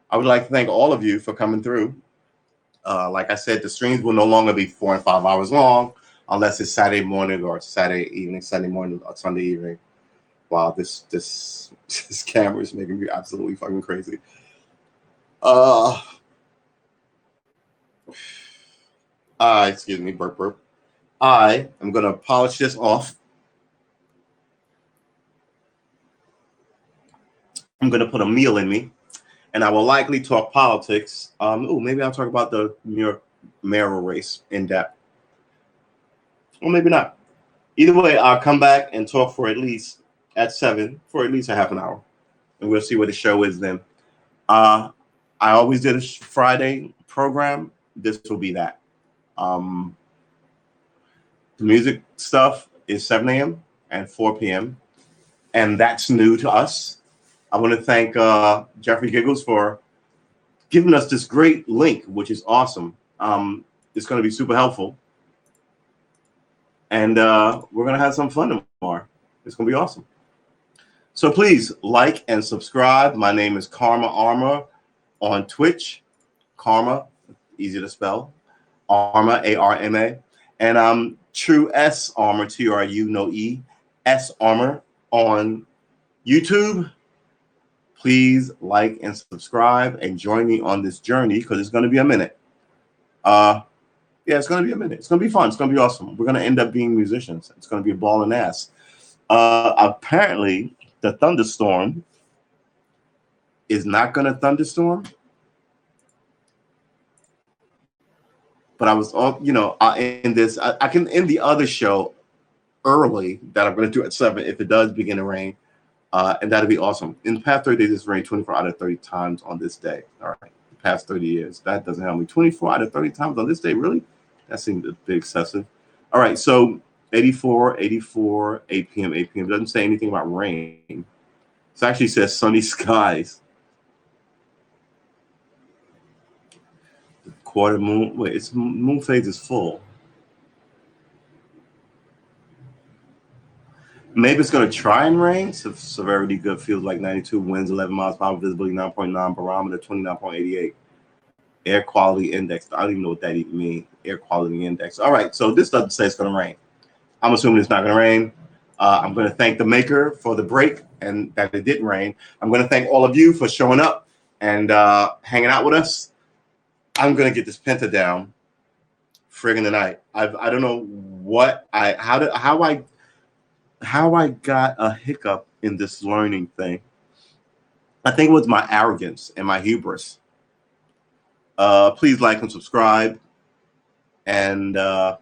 I would like to thank all of you for coming through. Like I said, the streams will no longer be 4 and 5 hours long unless it's Saturday morning or Saturday evening, Sunday morning or Sunday evening. Wow, this camera is making me absolutely fucking crazy. Excuse me, burp. I am going to polish this off. I'm going to put a meal in me, and I will likely talk politics. Maybe I'll talk about the New York mayoral race in depth. Or maybe not. Either way, I'll come back and talk for at least at 7 for at least a half an hour, and we'll see what the show is then. I always did a Friday program. This will be that. The music stuff is 7 a.m. and 4 p.m. And that's new to us. I want to thank Jeffrey Giggles for giving us this great link, which is awesome. It's going to be super helpful. And we're going to have some fun tomorrow. It's going to be awesome. So please like and subscribe. My name is Karma Armor on Twitch. Karma, easy to spell. Armor, A-R-M-A. And I'm True S Armor, T-R-U, no E, S Armor on YouTube. Please like and subscribe and join me on this journey because it's going to be a minute. Yeah, it's going to be a minute. It's going to be fun. It's going to be awesome. We're going to end up being musicians. It's going to be a ball and ass. Apparently, the thunderstorm is not going to thunderstorm. But I was, I end this. I can end the other show early that I'm going to do at 7 if it does begin to rain. And that'd be awesome. In the past 30 days, it's rained 24 out of 30 times on this day. All right. The past 30 years. That doesn't help me. 24 out of 30 times on this day. Really? That seemed a bit excessive. All right. So 84, 8 p.m. It doesn't say anything about rain. It actually says sunny skies. The quarter moon. Wait, its moon phase is full. Maybe it's going to try and rain. Severity good, feels like 92, winds 11 miles per hour, visibility 9.9, barometer 29.88. Air quality index. I don't even know what that even means. Air quality index. All right, so this doesn't say it's going to rain. I'm assuming it's not going to rain. I'm going to thank the maker for the break and that it didn't rain. I'm going to thank all of you for showing up and hanging out with us. I'm going to get this penta down friggin' tonight. I don't know what how I got a hiccup in this learning thing. I think it was my arrogance and my hubris. Please like and subscribe. And I'll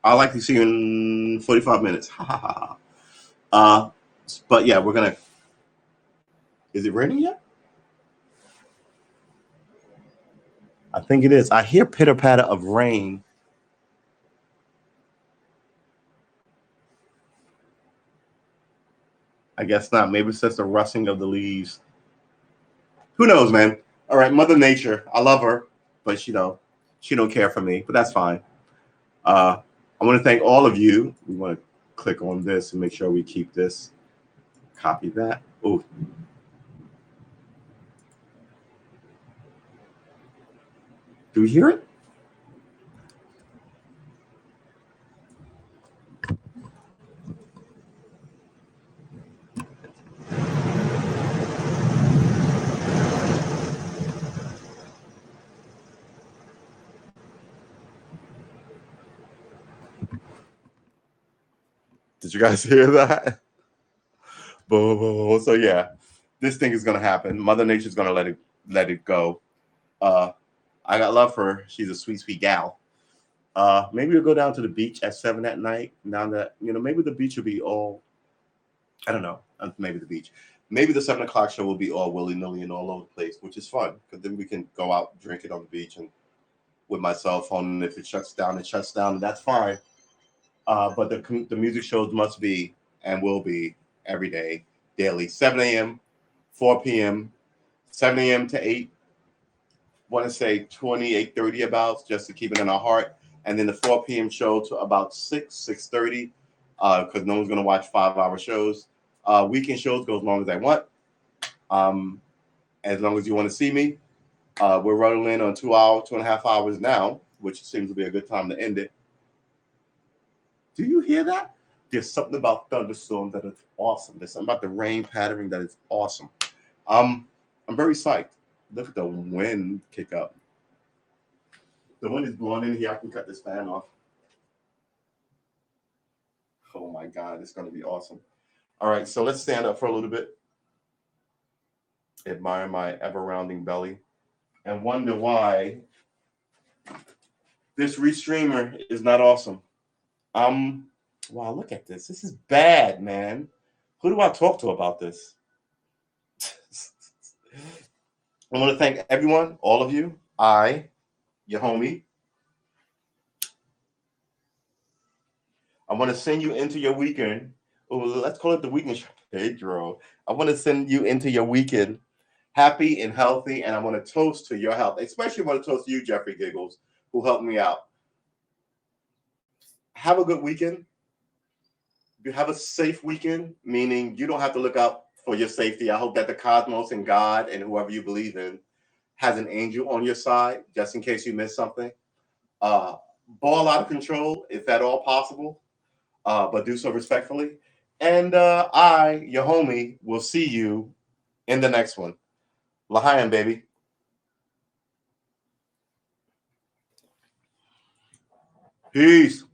like to see you in 45 minutes. But yeah, we're going to. Is it raining yet? I think it is. I hear pitter patter of rain. I guess not. Maybe it's just the rustling of the leaves. Who knows, man? All right, Mother Nature. I love her, but she don't care for me. But that's fine. I want to thank all of you. We want to click on this and make sure we keep this. Copy that. Oh. Do we hear it? Did you guys hear that? So yeah, this thing is gonna happen. Mother Nature's gonna let it go. I got love for her. She's a sweet, sweet gal. Maybe we'll go down to the beach at 7 at night. Now that maybe the beach will be all. I don't know. Maybe the beach. Maybe the 7 o'clock show will be all willy nilly and all over the place, which is fun because then we can go out, drink it on the beach, and with my cell phone. And if it shuts down, it shuts down. And that's fine. But the music shows must be and will be every day, daily, 7 a.m., 4 p.m., 7 a.m. to 8. Want to say 28:30 about, just to keep it in our heart. And then the 4 p.m. show to about 6:30, because no one's going to watch 5-hour shows. Weekend shows go as long as I want. As long as you want to see me. We're running in on 2.5 hours now, which seems to be a good time to end it. Do you hear that? There's something about thunderstorms that is awesome. There's something about the rain pattering that is awesome. I'm very psyched. Look at the wind kick up. The wind is blowing in here. I can cut this fan off. Oh my God, it's going to be awesome. All right, so let's stand up for a little bit. Admire my ever-rounding belly. And wonder why this restreamer is not awesome. Wow, look at this. This is bad, man. Who do I talk to about this? I want to thank everyone, all of you. Your homie. I want to send you into your weekend. Oh, let's call it the weekend, Pedro. I want to send you into your weekend happy and healthy, and I want to toast to your health. Especially want to toast to you, Jeffrey Giggles, who helped me out. Have a good weekend. You have a safe weekend, meaning you don't have to look out for your safety. I hope that the cosmos and God and whoever you believe in has an angel on your side, just in case you miss something. Ball out of control, if at all possible, but do so respectfully. And your homie, will see you in the next one. L'chaim, baby. Peace.